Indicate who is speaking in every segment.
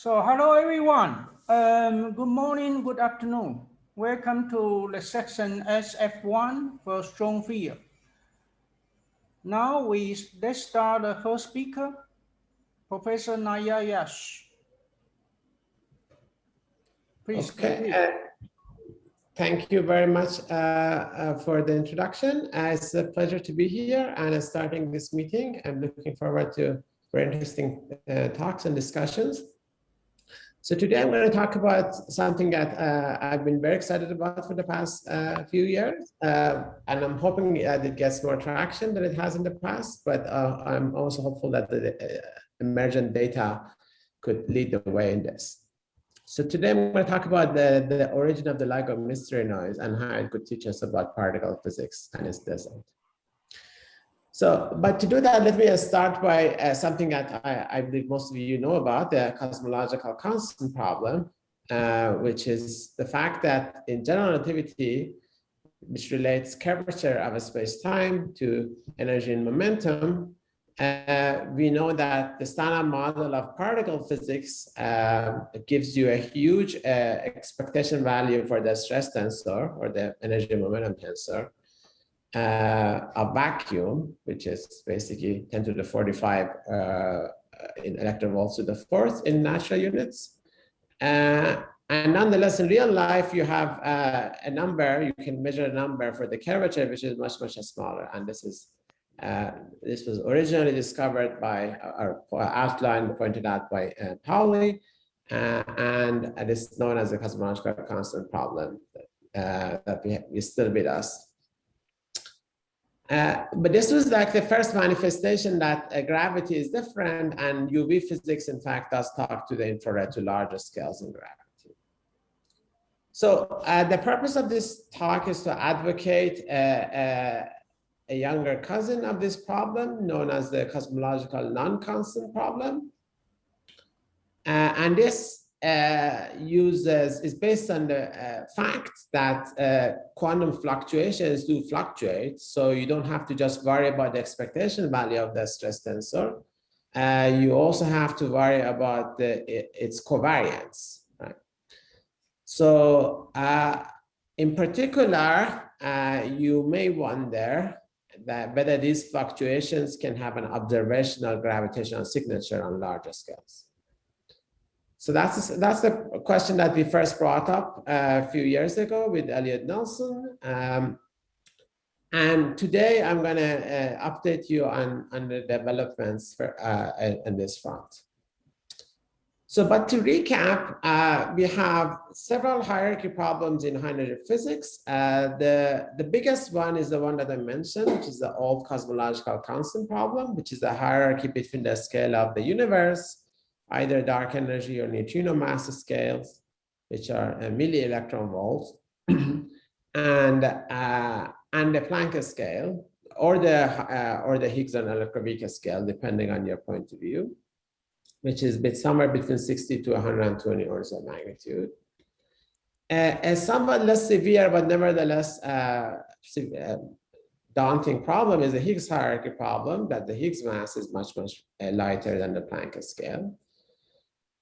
Speaker 1: So hello everyone. Good morning, good afternoon. Welcome to the section SF1 for strong field. Now let's start the first speaker, Professor Naya Yash. Please.
Speaker 2: Okay. Thank you very much for the introduction. It's a pleasure to be here and starting this meeting. I'm looking forward to very interesting talks and discussions. So today I'm going to talk about something that I've been very excited about for the past few years. And I'm hoping that it gets more traction than it has in the past, but I'm also hopeful that the emergent data could lead the way in this. So today I'm going to talk about the origin of the LIGO mystery noise and how it could teach us about particle physics and its descent. So, but to do that, let me start by something that I believe most of you know about, the cosmological constant problem, which is the fact that in general relativity, which relates curvature of a space-time to energy and momentum, we know that the standard model of particle physics gives you a huge expectation value for the stress tensor or the energy and momentum tensor. A vacuum, which is basically 10 to the 45 in electron-volts to the fourth in natural units. And nonetheless, in real life, you have a number, you can measure a number for the curvature, which is much, much smaller. And this was originally discovered by, or outlined, pointed out by Pauli, and it is known as the cosmological constant problem that is still with us. But this was like the first manifestation that gravity is different, and UV physics, in fact, does talk to the infrared to larger scales in gravity. So the purpose of this talk is to advocate a younger cousin of this problem, known as the cosmological non-constant problem. And this is based on the fact that quantum fluctuations do fluctuate, so you don't have to just worry about the expectation value of the stress tensor. You also have to worry about its covariance, right? So in particular, you may wonder that whether these fluctuations can have an observational gravitational signature on larger scales. So that's the question that we first brought up a few years ago with Elliot Nelson. And today I'm going to update you on the developments in this front. So, but to recap, we have several hierarchy problems in high energy physics. The biggest one is the one that I mentioned, which is the old cosmological constant problem, which is the hierarchy between the scale of the universe, either dark energy or neutrino mass scales, which are milli-electron volts, and the Planck scale, or the Higgs and Electroweak scale, depending on your point of view, which is somewhere between 60 to 120 orders of magnitude. A somewhat less severe, but nevertheless daunting problem is the Higgs hierarchy problem, that the Higgs mass is much, much lighter than the Planck scale.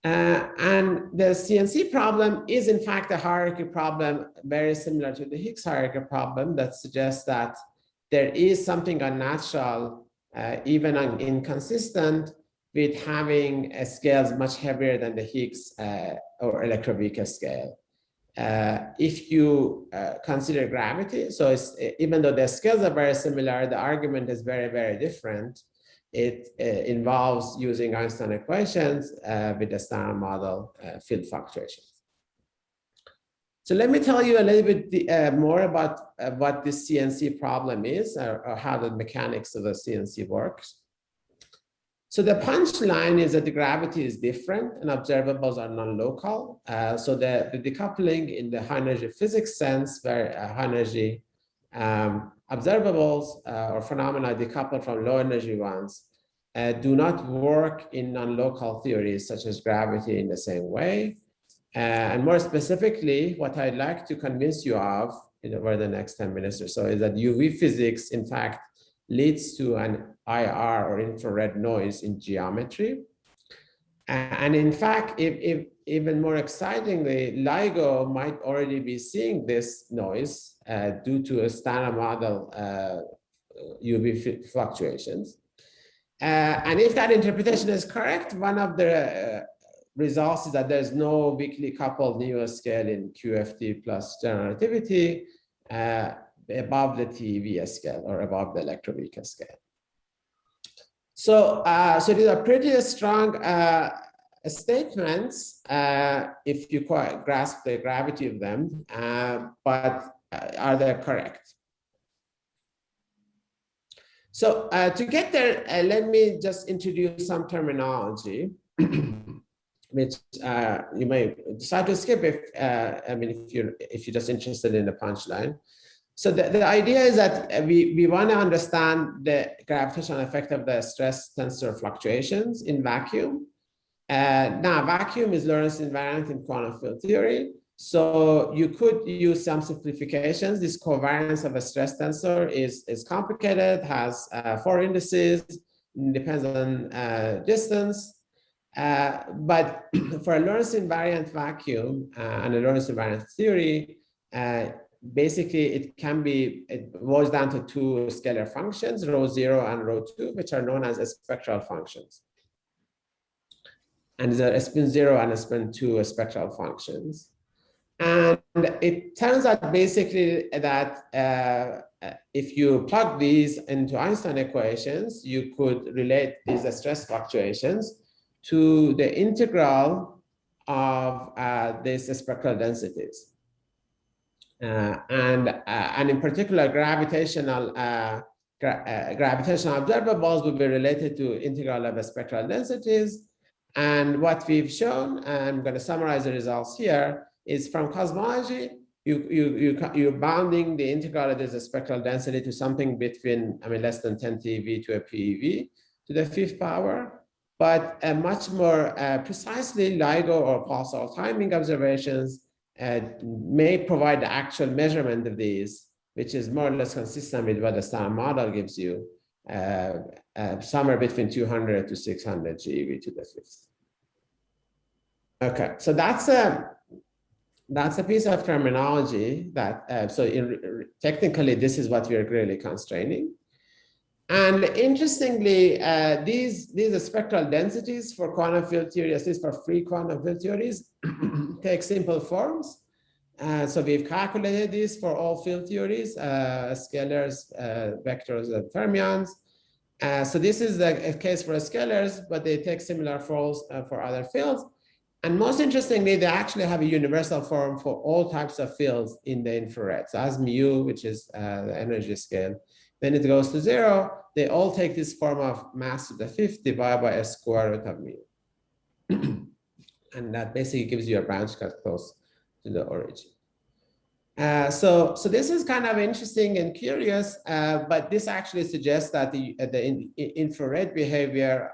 Speaker 2: And the CNC problem is, in fact, a hierarchy problem very similar to the Higgs hierarchy problem that suggests that there is something unnatural, even inconsistent, with having scales much heavier than the Higgs or Electroweak scale. If you consider gravity, so even though the scales are very similar, the argument is very, very different. It involves using Einstein equations with the standard model field fluctuations. So let me tell you a little bit more about what this CNC problem is, or how the mechanics of the CNC works. So the punchline is that the gravity is different and observables are non-local. So the decoupling in the high energy physics sense, where high energy observables or phenomena decoupled from low energy ones do not work in non-local theories such as gravity in the same way. And more specifically, what I'd like to convince you of over the next 10 minutes or so is that UV physics, in fact, leads to an IR or infrared noise in geometry. And in fact, if even more excitingly, LIGO might already be seeing this noise due to a standard model UV fluctuations. And if that interpretation is correct, one of the results is that there's no weakly coupled Neo scale in QFT plus general relativity above the TeV scale or above the electroweak scale. So, so these are pretty strong statements if you quite grasp the gravity of them, but are they correct? So to get there, let me just introduce some terminology, which you may decide to skip if I mean if you're just interested in the punchline. So the idea is that we want to understand the gravitational effect of the stress tensor fluctuations in vacuum. Now, vacuum is Lorentz invariant in quantum field theory. So you could use some simplifications. This covariance of a stress tensor is complicated, has 4 indices, depends on distance. But for a Lorentz invariant vacuum and a Lorentz invariant theory, basically it boils down to 2 scalar functions, ρ0 and ρ2, which are known as spectral functions. And there are spin0 and spin2 spectral functions. And it turns out basically that if you plug these into Einstein equations, you could relate these stress fluctuations to the integral of these spectral densities. And in particular, gravitational observables will be related to integral of spectral densities. And what we've shown, I'm going to summarize the results here, is from cosmology, you're bounding the integral of this spectral density to something between, I mean, less than 10 TeV to a PeV to the 5th power. But much more precisely, LIGO or pulsar timing observations may provide the actual measurement of these, which is more or less consistent with what the standard model gives you, somewhere between 200 to 600 GeV to the 5th. Okay, so that's a piece of terminology that, technically, this is what we are really constraining. And interestingly, these spectral densities for quantum field theory, at least for free quantum field theories, take simple forms. So we've calculated this for all field theories, scalars, vectors, and fermions. So this is a case for scalars, but they take similar forms for other fields. And most interestingly, they actually have a universal form for all types of fields in the infrared. So as mu, which is the energy scale, then it goes to 0. They all take this form of mass to the 5th divided by a square root of mu. And that basically gives you a branch cut close to the origin. So this is kind of interesting and curious, but this actually suggests that the infrared behavior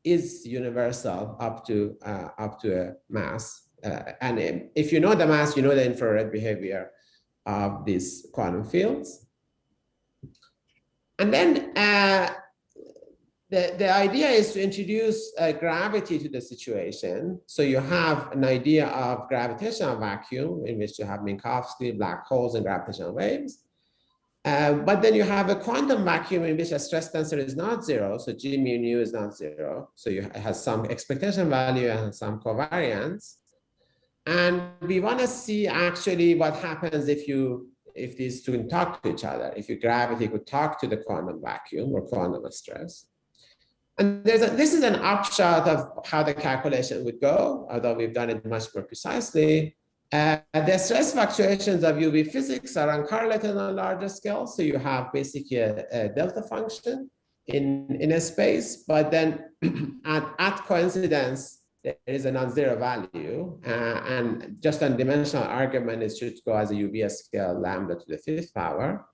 Speaker 2: is universal up to a mass. And if you know the mass, you know the infrared behavior of these quantum fields. And then the idea is to introduce gravity to the situation. So you have an idea of gravitational vacuum in which you have Minkowski, black holes, and gravitational waves. But then you have a quantum vacuum in which a stress tensor is not 0. So G mu nu is not 0. So it has some expectation value and some covariance. And we want to see actually what happens if these two can talk to each other, if your gravity could talk to the quantum vacuum or quantum stress. And this is an upshot of how the calculation would go, although we've done it much more precisely. The stress fluctuations of UV physics are uncorrelated on a larger scale. So you have basically a delta function in a space, but then at coincidence, there is a non-zero value. And just on dimensional argument, it should go as a UV scale lambda to the 5th power.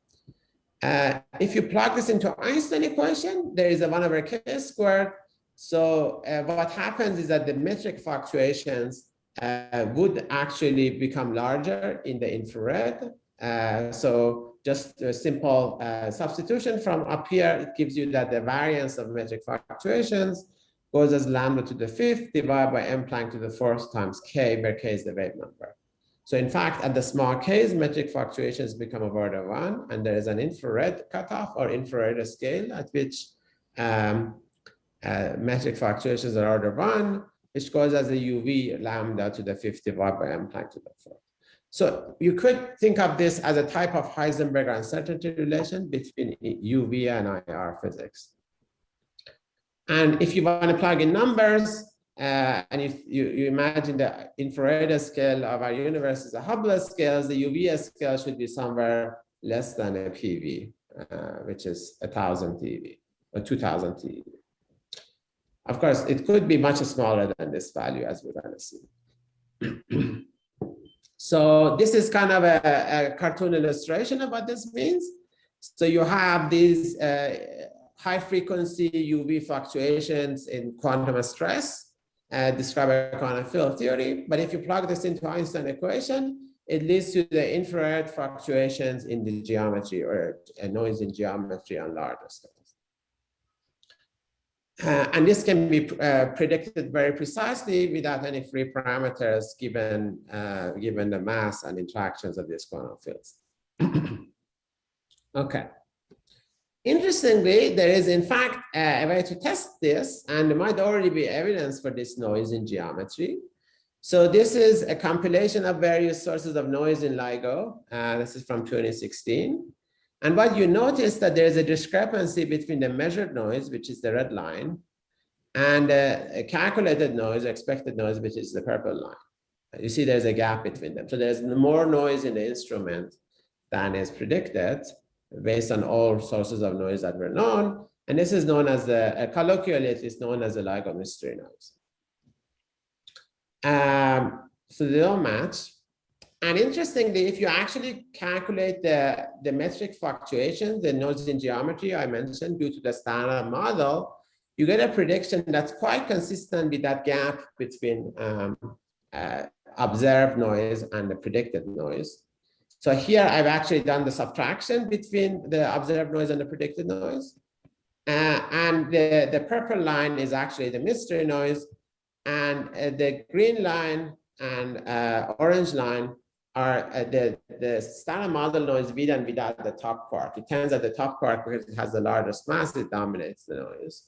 Speaker 2: If you plug this into Einstein equation, there is a 1/k squared. So what happens is that the metric fluctuations would actually become larger in the infrared. So just a simple substitution from up here, it gives you that the variance of metric fluctuations goes as lambda to the 5th divided by m Planck to the 4th times k, where k is the wave number. So in fact, at the small k's, metric fluctuations become of order 1, and there is an infrared cutoff or infrared scale at which metric fluctuations are order 1, which goes as a UV lambda to the 5th divided by m Planck to the 4th. So you could think of this as a type of Heisenberg uncertainty relation between UV and IR physics. And if you want to plug in numbers, and if you imagine the infrared scale of our universe is a Hubble scale, the UV scale should be somewhere less than a PV, which is 1,000 TeV or 2,000 TeV. Of course, it could be much smaller than this value, as we're going to see. So this is kind of a cartoon illustration of what this means. So you have these high frequency UV fluctuations in quantum stress described by quantum field theory. But if you plug this into Einstein equation, it leads to the infrared fluctuations in the geometry, or a noise in geometry on larger scales. And this can be predicted very precisely without any free parameters given the mass and interactions of these quantum fields. Okay. Interestingly, there is in fact a way to test this, and there might already be evidence for this noise in geometry. So this is a compilation of various sources of noise in LIGO. This is from 2016. And what you notice that there is a discrepancy between the measured noise, which is the red line, and a calculated noise, expected noise, which is the purple line. You see there's a gap between them. So there's more noise in the instrument than is predicted based on all sources of noise that were known. And this is known as colloquially, it is known as the LIGO mystery noise. So they don't match. And interestingly, if you actually calculate the metric fluctuations, the noise in geometry I mentioned due to the standard model, you get a prediction that's quite consistent with that gap between observed noise and the predicted noise. So here I've actually done the subtraction between the observed noise and the predicted noise. And the purple line is actually the mystery noise, and the green line and orange line are the standard model noise with and without the top quark. It turns out the top quark, because it has the largest mass, it dominates the noise.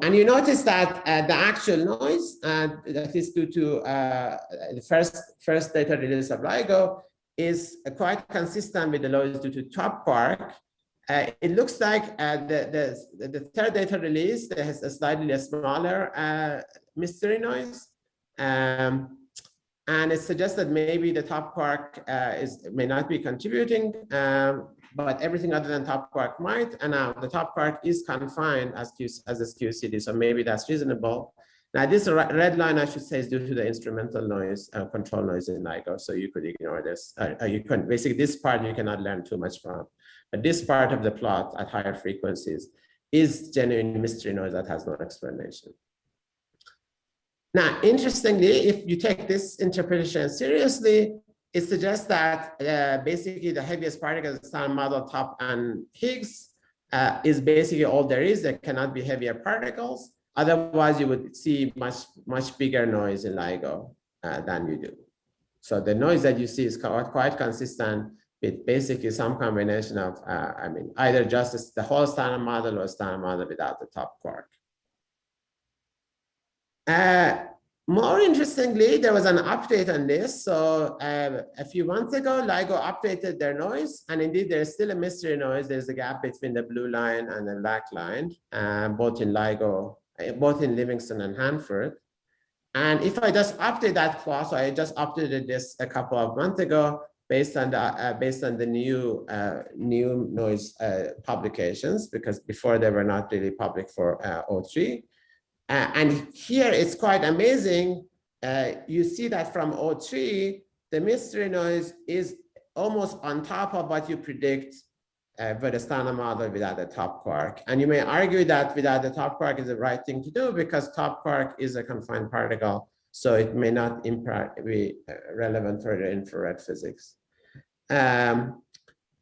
Speaker 2: And you notice that the actual noise that is due to the first data release of LIGO is quite consistent with the noise due to top quark. It looks like the third data release has a slightly smaller mystery noise. And it suggests that maybe the top quark may not be contributing, but everything other than top quark might. And now the top quark is confined as this QCD, so maybe that's reasonable. Now this red line, I should say, is due to the instrumental noise, control noise in LIGO, so you could ignore this. You can basically, this part you cannot learn too much from. But this part of the plot at higher frequencies is genuine mystery noise that has no explanation. Now, interestingly, if you take this interpretation seriously, it suggests that basically the heaviest particle is the standard model top and Higgs is basically all there is. There cannot be heavier particles. Otherwise, you would see much bigger noise in LIGO than you do. So the noise that you see is quite consistent with basically some combination of, either just the whole standard model or standard model without the top quark. More interestingly, there was an update on this. So a few months ago, LIGO updated their noise, and indeed there's still a mystery noise. There's a gap between the blue line and the black line, both in LIGO, both in Livingston and Hanford. And if I just update that plot, so I just updated this a couple of months ago based on the new noise publications, because before they were not really public for O3. And here it's quite amazing. You see that from O3, the mystery noise is almost on top of what you predict for the standard model without the top quark. And you may argue that without the top quark is the right thing to do, because top quark is a confined particle, so it may not be relevant for the infrared physics.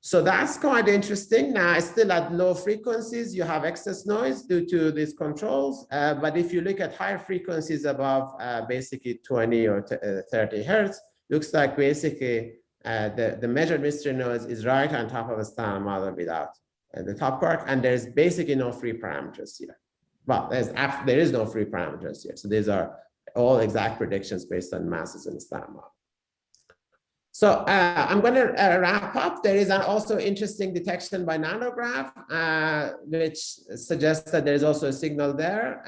Speaker 2: So that's quite interesting. Now, still at low frequencies, you have excess noise due to these controls. But if you look at higher frequencies above basically 20 or 30 hertz, looks like basically the measured mystery noise is right on top of a standard model without the top part. And there's basically no free parameters here. Well, there is no free parameters here. So these are all exact predictions based on masses in the standard model. So I'm going to wrap up. There is also interesting detection by nanograph, which suggests that there is also a signal there.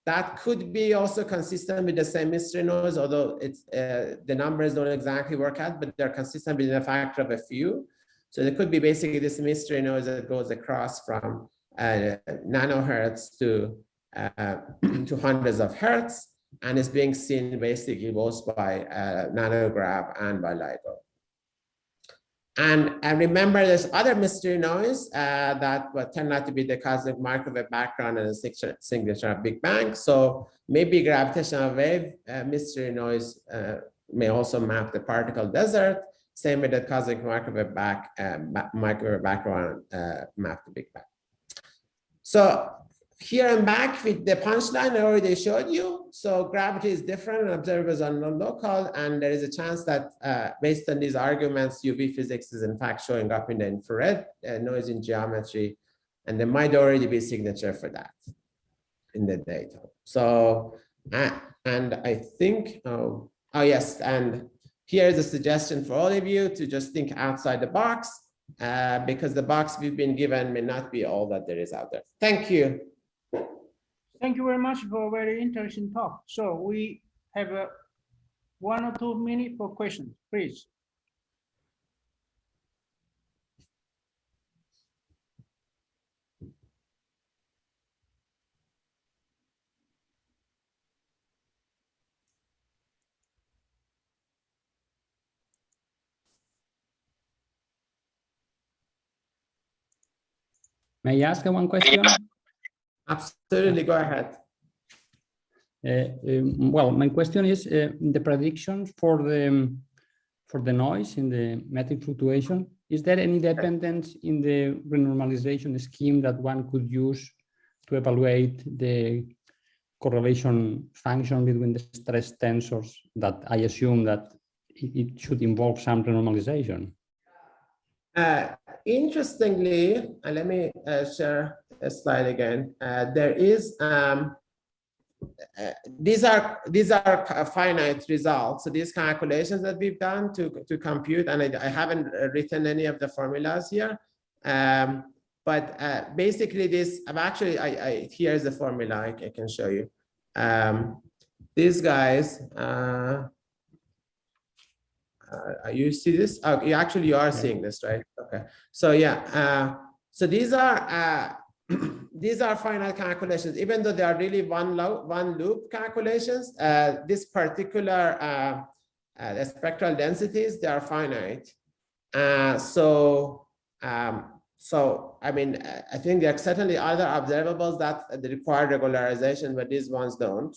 Speaker 2: That could be also consistent with the same mystery noise, although it's, the numbers don't exactly work out, but they're consistent within a factor of a few. So there could be basically this mystery noise that goes across from nanohertz to hundreds of hertz. And it's being seen basically both by nanograph and by LIGO. And remember, there's other mystery noise that turned out to be the cosmic microwave background and the signature of Big Bang. So maybe gravitational wave mystery noise may also map the particle desert, same way that cosmic microwave background map the Big Bang. So here I'm back with the punchline I already showed you. So gravity is different and observables are non-local. And there is a chance that based on these arguments, UV physics is in fact showing up in the infrared noise in geometry. And there might already be a signature for that in the data. So, and I think, oh yes, and here's a suggestion for all of you to just think outside the box because the box we've been given may not be all that there is out there. Thank you.
Speaker 1: Thank you very much for a very interesting talk. So we have 1 or 2 minutes for questions, please.
Speaker 3: May I ask one question?
Speaker 2: Absolutely, go ahead.
Speaker 3: Well, my question is the prediction for the noise in the metric fluctuation. Is there any dependence in the renormalization scheme that one could use to evaluate the correlation function between the stress tensors that I assume that it should involve some renormalization?
Speaker 2: Interestingly, let me share a slide again. There is these are finite results. So these calculations that we've done to compute, and I haven't written any of the formulas here. But basically, this I've actually here's the formula I can show you. These guys. You see this? Oh, you are seeing this, right? Okay. So yeah. So these are finite calculations, even though they are really one loop calculations. This particular the spectral densities, they are finite. So I mean, I think there are certainly other observables that require regularization, but these ones don't.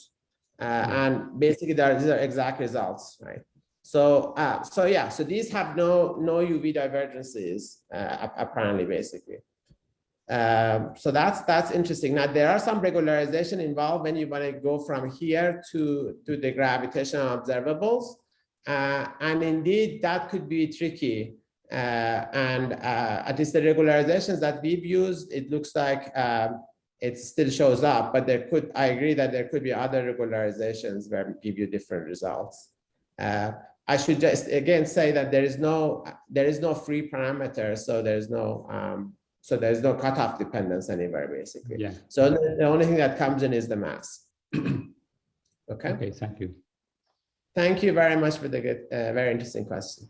Speaker 2: And basically, these are exact results, right? So yeah, so these have no UV divergences apparently, basically. So that's interesting. Now there are some regularization involved when you want to go from here to the gravitational observables, and indeed that could be tricky. And at least the regularizations that we've used, it looks like it still shows up, but I agree that there could be other regularizations where give you different results. I should just again say that there is no free parameter, so there's no cutoff dependence anywhere, basically.
Speaker 3: Yeah.
Speaker 2: So the only thing that comes in is the mass. Okay.
Speaker 3: Okay. Thank you.
Speaker 2: Thank you very much for the good, very interesting question.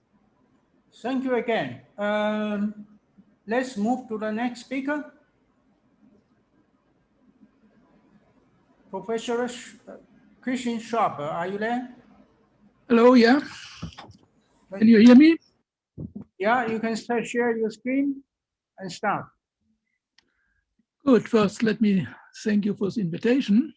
Speaker 1: Thank you again. Let's move to the next speaker. Professor Christian Sharper, are you there?
Speaker 4: Hello, yeah. Can you hear me?
Speaker 1: Yeah, you can start share your screen and start.
Speaker 4: Good. First, let me thank you for this invitation.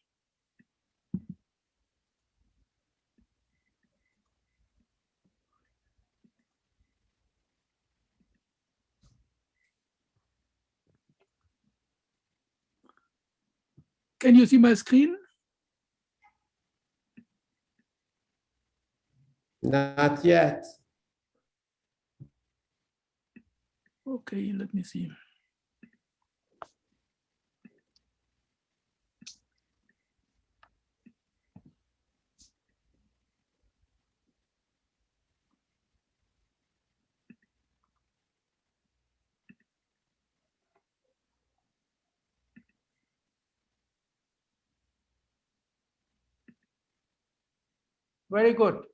Speaker 4: Can you see my screen?
Speaker 2: Not yet.
Speaker 4: Okay, let me see.
Speaker 1: Very good.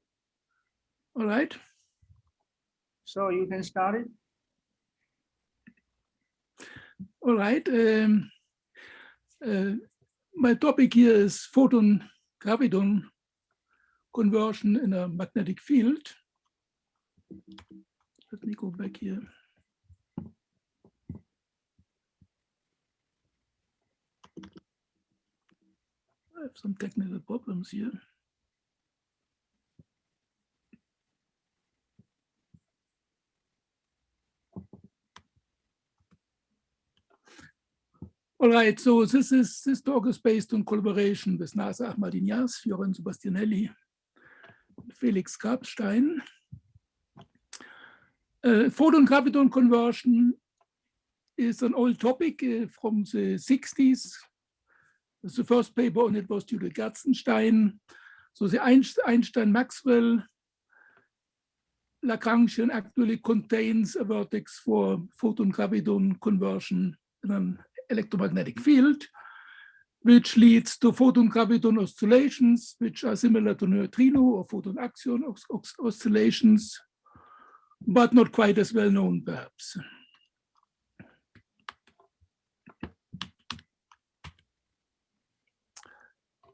Speaker 4: All right.
Speaker 1: So you can start it.
Speaker 4: All right. My topic here is photon-graviton conversion in a magnetic field. Let me go back here. I have some technical problems here. All right, so this talk is based on collaboration with NASA Ahmadinejad, Fioren Sebastianelli, Felix Grabstein. Photon-graviton conversion is an old topic from the 60s. The first paper on it was due to Gerstenstein. So the Einstein-Maxwell Lagrangian actually contains a vertex for photon-graviton conversion in an electromagnetic field, which leads to photon-graviton oscillations, which are similar to neutrino or photon axion oscillations, but not quite as well known, perhaps.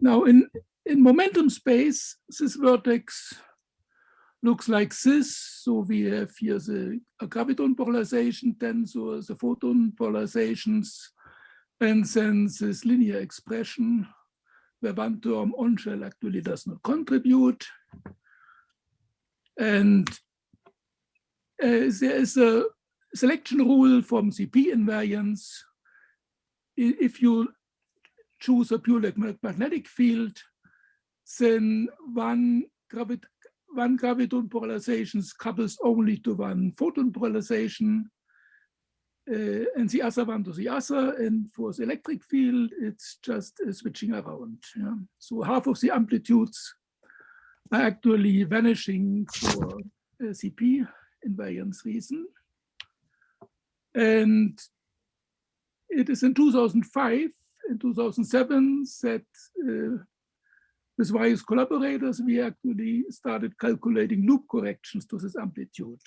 Speaker 4: Now, in momentum space, this vertex looks like this. So we have here a graviton polarization tensor, the photon polarizations, and then this linear expression where one term on shell actually does not contribute. And there is a selection rule from the P invariance. If you choose a pure magnetic field, then one graviton polarization couples only to one photon polarization, and the other one to the other. And for the electric field, it's just switching around. Yeah? So half of the amplitudes are actually vanishing for CP invariance reason. And it is in 2005 and 2007 that with various collaborators, we actually started calculating loop corrections to this amplitude.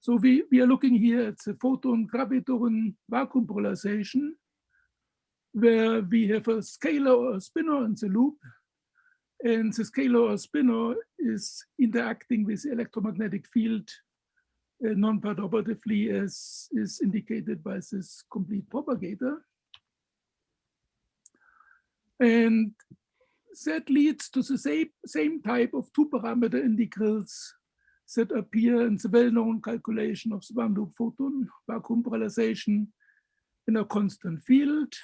Speaker 4: So we are looking here at the photon-graviton vacuum polarization, where we have a scalar or a spinor in the loop, and the scalar or spinor is interacting with the electromagnetic field non-perturbatively, as is indicated by this complete propagator. And that leads to the same type of two-parameter integrals that appear in the well-known calculation of the one-loop photon vacuum polarization in a constant field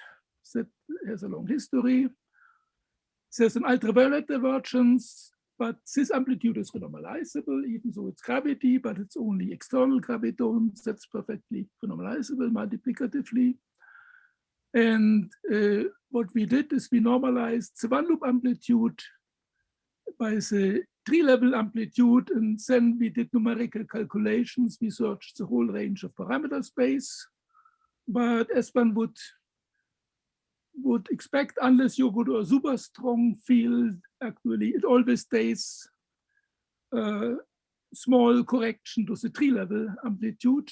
Speaker 4: that has a long history. There's an ultraviolet divergence, but this amplitude is renormalizable, even though it's gravity, but it's only external gravitons. That's perfectly renormalizable multiplicatively. And what we did is we normalized the one-loop amplitude by the tree-level amplitude, and then we did numerical calculations. We searched the whole range of parameter space. But as one would expect, unless you go to a super strong field, actually, it always stays a small correction to the tree-level amplitude.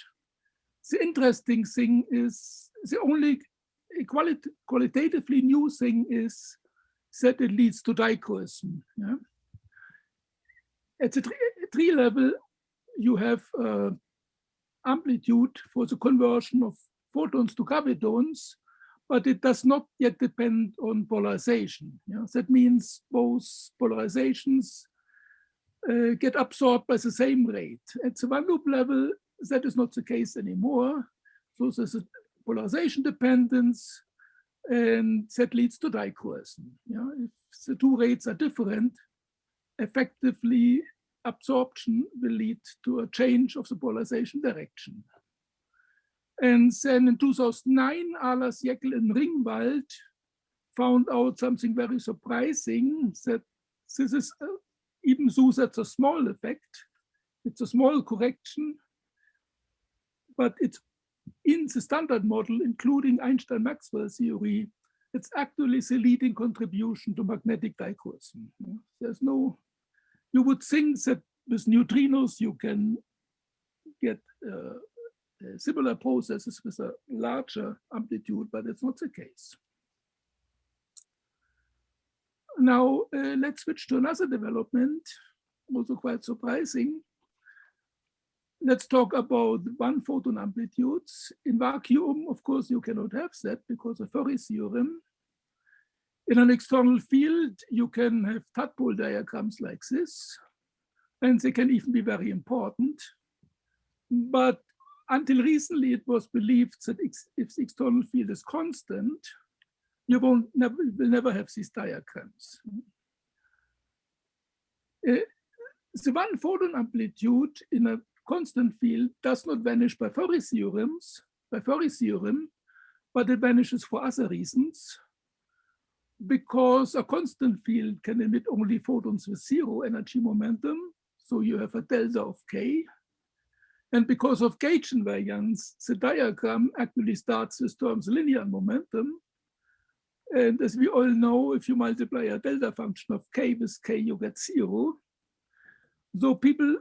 Speaker 4: The interesting thing is the only qualitatively new thing is that it leads to dichroism. Yeah? At the tree level, you have amplitude for the conversion of photons to gravitons, but it does not yet depend on polarization. Yeah? That means both polarizations get absorbed by the same rate. At the one-loop level, that is not the case anymore. So there's a polarization dependence, and that leads to dichroism. Yeah? If the two rates are different, effectively absorption will lead to a change of the polarization direction. And then in 2009, Ahlers, Jekyll, and Ringwald found out something very surprising, that this is, even though that's a small effect, it's a small correction, but it's in the standard model, including Einstein-Maxwell theory, it's actually the leading contribution to magnetic dichroism. There's no, you would think that with neutrinos you can get similar processes with a larger amplitude, but it's not the case. Now, let's switch to another development, also quite surprising. Let's talk about one photon amplitudes. In vacuum, of course, you cannot have that because of Ferri's theorem. In an external field, you can have tadpole diagrams like this, and they can even be very important. But until recently, it was believed that if the external field is constant, you will never have these diagrams. The one photon amplitude in a constant field does not vanish by Ferri's theorem, but it vanishes for other reasons, because a constant field can emit only photons with zero energy momentum, so you have a delta of k. And because of gauge invariance, the diagram actually starts with terms linear momentum. And as we all know, if you multiply a delta function of k with k, you get zero. So people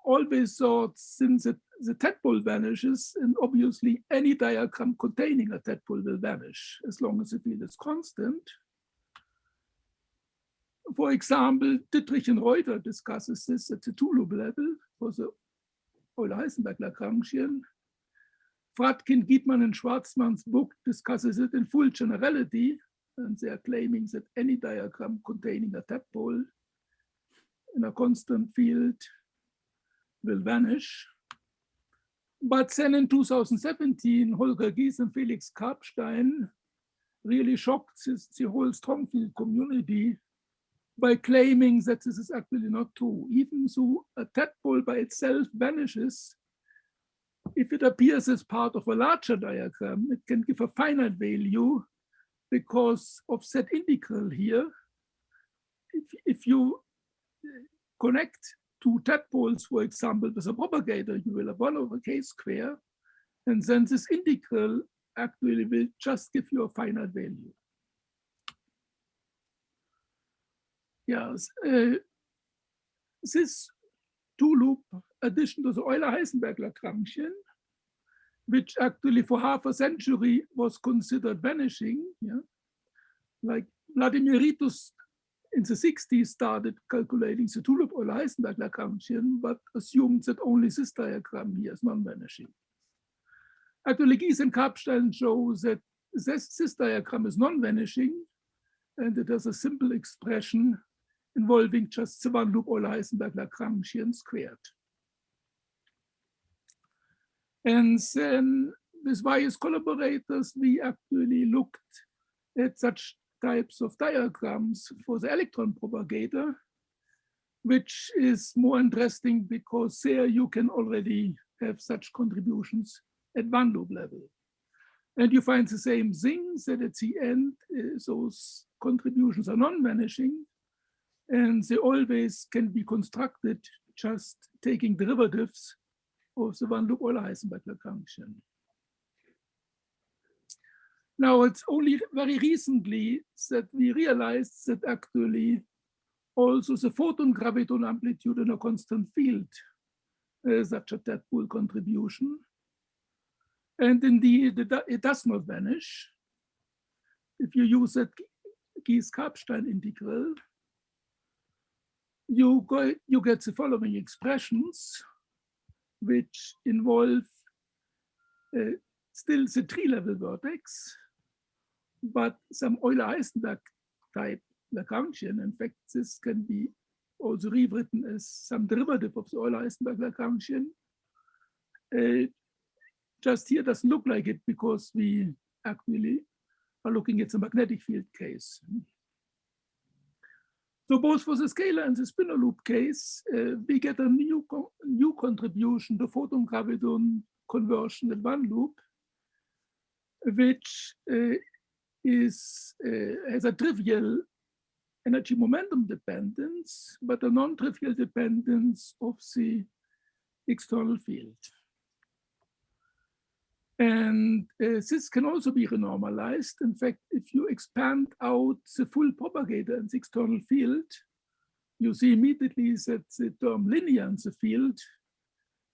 Speaker 4: always thought, since the tadpole vanishes, and obviously any diagram containing a tadpole will vanish as long as the field is constant. For example, Dittrich and Reuter discusses this at the two-loop level for the Euler-Heisenberg Lagrangian. Fradkin, Giedman, and Schwarzman's book discusses it in full generality, and they are claiming that any diagram containing a tadpole in a constant field will vanish. But then in 2017, Holger Gies and Felix Karpstein really shocked the whole strong field community by claiming that this is actually not true. Even though a tadpole by itself vanishes, if it appears as part of a larger diagram, it can give a finite value because of that integral here. If you connect two tadpoles, for example, with a propagator, you will have 1 over k square, and then this integral actually will just give you a finite value. Yes, this two-loop addition to the Euler-Heisenberg Lagrangian, which actually for half a century was considered vanishing. Yeah? Like Vladimir Ritus in the 60s started calculating the two-loop Euler-Heisenberg Lagrangian, but assumed that only this diagram here is non-vanishing. Actually, Gies and Karpstein show that this diagram is non-vanishing, and it has a simple expression involving just the one-loop Euler-Heisenberg Lagrangian squared. And then with various collaborators, we actually looked at such types of diagrams for the electron propagator, which is more interesting because there you can already have such contributions at one loop level. And you find the same thing, that at the end, those contributions are non-vanishing, and they always can be constructed just taking derivatives of the one-loop Euler-Heisenberg Lagrangian. Now, it's only very recently that we realized that actually also the photon graviton amplitude in a constant field is such a tadpole contribution. And indeed, it does not vanish. If you use that Gies-Karpstein integral, you get the following expressions, which involve still the tree-level vertex, but some Euler-Heisenberg type Lagrangian. In fact, this can be also rewritten as some derivative of the Euler-Heisenberg Lagrangian. Just here doesn't look like it because we actually are looking at the magnetic field case. So both for the scalar and the spinor loop case, we get a new contribution to photon graviton conversion in one loop, which has a trivial energy momentum dependence, but a non-trivial dependence of the external field. And this can also be renormalized. In fact, if you expand out the full propagator in the external field, you see immediately that the term linear in the field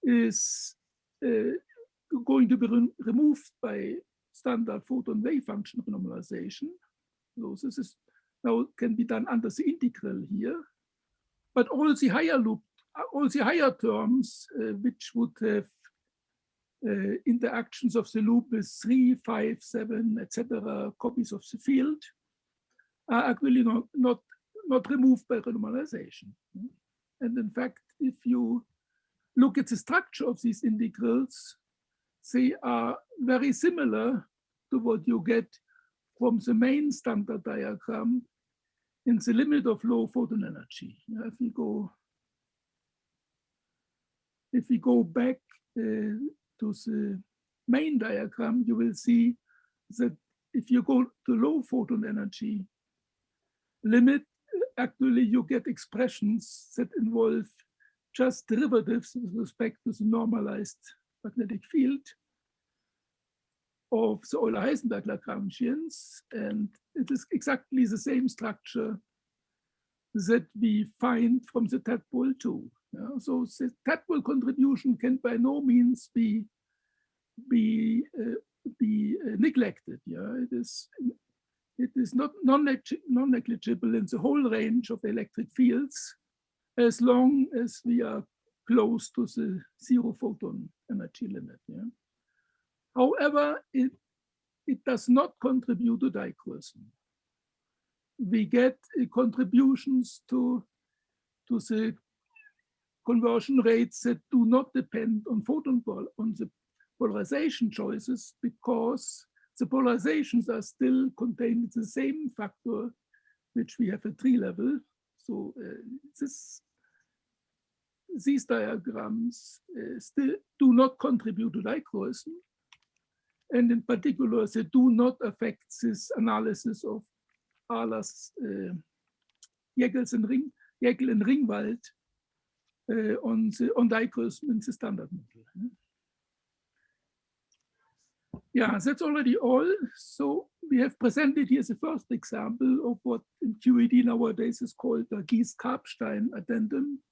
Speaker 4: is going to be removed by standard photon wave function renormalization. So this is now can be done under the integral here. But all the higher terms, which would have interactions of the loop with 3, 5, 7, etc. copies of the field, are actually not removed by renormalization. And in fact, if you look at the structure of these integrals, they are very similar to what you get from the main standard diagram in the limit of low photon energy. If we go back to the main diagram, you will see that if you go to low photon energy limit, actually you get expressions that involve just derivatives with respect to the normalized magnetic field of the Euler-Heisenberg Lagrangians, and it is exactly the same structure that we find from the tadpole too. Yeah? So the tadpole contribution can by no means be neglected. Yeah? It is not non-negligible in the whole range of electric fields, as long as we are close to the zero photon energy limit. Yeah? However, it does not contribute to dichroism. We get contributions to the conversion rates that do not depend on the polarization choices, because the polarizations are still contained in the same factor which we have at tree level. So these diagrams still do not contribute to dichroism. And in particular, they do not affect this analysis of Ahlers, Jägel and Ringwald on dichroism in the standard model. Yeah, that's already all. So we have presented here the first example of what in QED nowadays is called the Gies-Karpstein addendum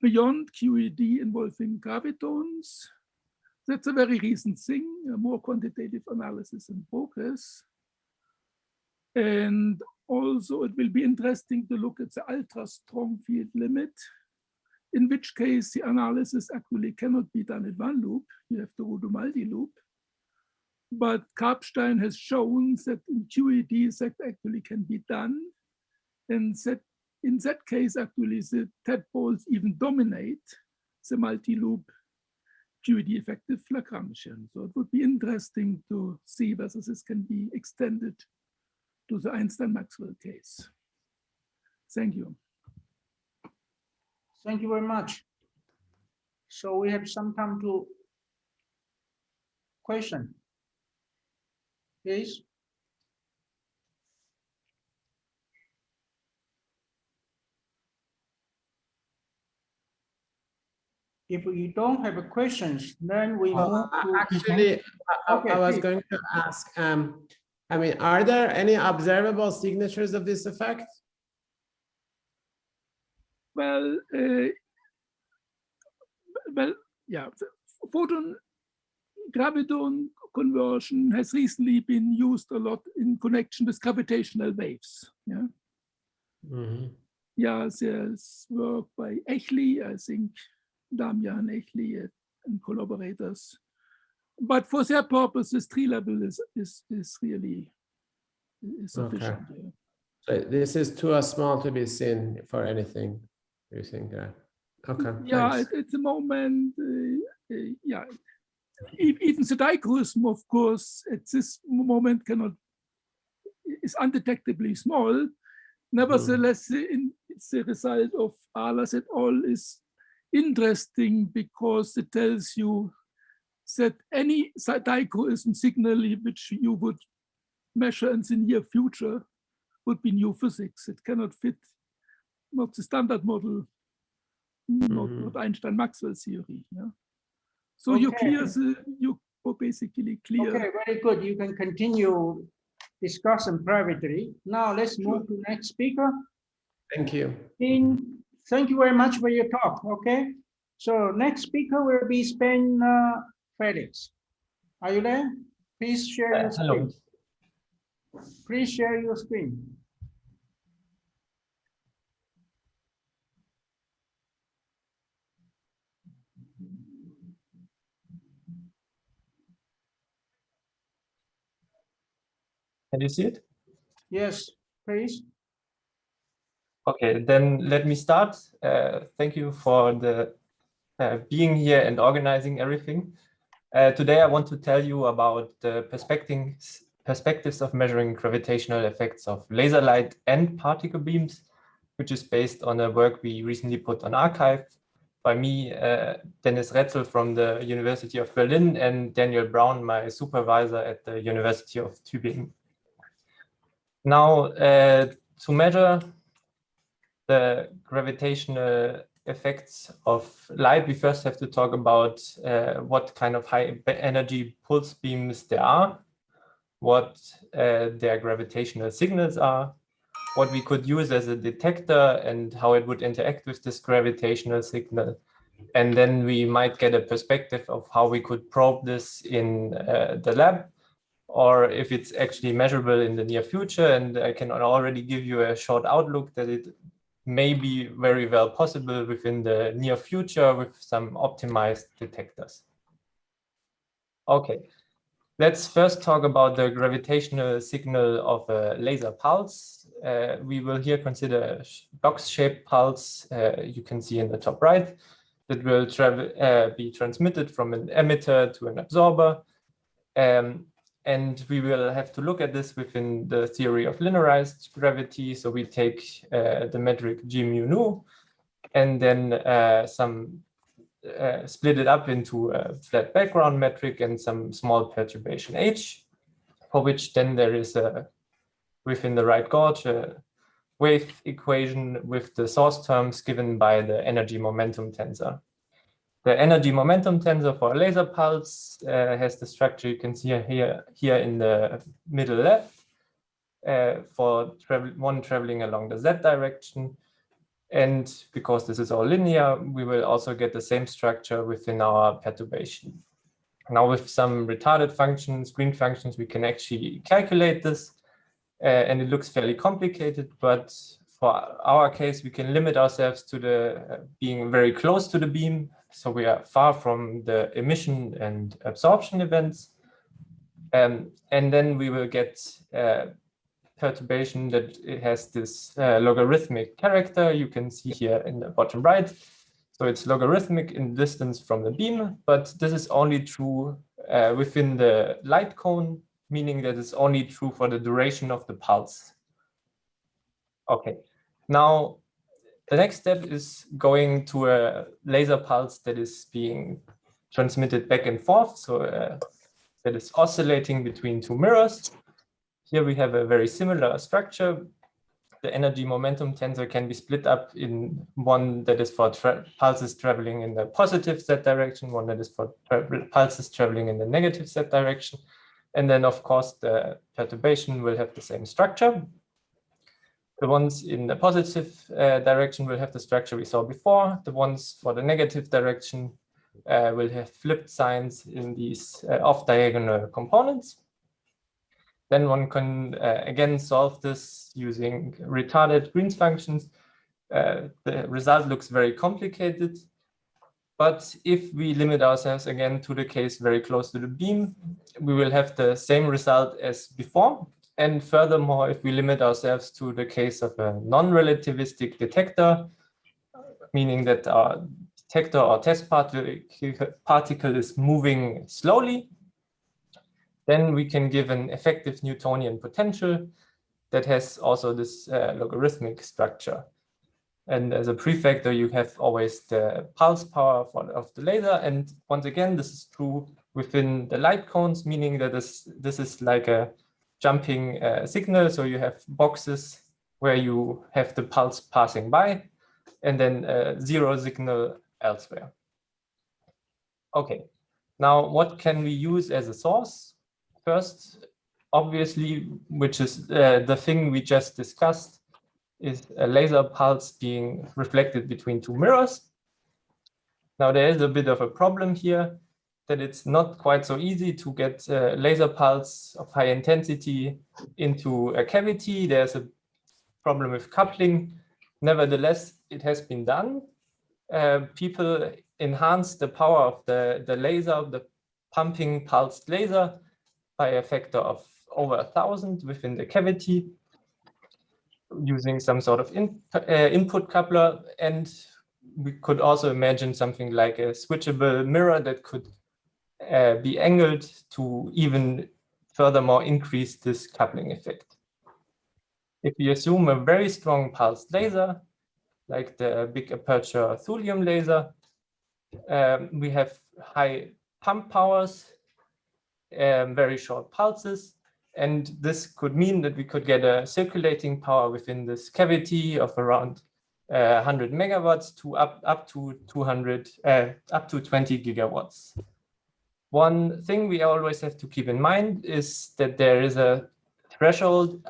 Speaker 4: beyond QED involving gravitons. That's a very recent thing, a more quantitative analysis in progress. And also it will be interesting to look at the ultra-strong field limit, in which case the analysis actually cannot be done in one loop. You have to go to multi-loop. But Karpstein has shown that in QED that actually can be done. And that in that case, actually, the tadpoles even dominate the multi-loop QED effective Lagrangian. So it would be interesting to see whether this can be extended to the Einstein-Maxwell case. Thank you.
Speaker 1: Thank you very much. So we have some time to question. Please. If we don't have questions, then we move to...
Speaker 2: Actually,
Speaker 1: okay,
Speaker 2: I was
Speaker 1: please.
Speaker 2: going to ask, I mean, are there any observable signatures of this effect?
Speaker 4: Well, yeah, photon graviton conversion has recently been used a lot in connection with gravitational waves. Yeah.
Speaker 2: Mm-hmm.
Speaker 4: Yeah, there's work by Echley, I think, Damian Echley and collaborators. But for their purposes, tree level is really sufficient.
Speaker 2: Okay.
Speaker 4: Yeah.
Speaker 2: So this is too small to be seen for anything, you think? Okay.
Speaker 4: Yeah,
Speaker 2: thanks.
Speaker 4: at the moment, yeah, even the dichroism, of course, at this moment cannot is undetectably small. Nevertheless, it's the result of Ahlers et al. Is interesting because it tells you that any dichroism signal which you would measure in the near future would be new physics. It cannot fit not the standard model, not Einstein-Maxwell theory. Yeah? So you clear you basically clear.
Speaker 1: Okay, very good. You can continue discussion privately. Now let's move to next speaker.
Speaker 2: Thank you.
Speaker 1: Thank you very much for your talk. Okay, so next speaker will be Sven Felix. Are you there? Please share your screen. Please share your screen.
Speaker 5: Can you see it?
Speaker 1: Yes, please.
Speaker 5: Okay, then let me start. Thank you for being here and organizing everything. Today I want to tell you about the perspectives of measuring gravitational effects of laser light and particle beams, which is based on a work we recently put on arXiv by me, Dennis Retzel from the University of Berlin, and Daniel Brown, my supervisor at the University of Tübingen. Now, to measure the gravitational effects of light, we first have to talk about what kind of high energy pulse beams there are, what their gravitational signals are, what we could use as a detector and how it would interact with this gravitational signal. And then we might get a perspective of how we could probe this in the lab, or if it's actually measurable in the near future. And I can already give you a short outlook that it may be very well possible within the near future with some optimized detectors. Okay, let's first talk about the gravitational signal of a laser pulse. We will here consider a box-shaped pulse you can see in the top right that will be transmitted from an emitter to an absorber. And we will have to look at this within the theory of linearized gravity. So we take the metric g mu nu and then split it up into a flat background metric and some small perturbation h, for which then there is within the right gauge a wave equation with the source terms given by the energy momentum tensor. The energy momentum tensor for a laser pulse has the structure you can see here in the middle left for one traveling along the z direction. And because this is all linear, we will also get the same structure within our perturbation. Now with some retarded functions, green functions, we can actually calculate this. And it looks fairly complicated, but for our case, we can limit ourselves to the being very close to the beam. So we are far from the emission and absorption events. And then we will get perturbation that it has this logarithmic character. You can see here in the bottom right. So it's logarithmic in distance from the beam, but this is only true within the light cone, meaning that it's only true for the duration of the pulse. Okay, now the next step is going to a laser pulse that is being transmitted back and forth. So that is oscillating between two mirrors. Here we have a very similar structure. The energy momentum tensor can be split up in one that is for pulses traveling in the positive z direction, one that is for pulses traveling in the negative z direction. And then, of course, the perturbation will have the same structure. The ones in the positive direction will have the structure we saw before. The ones for the negative direction will have flipped signs in these off-diagonal components. Then one can again solve this using retarded Green's functions. The result looks very complicated. But if we limit ourselves again to the case very close to the beam, we will have the same result as before. And furthermore, if we limit ourselves to the case of a non-relativistic detector, meaning that our detector or test particle is moving slowly, then we can give an effective Newtonian potential that has also this logarithmic structure. And as a prefactor, you have always the pulse power of the laser. And once again, this is true within the light cones, meaning that this is like a jumping signal. So you have boxes where you have the pulse passing by, and then a zero signal elsewhere. Okay, now what can we use as a source? First, obviously, which is the thing we just discussed, is a laser pulse being reflected between two mirrors. Now there is a bit of a problem here, that it's not quite so easy to get a laser pulse of high intensity into a cavity. There's a problem with coupling. Nevertheless, it has been done. People enhance the power of the laser, the pumping pulsed laser, by a factor of over 1,000 within the cavity, using some sort of input coupler. And we could also imagine something like a switchable mirror that could be angled to even furthermore increase this coupling effect. If we assume a very strong pulsed laser, like the big aperture thulium laser, we have high pump powers, very short pulses, and this could mean that we could get a circulating power within this cavity of around 100 megawatts to up to 20 gigawatts. One thing we always have to keep in mind is that there is a threshold.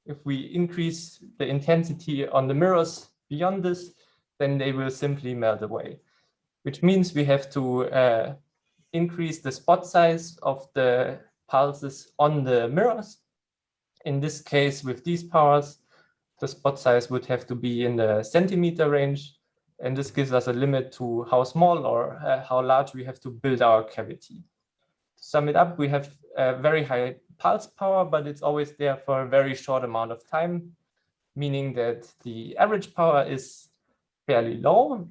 Speaker 5: If we increase the intensity on the mirrors beyond this, then they will simply melt away, which means we have to increase the spot size of the pulses on the mirrors. In this case, with these powers, the spot size would have to be in the centimeter range. And this gives us a limit to how small or how large we have to build our cavity. To sum it up, we have a very high pulse power, but it's always there for a very short amount of time, meaning that the average power is fairly low.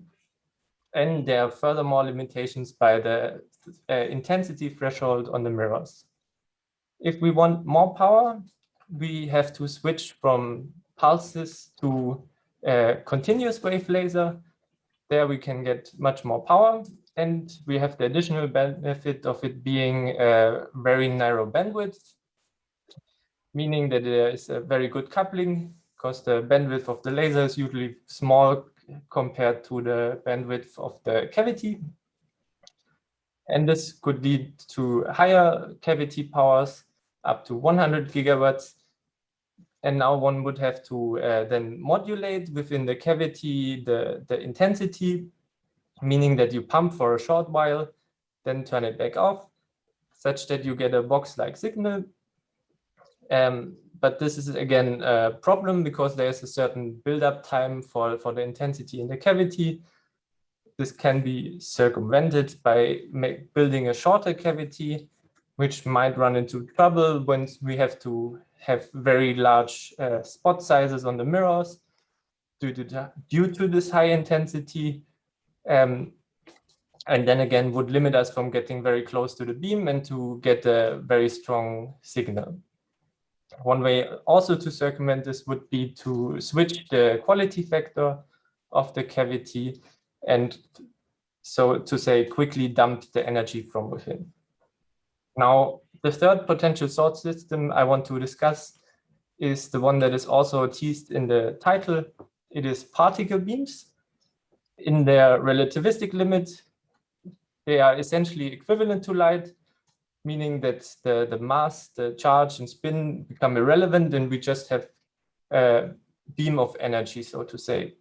Speaker 5: And there are furthermore limitations by the intensity threshold on the mirrors. If we want more power, we have to switch from pulses to continuous wave laser. There we can get much more power, and we have the additional benefit of it being a very narrow bandwidth, meaning that there is a very good coupling, because the bandwidth of the laser is usually small compared to the bandwidth of the cavity. And this could lead to higher cavity powers, up to 100 gigawatts. And now one would have to then modulate within the cavity the intensity, meaning that you pump for a short while, then turn it back off, such that you get a box-like signal. But this is again a problem because there's a certain build-up time for the intensity in the cavity. This can be circumvented by building a shorter cavity, which might run into trouble when we have to have very large spot sizes on the mirrors due to this high intensity. And then again would limit us from getting very close to the beam and to get a very strong signal. One way also to circumvent this would be to switch the quality factor of the cavity and, so to say, quickly dump the energy from within. Now, the third potential source system I want to discuss is the one that is also teased in the title. It is particle beams. In their relativistic limit, they are essentially equivalent to light, meaning that the mass, the charge and spin become irrelevant, and we just have a beam of energy, so to say.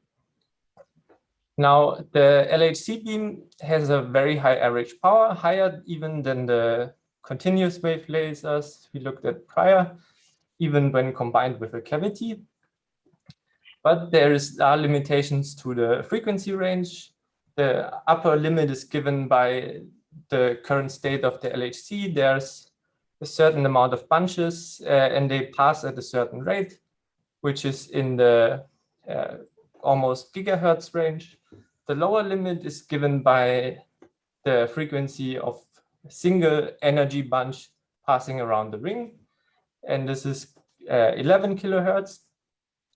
Speaker 5: Now, the LHC beam has a very high average power, higher even than the continuous wave lasers we looked at prior, even when combined with a cavity. But there are limitations to the frequency range. The upper limit is given by the current state of the LHC. There's a certain amount of bunches and they pass at a certain rate, which is in the almost gigahertz range. The lower limit is given by the frequency of a single energy bunch passing around the ring. And this is 11 kilohertz.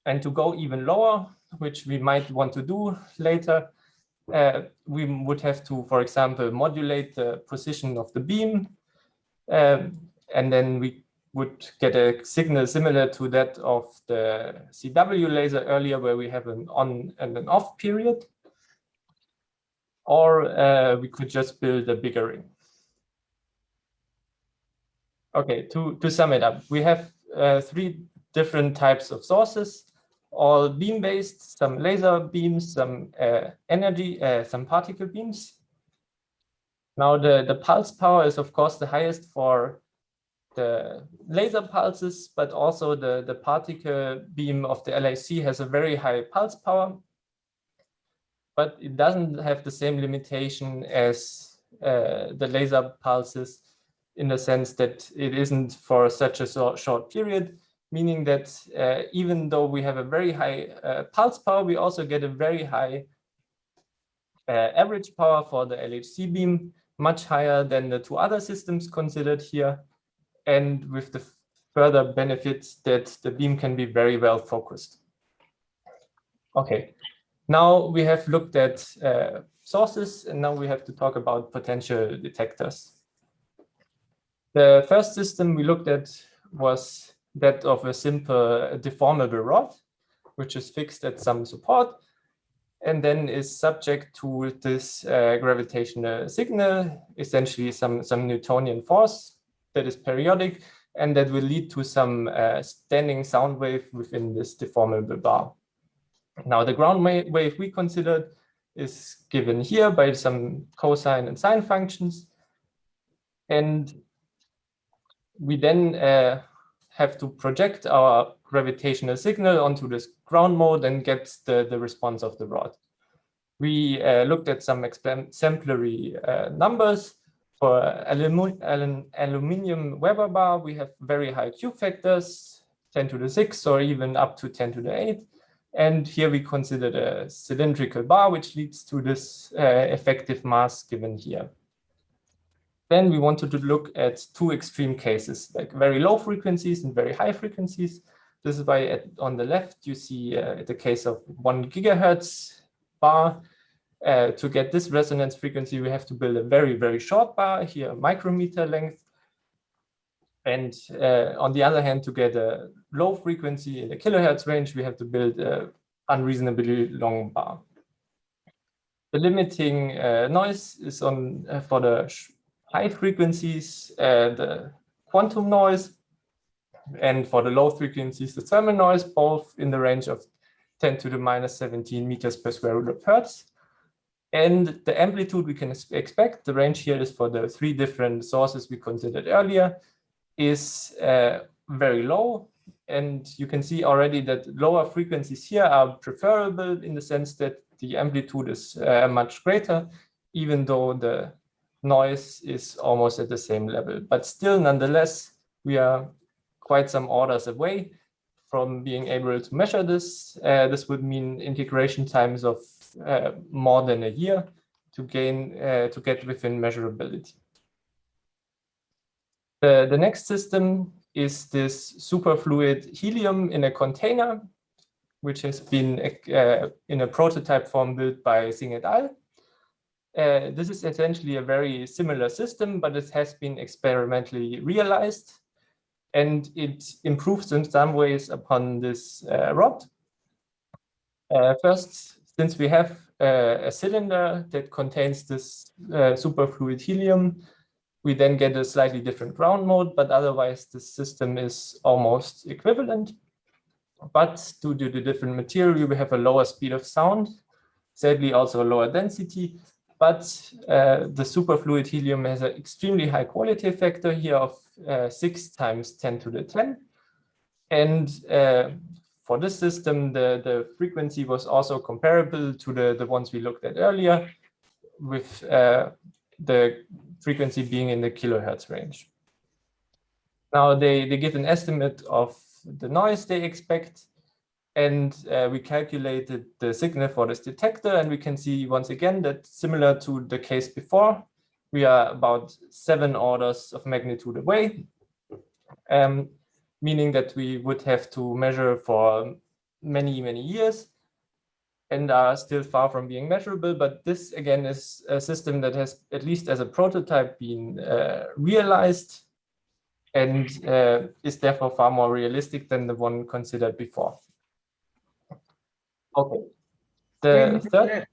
Speaker 5: And to go even lower, which we might want to do later, we would have to, for example, modulate the position of the beam. And then we would get a signal similar to that of the CW laser earlier, where we have an on and an off period. Or we could just build a bigger ring. Okay, to sum it up, we have 3 different types of sources, all beam-based, some laser beams, some some particle beams. Now the pulse power is of course the highest for the laser pulses, but also the particle beam of the LHC has a very high pulse power, but it doesn't have the same limitation as the laser pulses, in the sense that it isn't for such a short period, meaning that even though we have a very high pulse power, we also get a very high average power for the LHC beam, much higher than the 2 other systems considered here, and with the further benefits that the beam can be very well focused. Okay, now we have looked at sources, and now we have to talk about potential detectors. The first system we looked at was that of a simple deformable rod, which is fixed at some support, and then is subject to this gravitational signal, essentially some Newtonian force that is periodic, and that will lead to some standing sound wave within this deformable bar. Now the ground wave we considered is given here by some cosine and sine functions, and we then have to project our gravitational signal onto this ground mode and get the response of the rod. We looked at some exemplary numbers. For aluminium Weber bar, we have very high Q factors, 10 to the 6 or even up to 10 to the 8. And here we considered a cylindrical bar, which leads to this effective mass given here. Then we wanted to look at 2 extreme cases, like very low frequencies and very high frequencies. This is why on the left you see the case of 1 gigahertz bar. To get this resonance frequency, we have to build a very, very short bar, here a micrometer length. And on the other hand, to get a low frequency in the kilohertz range, we have to build an unreasonably long bar. The limiting noise is on for the high frequencies, the quantum noise, and for the low frequencies, the thermal noise, both in the range of 10 to the minus 17 meters per square root of hertz. And the amplitude we can expect, the range here is for the 3 different sources we considered earlier, is very low. And you can see already that lower frequencies here are preferable in the sense that the amplitude is much greater, even though the noise is almost at the same level. But still, nonetheless, we are quite some orders away from being able to measure this. This would mean integration times of more than a year to get within measurability. The next system is this superfluid helium in a container, which has been in a prototype form built by Singh et al. This is essentially a very similar system, but it has been experimentally realized, and it improves in some ways upon this rod. First, since we have a cylinder that contains this superfluid helium, we then get a slightly different ground mode, but otherwise the system is almost equivalent. But due to the different material, we have a lower speed of sound, sadly also a lower density, but the superfluid helium has an extremely high quality factor here of 6 times 10 to the 10. And for this system, the frequency was also comparable to the ones we looked at earlier, with the frequency being in the kilohertz range. Now they give an estimate of the noise they expect, and we calculated the signal for this detector, and we can see once again that similar to the case before, we are about 7 orders of magnitude away. meaning that we would have to measure for many, many years and are still far from being measurable. But this, again, is a system that has, at least as a prototype, been realized and is therefore far more realistic than the one considered before. Okay. The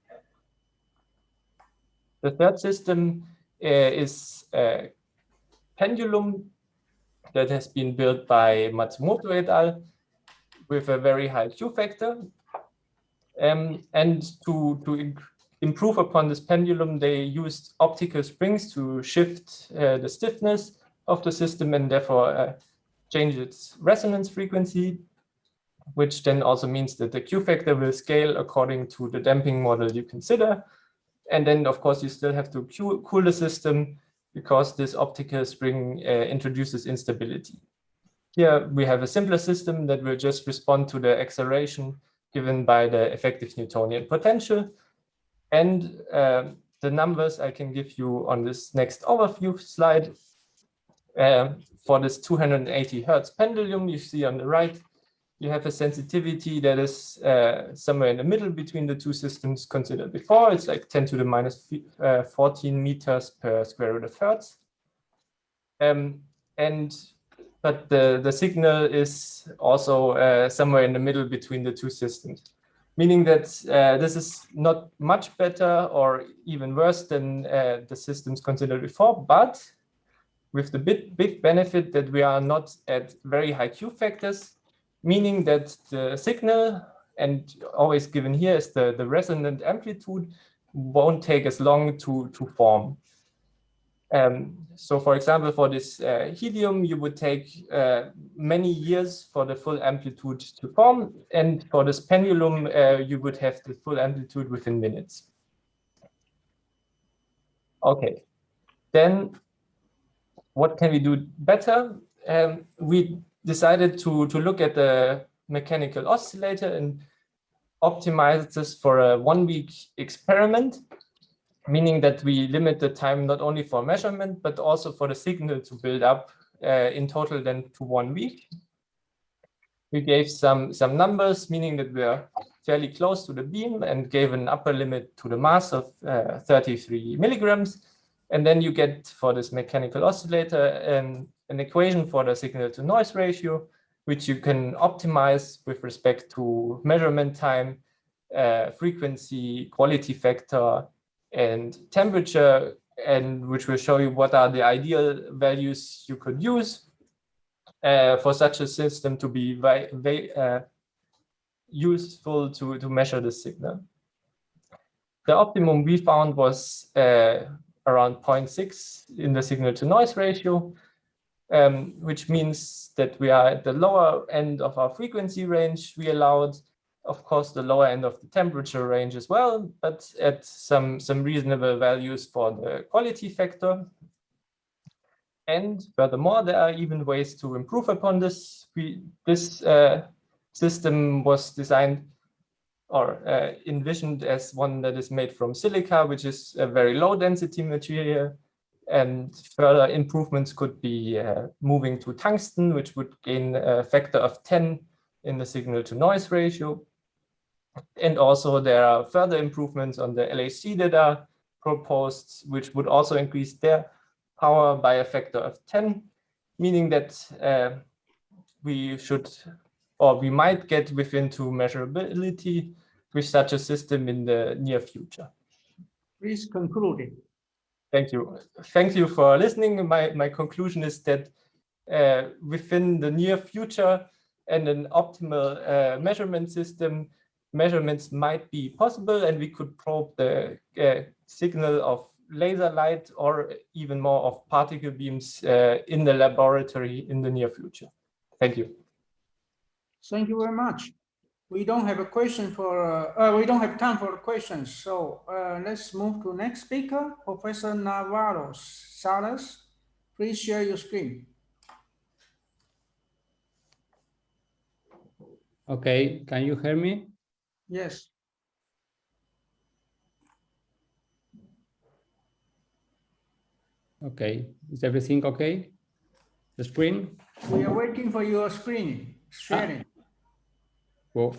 Speaker 5: third system is a pendulum that has been built by Matsumoto et al. With a very high Q factor. And to improve upon this pendulum, they used optical springs to shift the stiffness of the system and therefore change its resonance frequency, which then also means that the Q factor will scale according to the damping model you consider. And then, of course, you still have to cool the system because this optical spring introduces instability. Here we have a simpler system that will just respond to the acceleration given by the effective Newtonian potential. And the numbers I can give you on this next overview slide. For this 280 Hertz pendulum you see on the right, you have a sensitivity that is somewhere in the middle between the two systems considered before. It's like 10 to the minus 14 meters per square root of Hertz. But the signal is also somewhere in the middle between the two systems, meaning that this is not much better or even worse than the systems considered before, but with the big benefit that we are not at very high Q factors, meaning that the signal, and always given here is the resonant amplitude, won't take as long to form. So for example, for this helium, you would take many years for the full amplitude to form. And for this pendulum, you would have the full amplitude within minutes. Okay, then what can we do better? We decided to look at the mechanical oscillator and optimize this for a 1-week experiment, meaning that we limit the time not only for measurement, but also for the signal to build up in total then to 1 week. We gave some numbers, meaning that we are fairly close to the beam and gave an upper limit to the mass of 33 milligrams. And then you get for this mechanical oscillator an equation for the signal to noise ratio, which you can optimize with respect to measurement time, frequency, quality factor, and temperature, and which will show you what are the ideal values you could use for such a system to be very useful to measure the signal. The optimum we found was around 0.6 in the signal to noise ratio, which means that we are at the lower end of our frequency range we allowed, of course, the lower end of the temperature range as well, but at some reasonable values for the quality factor. And furthermore, there are even ways to improve upon this. This system was designed or envisioned as one that is made from silica, which is a very low density material. And further improvements could be moving to tungsten, which would gain a factor of 10 in the signal to noise ratio. And also there are further improvements on the LHC that are proposed, which would also increase their power by a factor of 10, meaning that we should, or we might get within to measurability with such a system in the near future.
Speaker 1: Please conclude.
Speaker 5: Thank you. Thank you for listening. My conclusion is that within the near future and an optimal measurement system, measurements might be possible, and we could probe the signal of laser light or even more of particle beams in the laboratory in the near future. Thank you.
Speaker 1: Thank you very much. We don't have a question for, we don't have time for questions. So let's move to next speaker, Professor Navarro Salas. Please share your screen.
Speaker 3: Okay, can you hear me?
Speaker 1: Yes.
Speaker 3: Okay, is everything okay? the screen?
Speaker 1: We are waiting for your screen sharing.
Speaker 3: Well,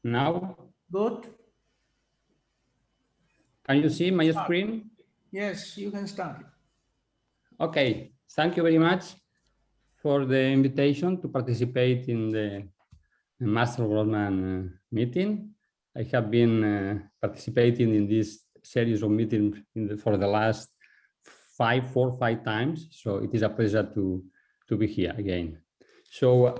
Speaker 3: now,
Speaker 1: Good.
Speaker 3: can you see my screen?
Speaker 1: Yes, you can start.
Speaker 3: Okay, thank you very much for the invitation to participate in the Master Goldman meeting. I have been participating in this series of meetings for the last 4 or 5 times, so it is a pleasure to be here again. So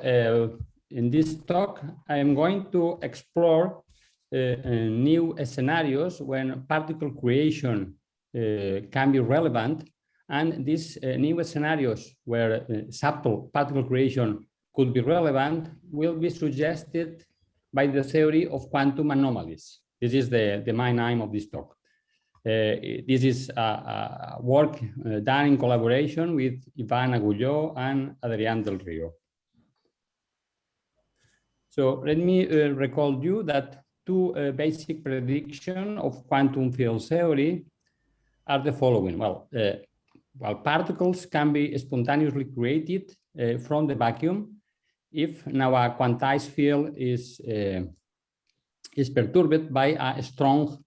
Speaker 3: in this talk, I am going to explore new scenarios when particle creation can be relevant, and these new scenarios where subtle particle creation could be relevant will be suggested by the theory of quantum anomalies. This is the main aim of this talk. This is a work done in collaboration with Ivan Agulló and Adrián del Río. So let me recall you that 2 basic predictions of quantum field theory are the following. Well, particles can be spontaneously created from the vacuum if now a quantized field is perturbed by a strong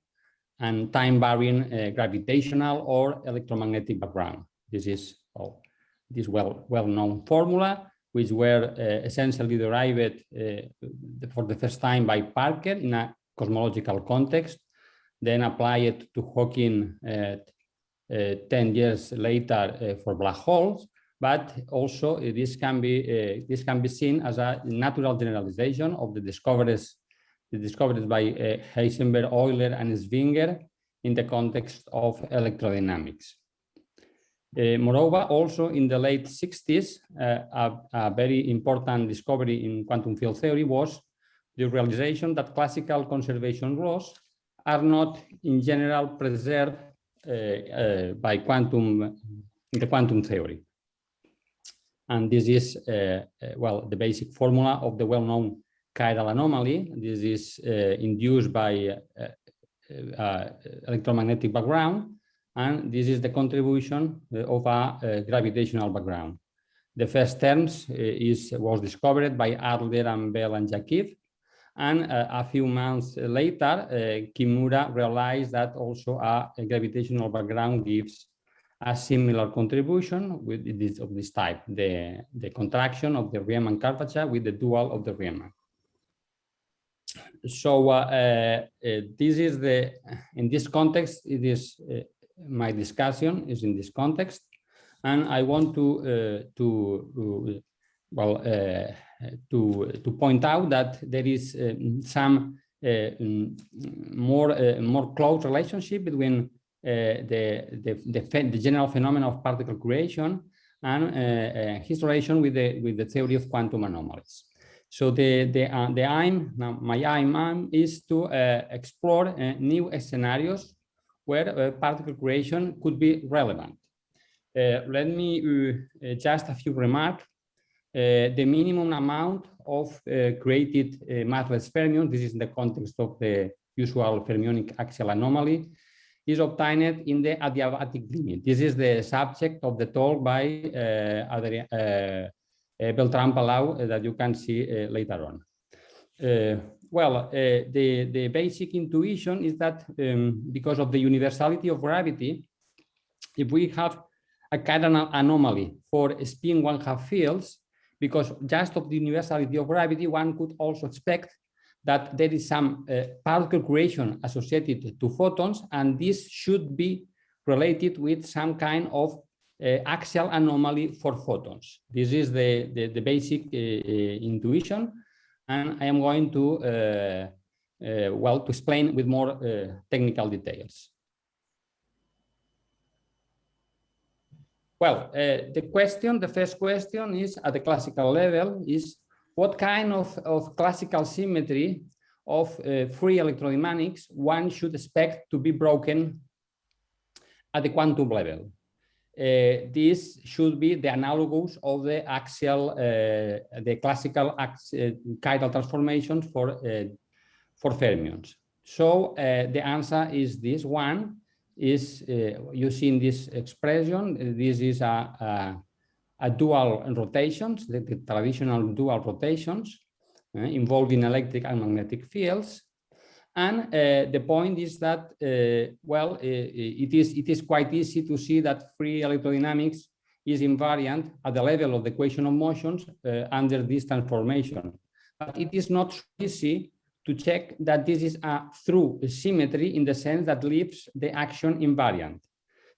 Speaker 3: and time-varying gravitational or electromagnetic background. This is this well-known formula, which were essentially derived for the first time by Parker in a cosmological context, then applied to Hawking 10 years later for black holes. But also this can be seen as a natural generalization of the discoveries by Heisenberg, Euler, and Schwinger in the context of electrodynamics. Moreover, also in the late 60s, a very important discovery in quantum field theory was the realization that classical conservation laws are not in general preserved by in the quantum theory. And this is, well, the basic formula of the well-known chiral anomaly. This is induced by electromagnetic background, and this is the contribution of a gravitational background. The first terms was discovered by Adler and Bell and Jakiev, and a few months later, Kimura realized that also a gravitational background gives a similar contribution with this type, the contraction of the Riemann curvature with the dual of the Riemann. So this is in this context, it is my discussion is in this context, and I want to point out that there is some more close relationship between the general phenomenon of particle creation and his relation with the theory of quantum anomalies. So my aim is to explore new scenarios where particle creation could be relevant. Let me just a few remarks. The minimum amount of created massless fermions, this is in the context of the usual fermionic axial anomaly, is obtained in the adiabatic limit. This is the subject of the talk by Beltrán Palau that you can see later on. Well, the basic intuition is that because of the universality of gravity, if we have a chiral anomaly for spin one-half fields, because just of the universality of gravity, one could also expect that there is some particle creation associated to photons, and this should be related with some kind of axial anomaly for photons. This is the basic intuition, and I am going to to explain with more technical details. Well, the first question is at the classical level is what kind of classical symmetry of free electrodynamics one should expect to be broken at the quantum level. This should be the analogous of the axial, the classical chiral transformations for fermions. So the answer is this one. Is you see in this expression, this is a dual rotations, the traditional dual rotations involving electric and magnetic fields. And the point is that, well, it is quite easy to see that free electrodynamics is invariant at the level of the equation of motions under this transformation. But it is not so easy to check that this is a through symmetry in the sense that leaves the action invariant.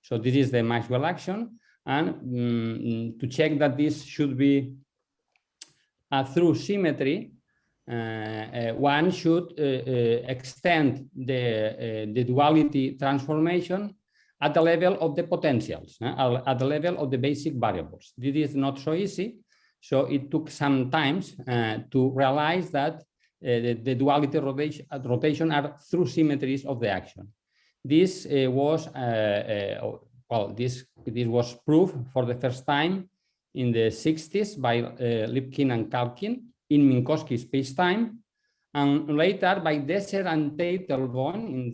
Speaker 3: So this is the Maxwell action, and to check that this should be a through symmetry, one should extend the duality transformation at the level of the potentials, at the level of the basic variables. This is not so easy, so it took some time to realize that the duality rotation are through symmetries of the action. This was this was proved for the first time in the 60s by Lychen and Kalkin in Minkowski spacetime, and later by Desser and Teitelbaum in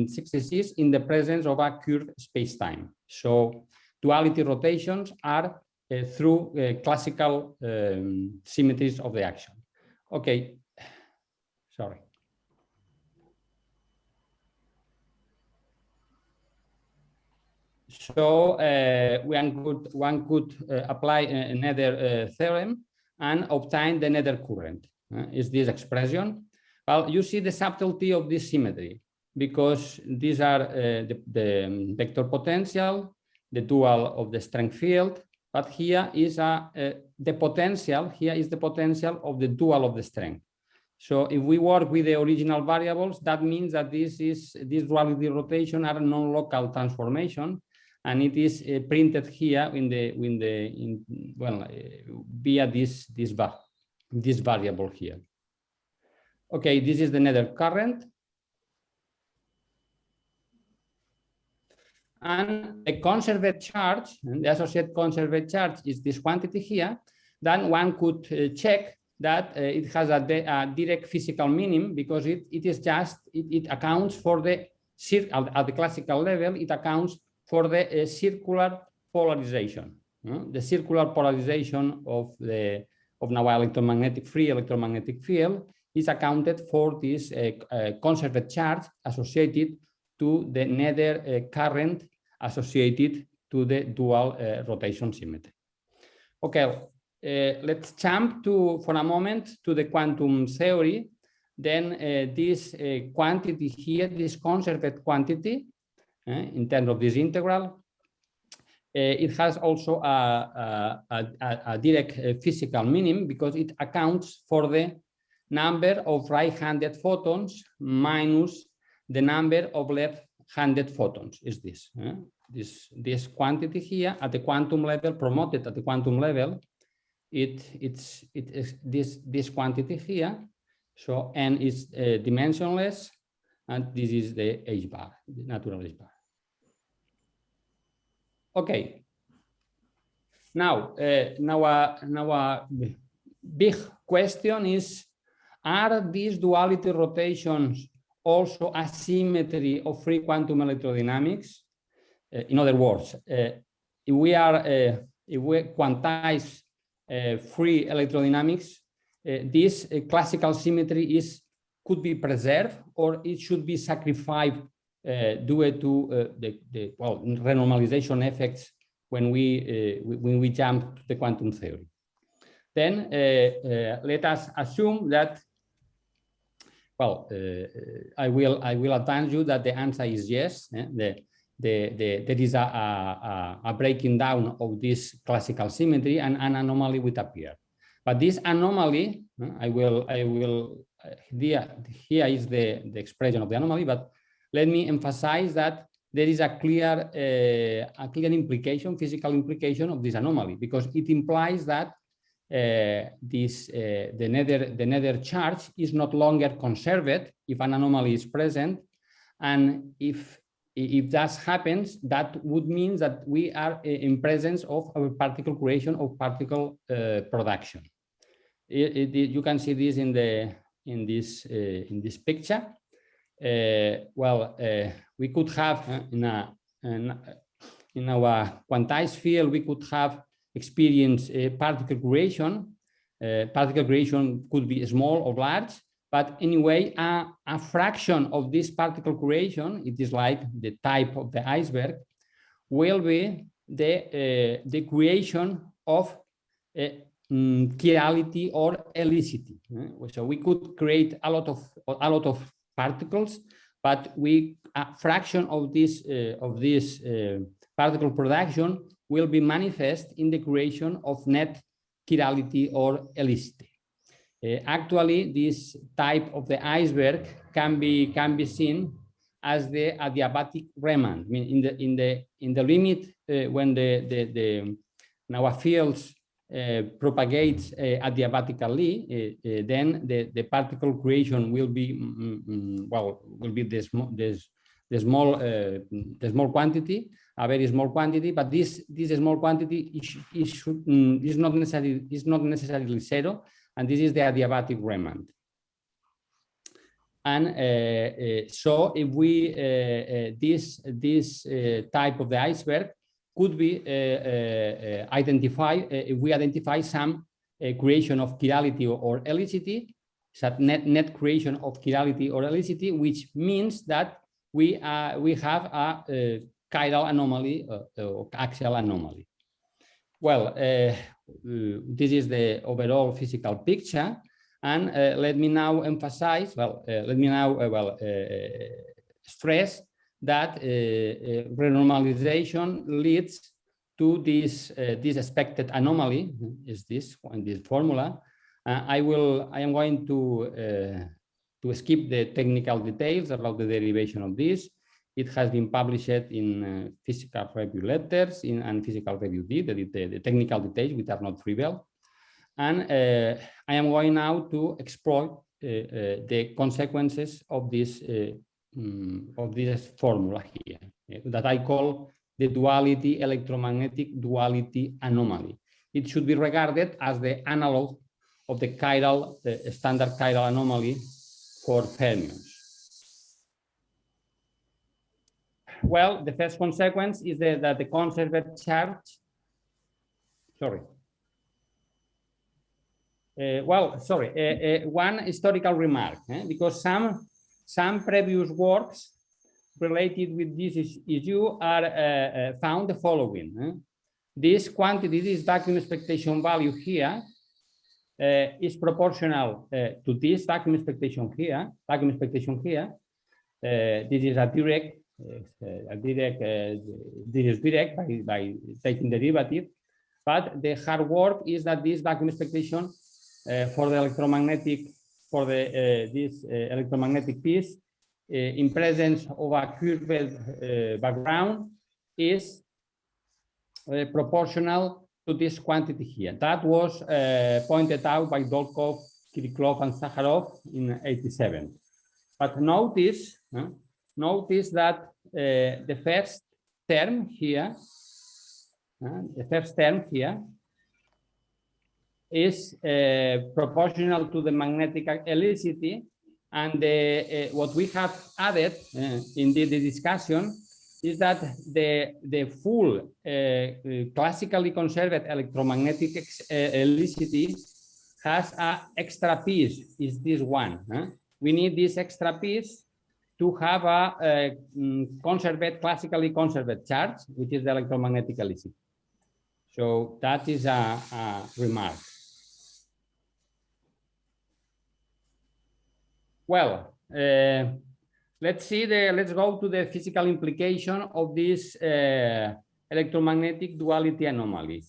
Speaker 3: 66 in the presence of a curved spacetime. So duality rotations are through classical symmetries of the action. Okay. Sorry. So one could apply another theorem and obtain the nether current. Is this expression? Well, you see the subtlety of this symmetry, because these are the vector potential, the dual of the strength field, but here is the potential. Here is the potential of the dual of the strength. So if we work with the original variables, that means that this duality rotation are non-local transformation, and it is printed here via this variable here. Okay, this is the nether current, and a conserved charge, and the associated conserved charge is this quantity here. Then one could check that it has a direct physical meaning, because it accounts for the at the classical level. It accounts for the circular polarization. The circular polarization of now free electromagnetic field is accounted for this conserved charge associated to the nether current associated to the dual rotation symmetry. Okay. Let's jump for a moment to the quantum theory. Then this quantity here, this conserved quantity, in terms of this integral, it has also a direct physical meaning, because it accounts for the number of right-handed photons minus the number of left-handed photons. Is this this quantity here at the quantum level, promoted at the quantum level? It is this quantity here. So n is dimensionless, and this is the h bar, the natural h bar. Okay. Now a big question is: are these duality rotations also a symmetry of free quantum electrodynamics? In other words, if we quantize free electrodynamics, this classical symmetry could be preserved, or it should be sacrificed due to the renormalization effects when we jump to the quantum theory. Then let us assume that, I will advance you that the answer is yes. There is a breaking down of this classical symmetry, and an anomaly would appear. But this anomaly, here is the expression of the anomaly, but let me emphasize that there is a clear implication, physical implication of this anomaly, because it implies that the nether charge is not longer conserved if an anomaly is present, and if that happens, that would mean that we are in presence of a particle creation, of particle production. You can see this in in this picture. We could have in our quantized field, we could have experienced particle creation. Particle creation could be small or large, but anyway, a fraction of this particle creation, it is like the type of the iceberg, will be the creation of chirality or helicity. So we could create a lot of particles, but a fraction of this particle production will be manifest in the creation of net chirality or helicity. Actually, this type of the iceberg can be seen as the adiabatic remnant. I mean, in the limit when our fields propagates adiabatically, then the particle creation will be the small quantity, a very small quantity. But this small quantity is not necessarily zero, and this is the adiabatic remnant. And so if we this type of the iceberg could be identified if we identify some creation of chirality or helicity, such net creation of chirality or helicity, which means that we have a chiral anomaly or axial anomaly. Well, this is the overall physical picture. And let me now emphasize, stress that renormalization leads to this expected anomaly. Is this in this formula? I am going to skip the technical details about the derivation of this. It has been published in physical review letters and physical review D, the technical details, which are not trivial. And I am going now to explore the consequences of this formula here, that I call the duality electromagnetic duality anomaly. It should be regarded as the analog of the standard chiral anomaly for fermions. Well, the first consequence is that the conserved charge, sorry. One historical remark, because some previous works related with this issue are found the following. This quantity, this vacuum expectation value here, is proportional to this vacuum expectation here. This is a direct. This is direct by taking derivative, but the hard work is that this vacuum expectation for the electromagnetic, this electromagnetic piece in presence of a curved background is proportional to this quantity here. That was pointed out by Dolkov, Kirillov, and Sakharov in '87. But notice that the first term here, is proportional to the magnetic helicity, and what we have added in the discussion is that the full classically conserved electromagnetic helicity has an extra piece, is this one. We need this extra piece to have a classically conserved charge, which is the electromagnetic helicity. So that is a remark. Well, let's go to the physical implication of this electromagnetic duality anomaly.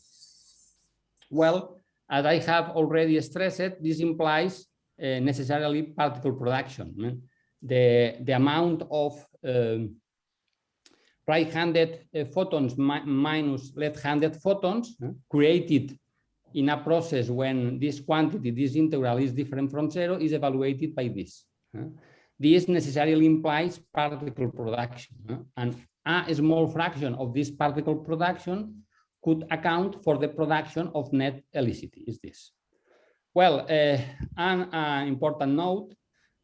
Speaker 3: Well, as I have already stressed, this implies necessarily particle production. The amount of right-handed photons minus left-handed photons created in a process when this quantity, this integral, is different from zero, is evaluated by this. This necessarily implies particle production, and a small fraction of this particle production could account for the production of net helicity, is this. Well, an important note,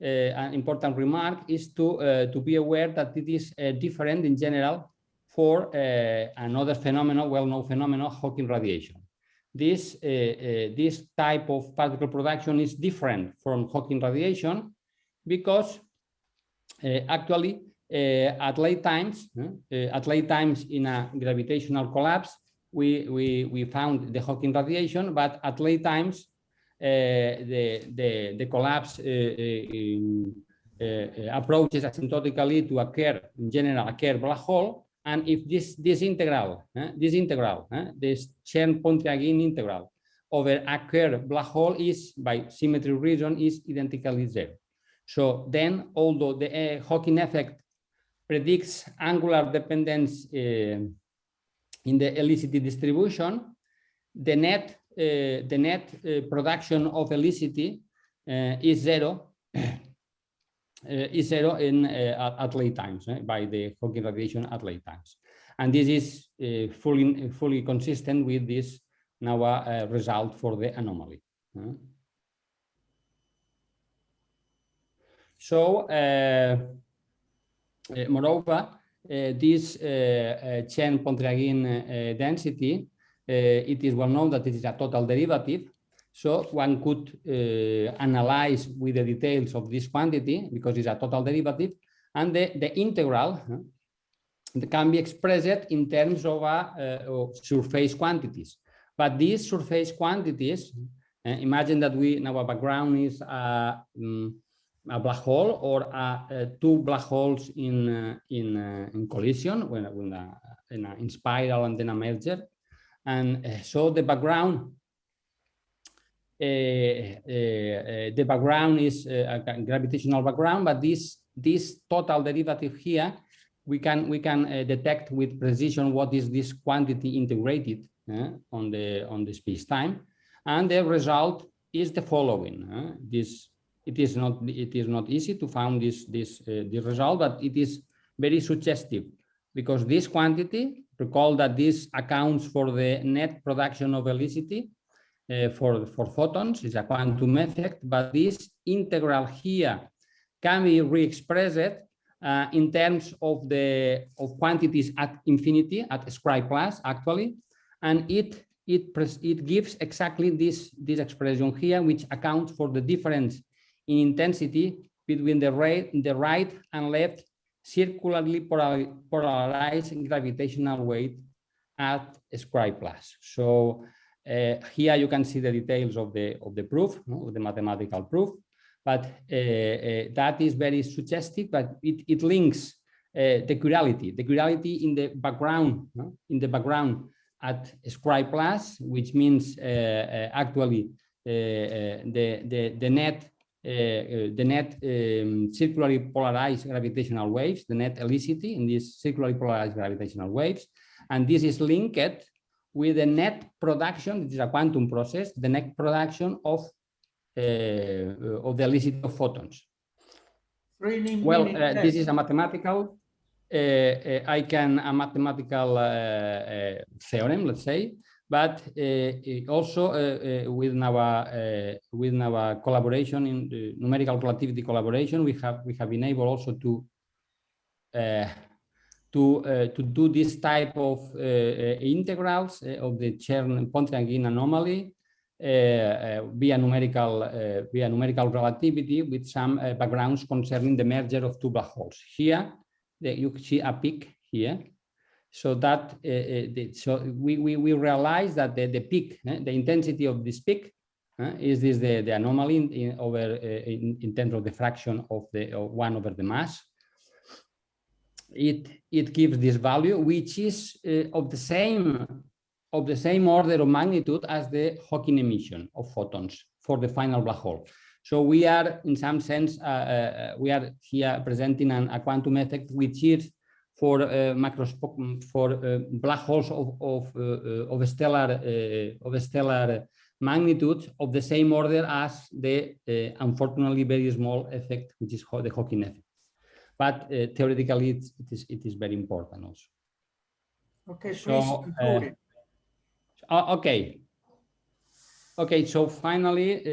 Speaker 3: an important remark is to be aware that it is different in general for another phenomenon, well-known phenomenon, Hawking radiation. This type of particle production is different from Hawking radiation because actually at late times in a gravitational collapse, we found the Hawking radiation, but at late times the collapse approaches asymptotically to occur, in general, occur black hole. And if this integral, this Chern-Pontryagin integral over occur black hole is, by symmetry reason, is identically zero. So then, although the Hawking effect predicts angular dependence in the helicity distribution, the net production of helicity is zero. Is zero at late times by the Hawking radiation at late times, and this is fully consistent with this Naya result for the anomaly. So, moreover, this Chern-Pontryagin density, it is well known that it is a total derivative. So one could analyze with the details of this quantity because it's a total derivative, and the integral can be expressed in terms of surface quantities. But these surface quantities, imagine that our background is a black hole or two black holes in collision, in spiral and then a merger, and so the background. The background is a gravitational background, but this total derivative here, we can detect with precision what is this quantity integrated on the space-time, and the result is the following. It is not easy to find this result, but it is very suggestive because this quantity, recall that this accounts for the net production of helicity. For photons, is a quantum effect, but this integral here can be re-expressed in terms of quantities at infinity, at square plus actually, and it gives exactly this expression here, which accounts for the difference in intensity between the right and left circularly polarized gravitational wave at square plus. So. Here you can see the details of the proof, of the mathematical proof, but that is very suggestive. But it links the chirality in the background at square plus, which means actually the net circularly polarized gravitational waves, the net helicity in these circularly polarized gravitational waves, and this is linked with the net production, it is a quantum process, the net production of the helicity of photons. Well, this is a mathematical, a mathematical theorem, let's say, but also with our collaboration in the numerical relativity collaboration, we have been able also to do this type of integrals of the Chern-Pontryagin anomaly via numerical relativity with some backgrounds concerning the merger of two black holes. Here, you see a peak here, so that so we realize that the peak, the intensity of this peak, is this the anomaly in terms of the fraction of the 1 over the mass. It gives this value, which is of the same order of magnitude as the Hawking emission of photons for the final black hole. So we are, in some sense, we are here presenting a quantum effect, which is for black holes of stellar magnitude of the same order as the unfortunately very small effect, which is the Hawking effect. But theoretically, it is very important also.
Speaker 1: Okay, please conclude it.
Speaker 3: Okay. Okay, so finally,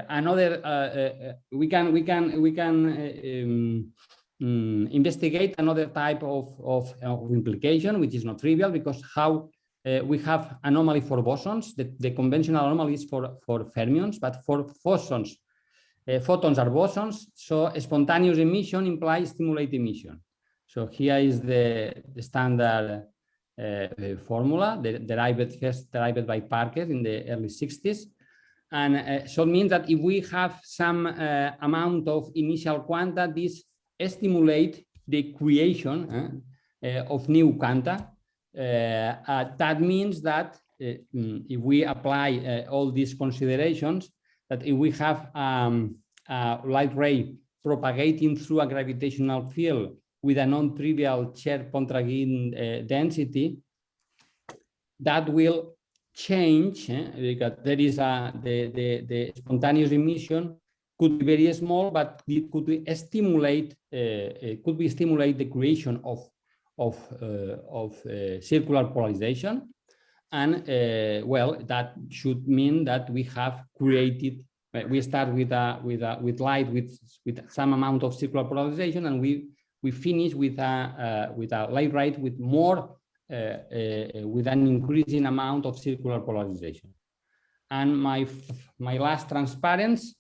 Speaker 3: another we can investigate another type of implication, which is not trivial, because how we have anomaly for bosons. The conventional anomaly is for fermions, but for photons, photons are bosons. So spontaneous emission implies stimulate emission. So here is the standard formula, first derived by Parker in the early 60s. And so it means that if we have some amount of initial quanta, this stimulate the creation of new quanta. That means that if we apply all these considerations, that if we have a light ray propagating through a gravitational field with a non-trivial Cherr-Pontryagin density, that will change because there is the spontaneous emission could be very small, but it could be stimulate the creation of circular polarization, and well, that should mean that we have created. We start with light with some amount of circular polarization, and we finish with a light ray with more. With an increasing amount of circular polarization. And my last transparency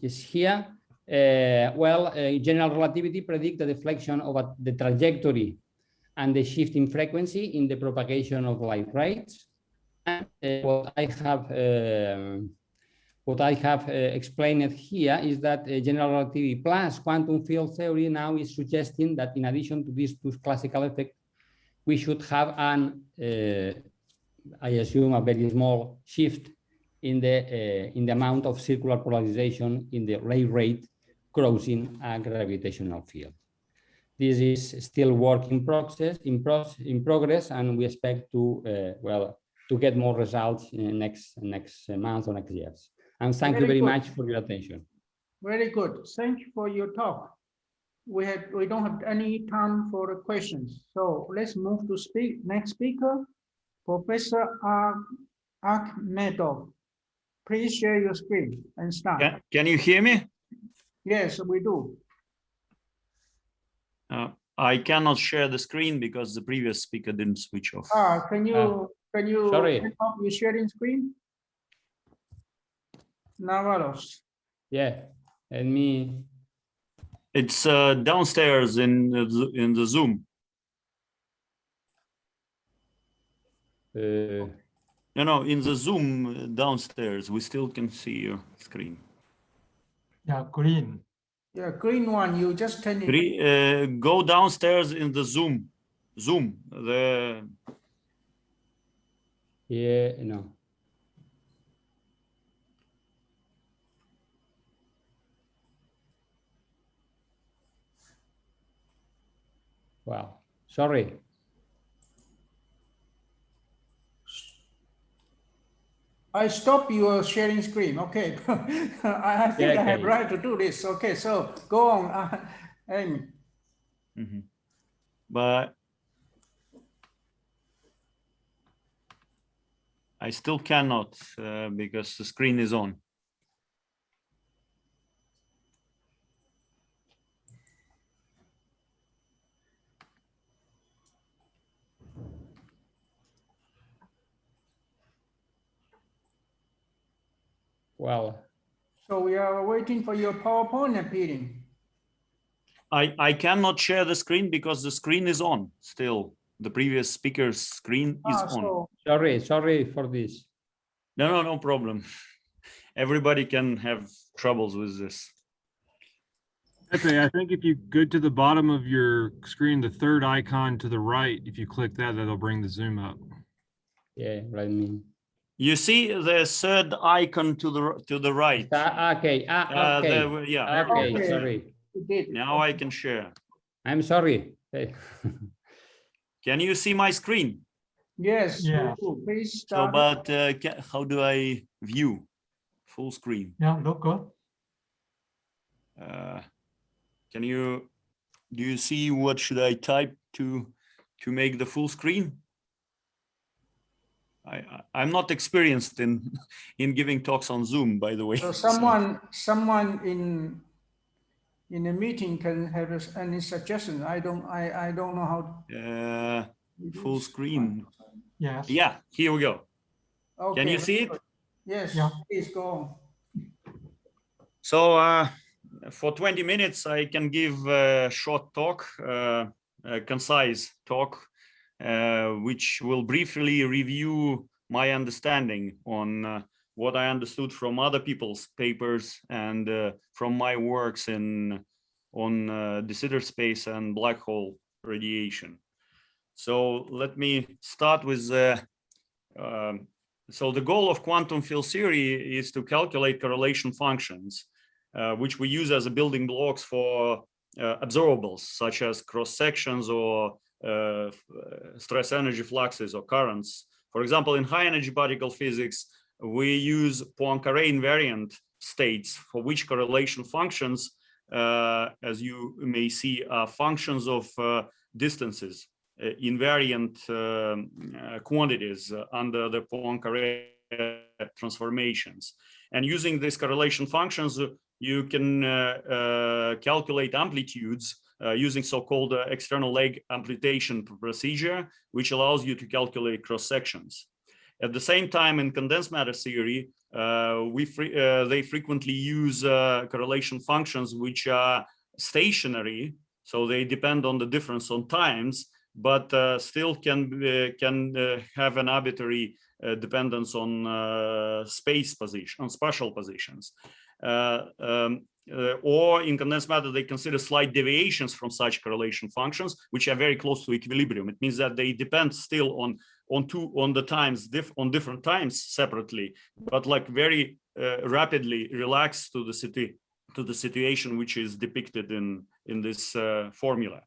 Speaker 3: is here. General relativity predicts the deflection of the trajectory and the shift in frequency in the propagation of light rays. And what I have explained here is that general relativity plus quantum field theory now is suggesting that in addition to these two classical effects, we should have an, I assume, a very small shift in the amount of circular polarization in the ray rate crossing a gravitational field. This is still work in progress, and we expect to to get more results in next month or next years. And thank you very much for your attention.
Speaker 1: Very good. Thank you for your talk. We don't have any time for the questions, so let's move to next speaker, Professor Akhmedov. Please share your screen and start.
Speaker 6: Can you hear me?
Speaker 1: Yes, we do.
Speaker 6: I cannot share the screen because the previous speaker didn't switch off.
Speaker 1: Can you
Speaker 3: sorry.
Speaker 1: turn off your sharing screen? Navalos.
Speaker 3: Yeah, and me.
Speaker 6: It's downstairs in the Zoom. No, in the Zoom downstairs, we still can see your screen.
Speaker 7: Yeah, green.
Speaker 1: Yeah, green one. You just turn it.
Speaker 6: Go downstairs in the Zoom.
Speaker 3: Yeah, no. Wow, sorry.
Speaker 1: I stop your sharing screen. Okay, I think I have right to do this. Okay, so go on, Amy.
Speaker 6: But I still cannot because the screen is on.
Speaker 3: Well,
Speaker 1: so we are waiting for your PowerPoint appearing.
Speaker 6: I cannot share the screen because the screen is on still. The previous speaker's screen is on.
Speaker 3: Sorry for this.
Speaker 6: No problem. Everybody can have troubles with this.
Speaker 7: Okay, I think if you go to the bottom of your screen, the third icon to the right, if you click that, that'll bring the Zoom up.
Speaker 3: Yeah, right. Me.
Speaker 6: You see the third icon to the right.
Speaker 3: Okay. Okay.
Speaker 6: Yeah.
Speaker 3: Okay. Sorry.
Speaker 6: Now I can share.
Speaker 3: I'm sorry.
Speaker 6: Can you see my screen?
Speaker 1: Yes.
Speaker 7: Yeah.
Speaker 1: Please
Speaker 6: So,
Speaker 1: start.
Speaker 6: but how do I view full screen?
Speaker 7: Yeah, look good.
Speaker 6: Do you see what should I type to make the full screen? I'm not experienced in giving talks on Zoom, by the way.
Speaker 1: So someone in a meeting can have any suggestion. I don't know how.
Speaker 6: Full screen.
Speaker 8: Yes.
Speaker 6: Yeah, here we go.
Speaker 1: Okay,
Speaker 6: Can you see it?
Speaker 1: Yes,
Speaker 8: Yeah.
Speaker 1: please go on.
Speaker 6: So for 20 minutes, I can give a short talk, a concise talk, which will briefly review my understanding on what I understood from other people's papers and from my works on de Sitter space and black hole radiation. So let me start with so the goal of quantum field theory is to calculate correlation functions, which we use as a building blocks for observables, such as cross sections or stress energy fluxes or currents. For example, in high energy particle physics, we use Poincare invariant states for which correlation functions, as you may see, are functions of distances, invariant quantities under the Poincare transformations. And using these correlation functions, you can calculate amplitudes using so-called external leg amplitation procedure, which allows you to calculate cross sections. At the same time, in condensed matter theory, they frequently use correlation functions which are stationary, so they depend on the difference on times, but still can have an arbitrary dependence on space position, on spatial positions. Or in condensed matter, they consider slight deviations from such correlation functions, which are very close to equilibrium. It means that they depend still on different times separately, but like very rapidly relax to the situation which is depicted in this formula.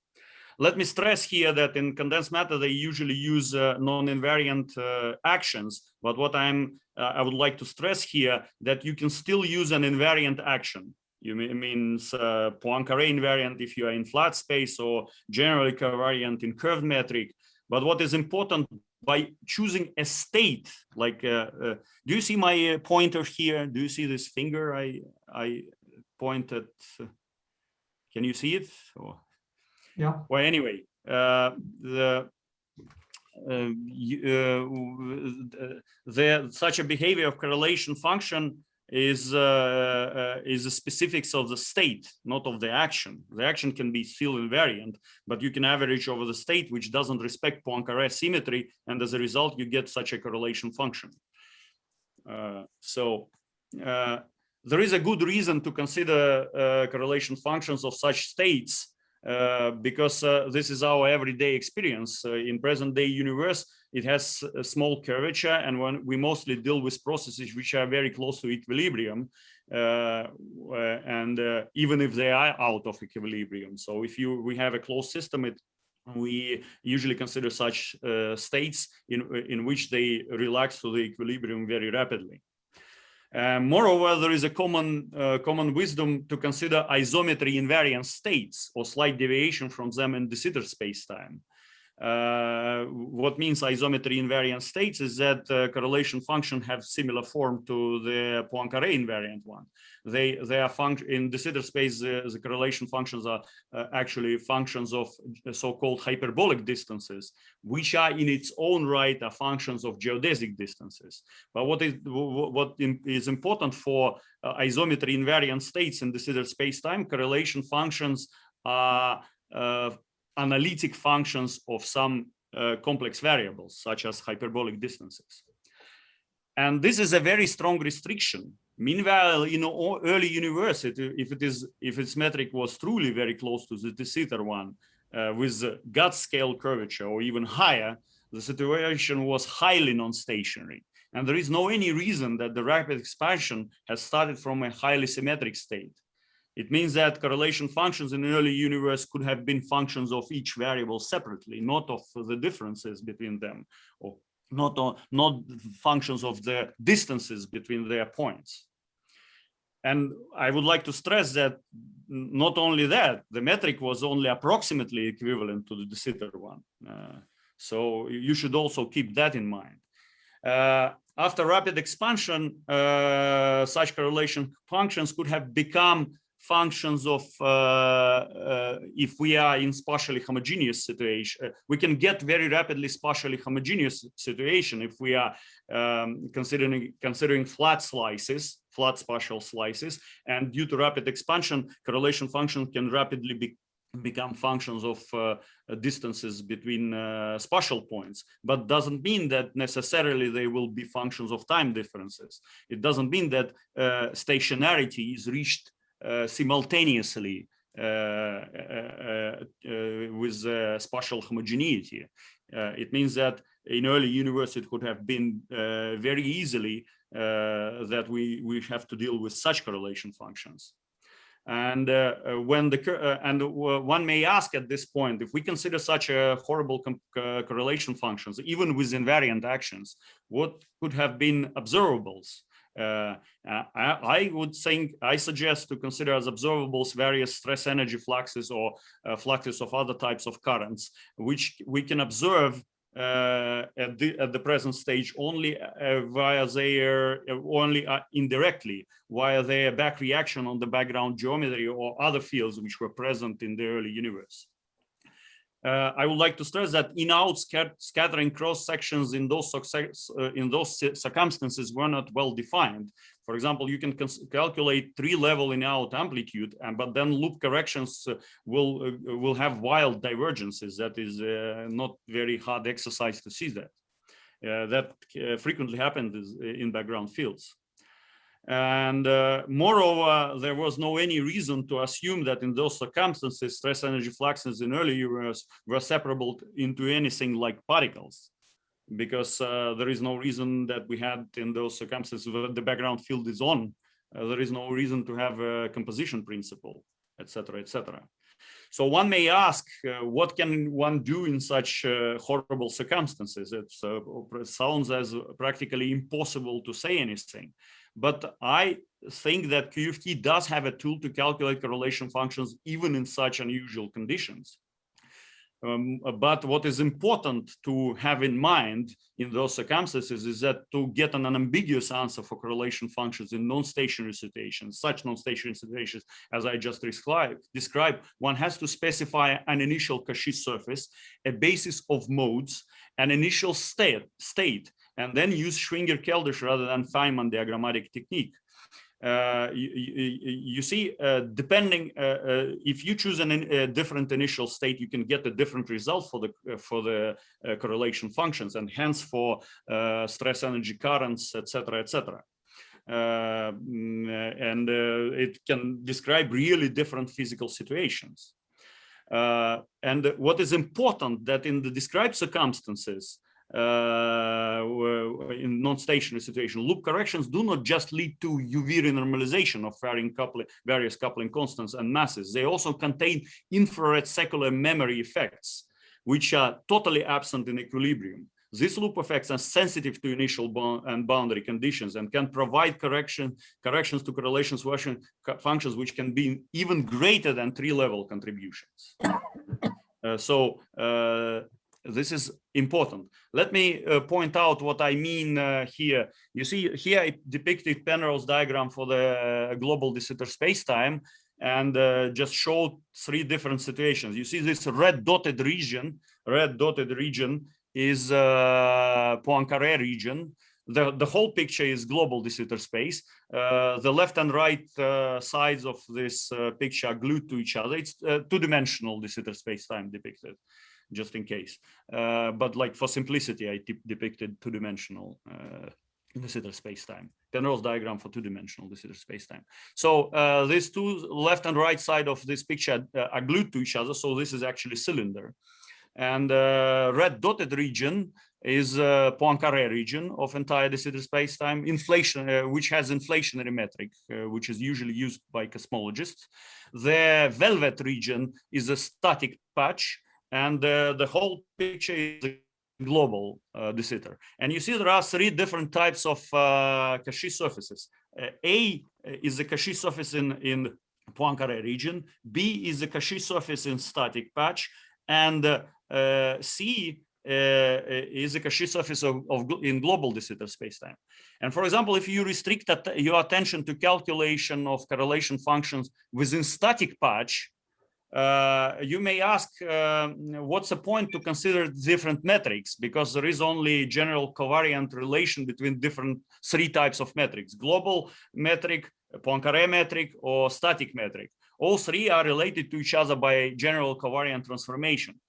Speaker 6: Let me stress here that in condensed matter, they usually use non-invariant actions. But what I would like to stress here that you can still use an invariant action. You means Poincare invariant if you are in flat space, or generally covariant in curved metric. But what is important, by choosing a state, like, do you see my pointer here? Do you see this finger I pointed? Can you see it? Or?
Speaker 8: Yeah.
Speaker 6: Well, anyway, such a behavior of correlation function is the specifics of the state, not of the action. The action can be still invariant, but you can average over the state, which doesn't respect Poincare symmetry, and as a result, you get such a correlation function. There is a good reason to consider correlation functions of such states, because this is our everyday experience. In present-day universe, it has a small curvature, and when we mostly deal with processes which are very close to equilibrium, and even if they are out of equilibrium. So if we have a closed system, we usually consider such states in which they relax to the equilibrium very rapidly. Moreover, there is a common wisdom to consider isometry invariant states or slight deviation from them in de Sitter spacetime. What means isometry invariant states is that correlation function have similar form to the Poincare invariant one. They are in de Sitter space. The correlation functions are actually functions of so-called hyperbolic distances, which are in its own right are functions of geodesic distances. But what is important for isometry invariant states in de Sitter spacetime, correlation functions are analytic functions of some complex variables, such as hyperbolic distances. And this is a very strong restriction. Meanwhile, in early universe, if its metric was truly very close to the de Sitter one, with God scale curvature or even higher, the situation was highly non-stationary. And there is no any reason that the rapid expansion has started from a highly symmetric state. It means that correlation functions in the early universe could have been functions of each variable separately, not of the differences between them, or not functions of the distances between their points. And I would like to stress that not only that, the metric was only approximately equivalent to the de Sitter one. So you should also keep that in mind. After rapid expansion, such correlation functions could have become functions of, if we are in spatially homogeneous situation, we can get very rapidly spatially homogeneous situation if we are considering flat slices, flat spatial slices, and due to rapid expansion, correlation functions can rapidly become functions of distances between spatial points, but doesn't mean that necessarily they will be functions of time differences. It doesn't mean that stationarity is reached simultaneously with spatial homogeneity. It means that in early universe it could have been very easily that we have to deal with such correlation functions. And one may ask at this point, if we consider such a horrible correlation functions, even with invariant actions, what could have been observables? I suggest to consider as observables various stress energy fluxes or fluxes of other types of currents, which we can observe at the present stage only via their indirectly via their back reaction on the background geometry or other fields which were present in the early universe. I would like to stress that in-out scattering cross sections in those circumstances were not well defined. For example, you can calculate 3-level in-out amplitude, but then loop corrections will have wild divergences. That is not very hard exercise to see that. That frequently happens in background fields. And moreover, there was no any reason to assume that in those circumstances, stress energy fluxes in early universe were separable into anything like particles, because there is no reason that we had in those circumstances where the background field is on. There is no reason to have a composition principle, etc., etc. So one may ask, what can one do in such horrible circumstances? It sounds as practically impossible to say anything. But I think that QFT does have a tool to calculate correlation functions even in such unusual conditions. But what is important to have in mind in those circumstances is that to get an unambiguous answer for correlation functions in non-stationary situations, such non-stationary situations as I just described, one has to specify an initial Cauchy surface, a basis of modes, an initial state, and then use Schwinger-Keldysh rather than Feynman diagrammatic technique. You see, depending if you choose a different initial state, you can get a different result for the correlation functions, and hence for stress energy currents, etc., etc. And it can describe really different physical situations. And what is important that in the described circumstances, in non-stationary situation, loop corrections do not just lead to UV renormalization of various coupling constants and masses. They also contain infrared secular memory effects, which are totally absent in equilibrium. These loop effects are sensitive to initial and boundary conditions and can provide corrections to correlation functions which can be even greater than 3-level contributions. This is important. Let me point out what I mean here. You see, here I depicted Penrose's diagram for the global de Sitter spacetime and just showed 3 different situations. You see this red dotted region is Poincaré region. The whole picture is global de Sitter space. The left and right sides of this picture are glued to each other. It's 2-dimensional de Sitter spacetime depicted, just in case. But like for simplicity, I depicted 2-dimensional de Sitter spacetime. Penrose diagram for 2-dimensional de Sitter spacetime. So these 2 left and right side of this picture are glued to each other. So this is actually cylinder. And red dotted region is Poincaré region of entire de Sitter spacetime, which has inflationary metric, which is usually used by cosmologists. The velvet region is a static patch, and the whole picture is a global de Sitter. And you see there are 3 different types of Cauchy surfaces. A is the Cauchy surface in Poincaré region. B is the Cauchy surface in static patch. And C is a Cauchy surface in global de Sitter spacetime. And for example, if you restrict your attention to calculation of correlation functions within static patch, you may ask, what's the point to consider different metrics? Because there is only general covariant relation between three types of metrics: global metric, Poincare metric, or static metric. All three are related to each other by general covariant transformation.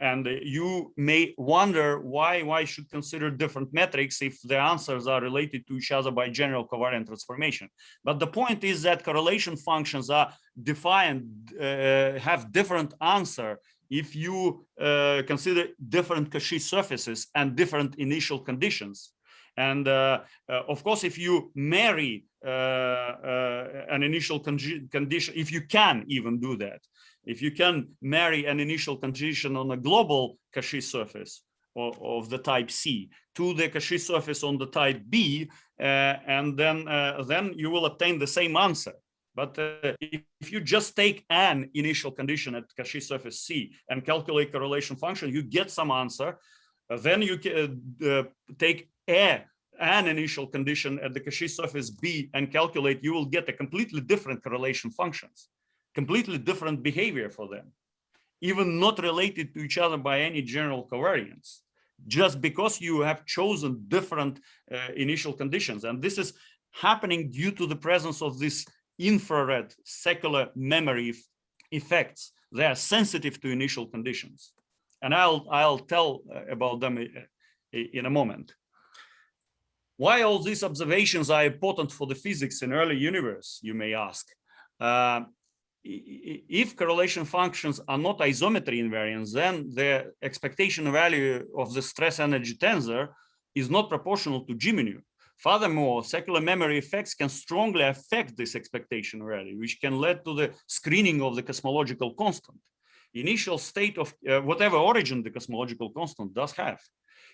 Speaker 6: And you may wonder why should consider different metrics if the answers are related to each other by general covariant transformation. But the point is that correlation functions are defined, have different answer if you consider different Cauchy surfaces and different initial conditions. And of course, if you marry an initial condition, if you can even do that, if you can marry an initial condition on a global Cauchy surface of the type C to the Cauchy surface on the type B, and then you will obtain the same answer. But if you just take an initial condition at Cauchy surface C and calculate correlation function, you get some answer. Then you can take an initial condition at the Cauchy surface B and calculate, you will get a completely different correlation functions, completely different behavior for them, even not related to each other by any general covariance, just because you have chosen different initial conditions. And this is happening due to the presence of this infrared secular memory effects. They are sensitive to initial conditions. And I'll tell about them in a moment. Why all these observations are important for the physics in early universe, you may ask. If correlation functions are not isometry invariants, then the expectation value of the stress energy tensor is not proportional to G mu. Furthermore, secular memory effects can strongly affect this expectation value, which can lead to the screening of the cosmological constant. Initial state of whatever origin the cosmological constant does have.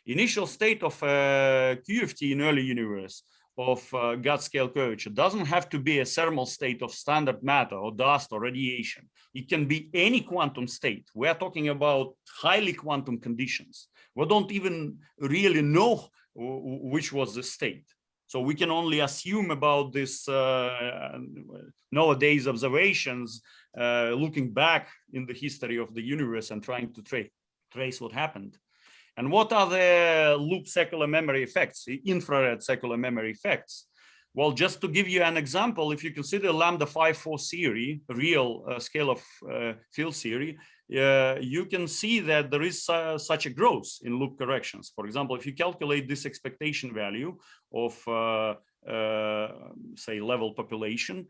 Speaker 6: Initial state of QFT in early universe of God scale curvature doesn't have to be a thermal state of standard matter or dust or radiation. It can be any quantum state. We are talking about highly quantum conditions. We don't even really know which was the state. So we can only assume about this nowadays observations, looking back in the history of the universe and trying to trace what happened. And what are the loop secular memory effects, the infrared secular memory effects? Well, just to give you an example, if you consider lambda 5-4 theory, real scale of field theory, you can see that there is such a growth in loop corrections. For example, if you calculate this expectation value of, say, level population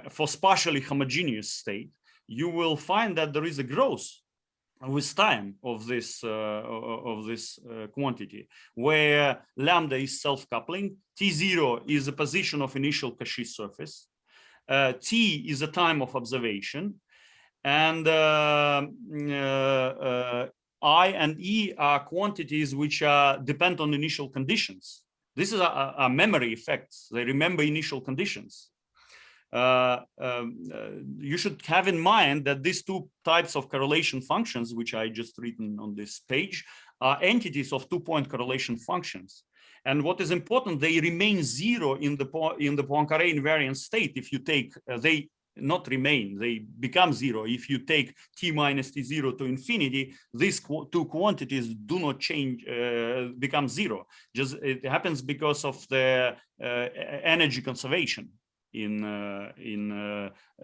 Speaker 6: for spatially homogeneous state, you will find that there is a growth with time of this quantity, where lambda is self-coupling, T0 is the position of initial Cauchy surface, T is the time of observation, and I and E are quantities which depend on initial conditions. This is a memory effects. They remember initial conditions. You should have in mind that these two types of correlation functions, which I just written on this page, are entities of two-point correlation functions. And what is important, they remain zero in the Poincare invariant state. If you take, they not remain, they become zero. If you take T minus T0 to infinity, these two quantities do not change, become zero. Just it happens because of the energy conservation in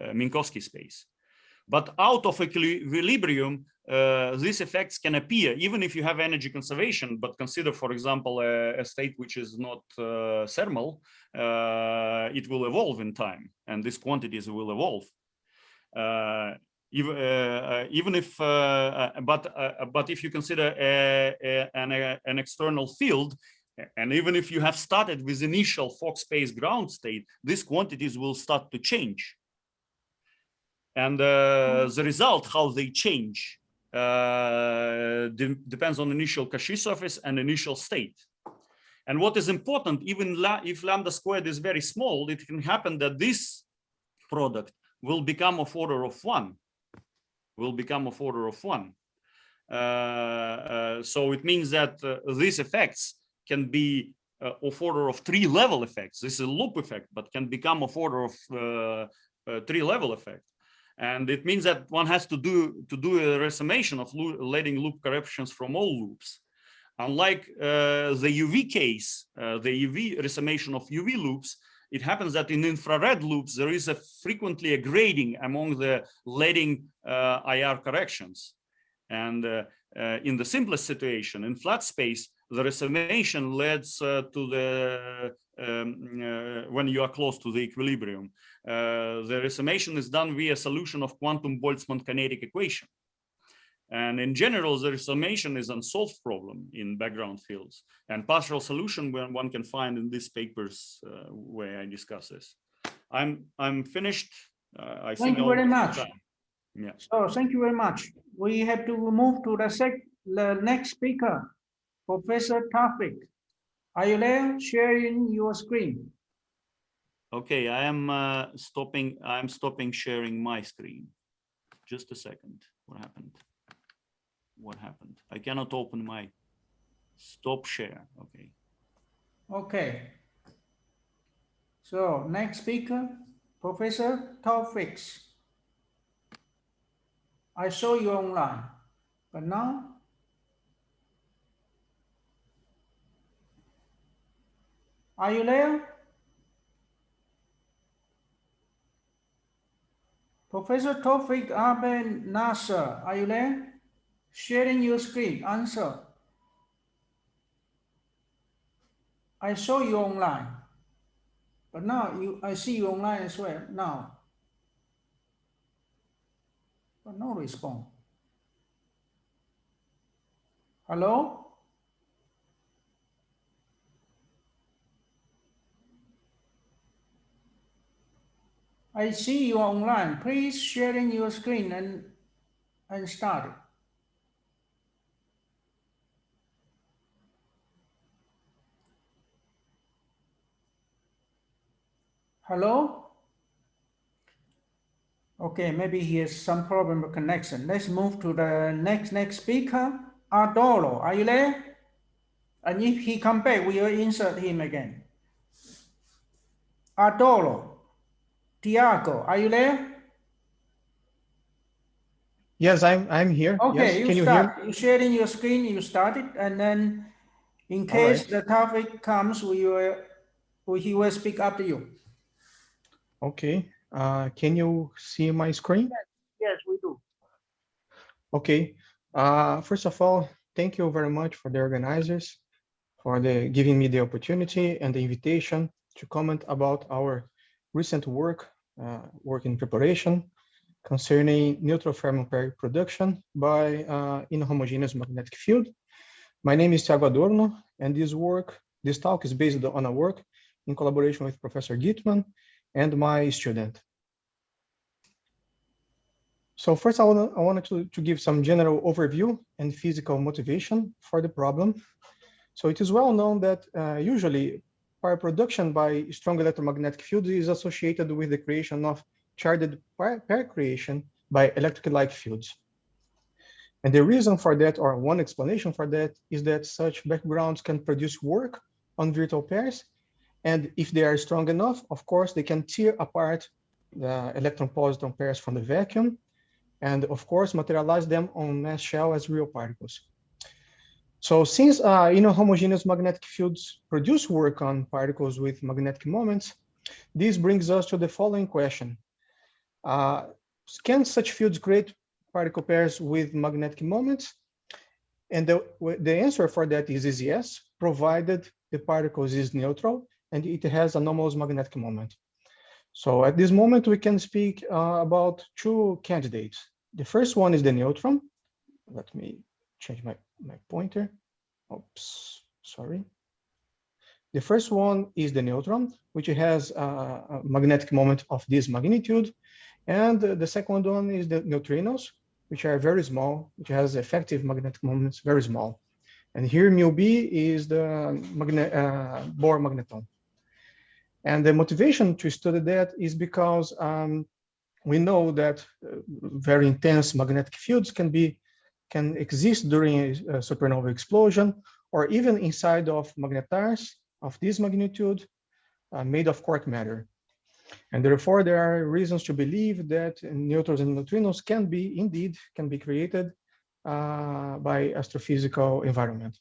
Speaker 6: Minkowski space. But out of equilibrium, these effects can appear even if you have energy conservation. But consider, for example, a state which is not thermal, it will evolve in time, and these quantities will evolve. Even if, but if you consider an external field, and even if you have started with initial Fock space ground state, these quantities will start to change. And the result, how they change, depends on initial Cauchy surface and initial state. And what is important, even if lambda squared is very small, it can happen that this product will become of order of 1. So it means that these effects can be of order of 3-level effects. This is a loop effect, but can become of order of 3-level effect. And it means that one has to do a resummation of leading loop corruptions from all loops. Unlike the UV case, the UV resummation of UV loops, it happens that in infrared loops, there is frequently a grading among the leading IR corrections. And in the simplest situation, in flat space, the resummation leads to the, when you are close to the equilibrium, the resummation is done via solution of quantum Boltzmann kinetic equation. And in general, the resummation is an unsolved problem in background fields, and partial solution when one can find in these papers where I discuss this. I'm finished. I
Speaker 1: Thank you very much.
Speaker 6: Yeah.
Speaker 1: So thank you very much. We have to move to the next speaker, Professor Tawfik. Are you there? Sharing your screen.
Speaker 6: Okay, I'm stopping sharing my screen. Just a second. What happened? What happened? I cannot open my stop share. Okay.
Speaker 1: Okay. So next speaker, Professor Tawfik. I saw you online, but now are you there? Professor Tawfik Aben Nasser, are you there? Sharing your screen, answer. I saw you online, but now I see you online as well now, but no response. Hello? I see you online. Please sharing your screen and start it. Hello? Okay, maybe he has some problem with connection. Let's move to the next speaker, Adolo. Are you there? And if he come back, we will insert him again. Adolo, Tiago, are you there?
Speaker 8: Yes, I'm here.
Speaker 1: Okay,
Speaker 8: yes. Can you hear me?
Speaker 1: You sharing your screen, you start it, and then in case the topic comes, he will speak after you.
Speaker 8: Okay. Can you see my screen?
Speaker 1: Yes, we do.
Speaker 8: Okay. First of all, thank you very much for the organizers for giving me the opportunity and the invitation to comment about our recent work in preparation concerning neutral thermal pair production by inhomogeneous magnetic field. My name is Thiago Adorno, and this talk is based on a work in collaboration with Professor Gitman and my student. So first, I wanted to give some general overview and physical motivation for the problem. So it is well known that usually pair production by strong electromagnetic fields is associated with the creation of charged pair creation by electric-like fields. And the reason for that, or one explanation for that, is that such backgrounds can produce work on virtual pairs. And if they are strong enough, of course, they can tear apart the electron-positron pairs from the vacuum, and of course, materialize them on mass shell as real particles. So since inhomogeneous magnetic fields produce work on particles with magnetic moments, this brings us to the following question. Can such fields create particle pairs with magnetic moments? And the answer for that is yes, provided the particles is neutral and it has anomalous magnetic moment. So at this moment, we can speak about two candidates. The first one is the neutron. Let me change my pointer. Oops, sorry. The first one is the neutron, which has a magnetic moment of this magnitude. And the second one is the neutrinos, which are very small, which has effective magnetic moments very small. And here mu B is the Bohr magneton. And the motivation to study that is because we know that very intense magnetic fields can be can exist during a supernova explosion, or even inside of magnetars of this magnitude made of quark matter. And therefore, there are reasons to believe that neutrons and neutrinos can be created by astrophysical environment.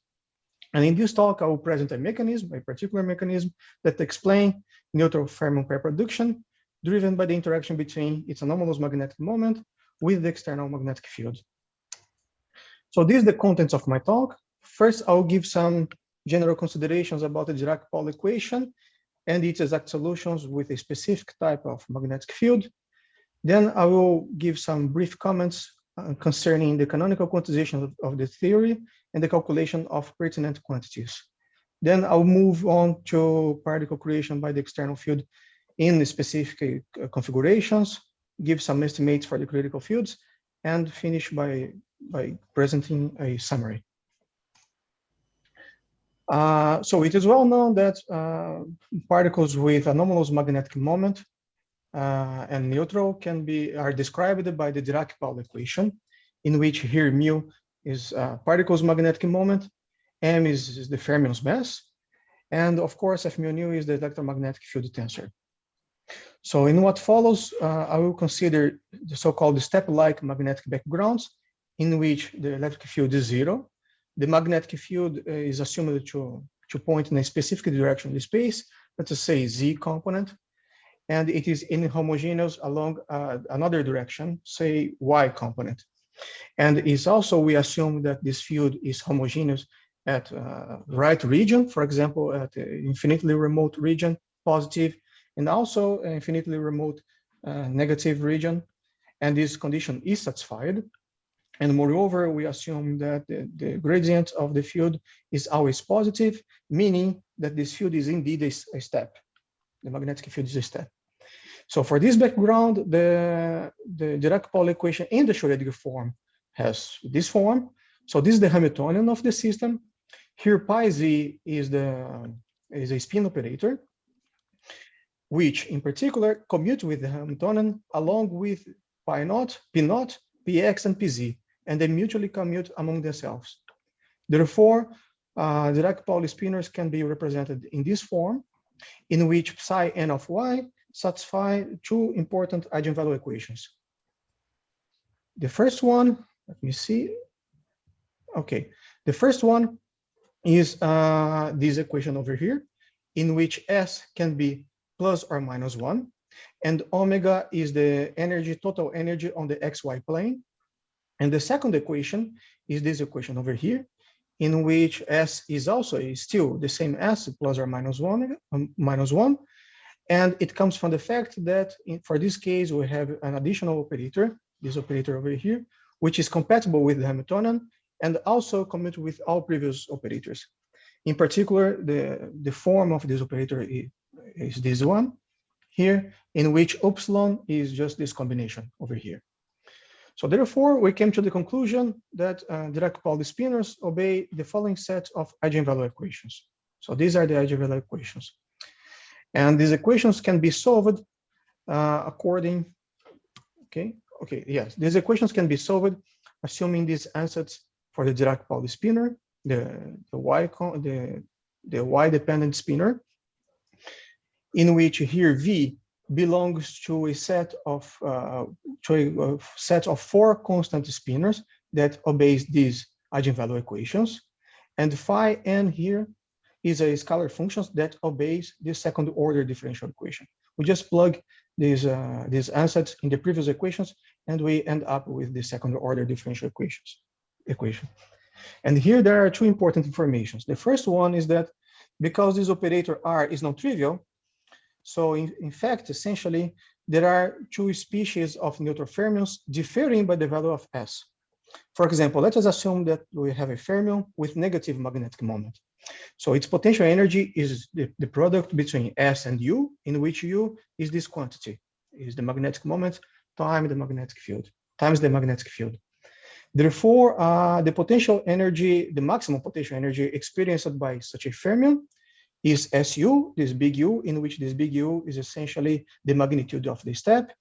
Speaker 8: And in this talk, I will present a particular mechanism that explains neutral fermion pair production driven by the interaction between its anomalous magnetic moment with the external magnetic field. So these are the contents of my talk. First, I'll give some general considerations about the Dirac-Paul equation and its exact solutions with a specific type of magnetic field. Then I will give some brief comments concerning the canonical quantization of the theory and the calculation of pertinent quantities. Then I'll move on to particle creation by the external field in specific configurations, give some estimates for the critical fields, and finish by presenting a summary. So it is well known that particles with anomalous magnetic moment and neutral are described by the Dirac-Paul equation, in which here mu is particle's magnetic moment, m is the fermion's mass, and of course f mu nu is the electromagnetic field tensor. So in what follows, I will consider the so-called step-like magnetic backgrounds in which the electric field is zero. The magnetic field is assumed to point in a specific direction in the space, let's just say z component, and it is inhomogeneous along another direction, say y component. And it's also, we assume that this field is homogeneous at right region, for example, at infinitely remote region, positive, and also infinitely remote negative region. And this condition is satisfied. And moreover, we assume that the gradient of the field is always positive, meaning that this field is indeed a step. The magnetic field is a step. So for this background, the Dirac-Paul equation in the Schrödinger form has this form. So this is the Hamiltonian of the system. Here pi z is a spin operator, which in particular commutes with the Hamiltonian along with pi naught, p naught, px, and pz, and they mutually commute among themselves. Therefore, Dirac-Paul spinors can be represented in this form, in which psi n of y satisfy two important eigenvalue equations. The first one, let me see. Okay, the first one is this equation over here, in which S can be plus or minus 1, and omega is the energy, total energy on the xy plane. And the second equation is this equation over here, in which S is also still the same S, plus or minus 1, and it comes from the fact that for this case, we have an additional operator, this operator over here, which is compatible with the Hamiltonian and also commute with all previous operators. In particular, the form of this operator is this one here, in which epsilon is just this combination over here. So therefore, we came to the conclusion that Dirac-Paul spinors obey the following set of eigenvalue equations. So these are the eigenvalue equations. And these equations can be solved these equations can be solved assuming these ansatz for the Dirac-Paul spinor, the y-dependent spinor, in which here V belongs to a set of four constant spinors that obeys these eigenvalue equations, and phi n here is a scalar function that obeys the second order differential equation. We just plug these ansatz in the previous equations, and we end up with the second order differential equation. And here there are two important informations. The first one is that because this operator R is non-trivial, so in fact, essentially, there are two species of neutral fermions differing by the value of S. For example, let us assume that we have a fermion with negative magnetic moment. So its potential energy is the product between S and U, in which U is this quantity, is the magnetic moment times the magnetic field. Therefore, the potential energy, the maximum potential energy experienced by such a fermion is SU, this big U, in which this big U is essentially the magnitude of the step,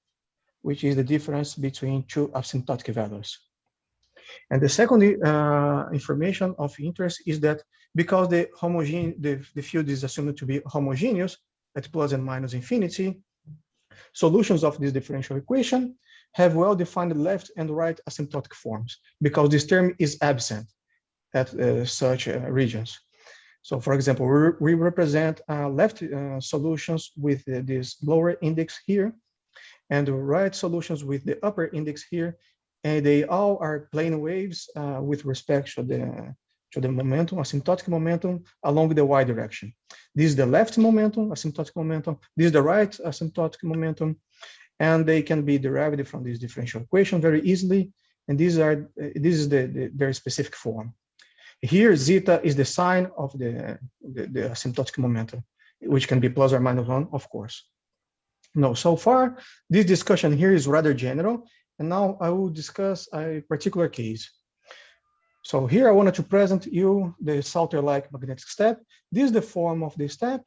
Speaker 8: which is the difference between two asymptotic values. And the second information of interest is that because the field is assumed to be homogeneous at plus and minus infinity, solutions of this differential equation have well-defined left and right asymptotic forms because this term is absent at such regions. So for example, we represent left solutions with this lower index here and the right solutions with the upper index here. And they all are plane waves with respect to the momentum, asymptotic momentum along the y direction. This is the left momentum, asymptotic momentum. This is the right asymptotic momentum. And they can be derived from this differential equation very easily. And this is the very specific form. Here, zeta is the sign of the asymptotic momentum, which can be plus or minus 1, of course. No, so far, this discussion here is rather general. And now I will discuss a particular case. So here I wanted to present you the Salter-like magnetic step. This is the form of the step,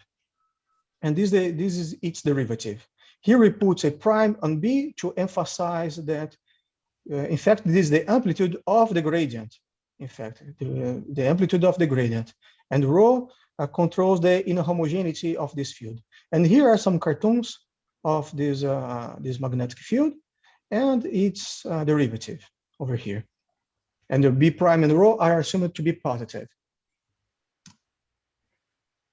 Speaker 8: and this is its derivative. Here we put a prime on B to emphasize that, in fact, this is the amplitude of the gradient. In fact, the amplitude of the gradient. And rho controls the inhomogeneity of this field. And here are some cartoons of this magnetic field and its derivative over here. And the B prime and rho are assumed to be positive.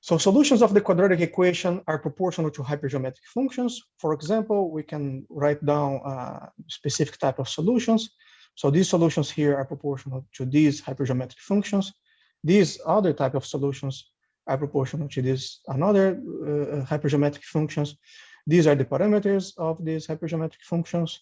Speaker 8: So solutions of the quadratic equation are proportional to hypergeometric functions. For example, we can write down specific type of solutions. So these solutions here are proportional to these hypergeometric functions. These other type of solutions are proportional to this another hypergeometric functions. These are the parameters of these hypergeometric functions.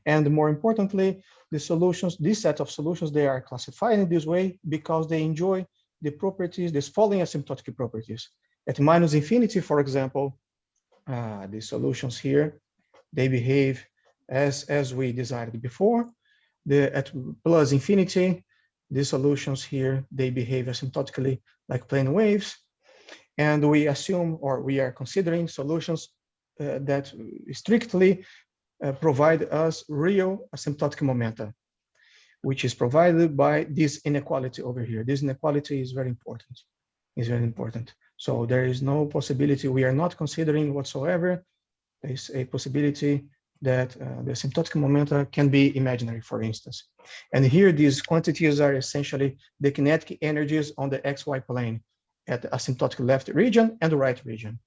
Speaker 8: And more importantly, the solutions, this set of solutions, they are classified in this way because they enjoy the properties, these following asymptotic properties. At minus infinity, for example, the solutions here, they behave as we desired before. At plus infinity, the solutions here, they behave asymptotically like plane waves. And we assume, or we are considering solutions that strictly provide us real asymptotic momenta, which is provided by this inequality over here. This inequality is very important. Is very important. So there is no possibility, we are not considering whatsoever, there is a possibility that the asymptotic momenta can be imaginary, for instance. And here these quantities are essentially the kinetic energies on the XY plane at the asymptotic left region and the right region.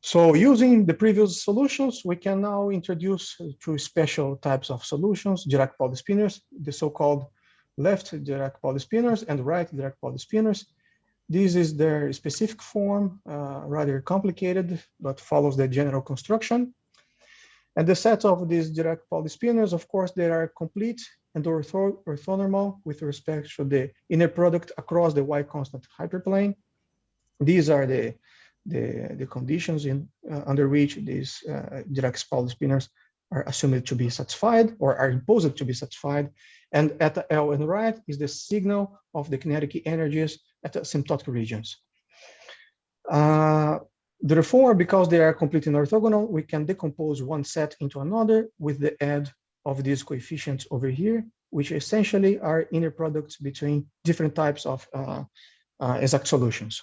Speaker 8: So using the previous solutions, we can now introduce two special types of solutions, Dirac-Pauli spinors, the so-called left Dirac-Pauli spinors and right Dirac-Pauli spinors. This is their specific form, rather complicated, but follows the general construction. And the set of these Dirac-Pauli spinors, of course, they are complete and orthonormal with respect to the inner product across the y constant hyperplane. These are the conditions under which these Dirac-Pauli spinors are assumed to be satisfied or are imposed to be satisfied. And at the L and right is the signal of the kinetic energies at the asymptotic regions. Therefore, because they are completely orthogonal, we can decompose one set into another with the add of these coefficients over here, which essentially are inner products between different types of exact solutions.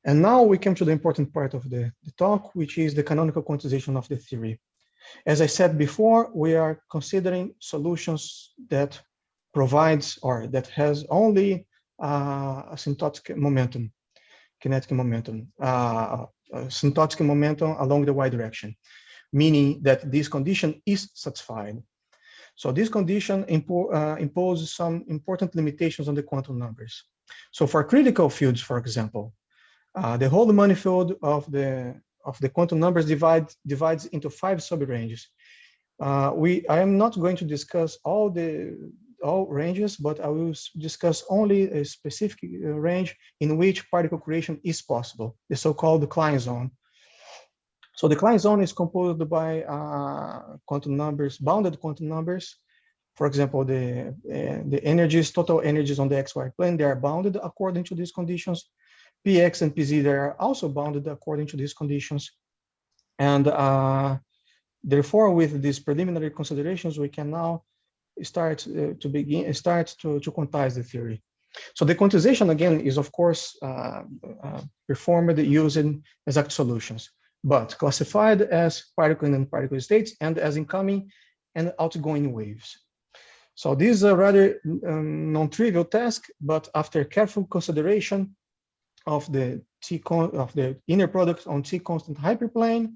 Speaker 8: And now we come to the important part of the talk, which is the canonical quantization of the theory. As I said before, we are considering solutions that provides or that has only asymptotic momentum, kinetic momentum, asymptotic momentum along the y direction, meaning that this condition is satisfied. So this condition imposes some important limitations on the quantum numbers. So for critical fields, for example, the whole manifold of the quantum numbers divides into 5 subranges. I am not going to discuss all ranges, but I will discuss only a specific range in which particle creation is possible, the so-called Klein zone. So the Klein zone is composed by quantum numbers, bounded quantum numbers. For example, the energies, total energies on the XY plane, they are bounded according to these conditions. Px and Pz, they are also bounded according to these conditions. And Therefore, with these preliminary considerations, we can now start to quantize the theory. So the quantization, again, is of course performed using exact solutions, but classified as particle and particle states and as incoming and outgoing waves. So this is a rather non-trivial task, but after careful consideration of the inner product on T constant hyperplane,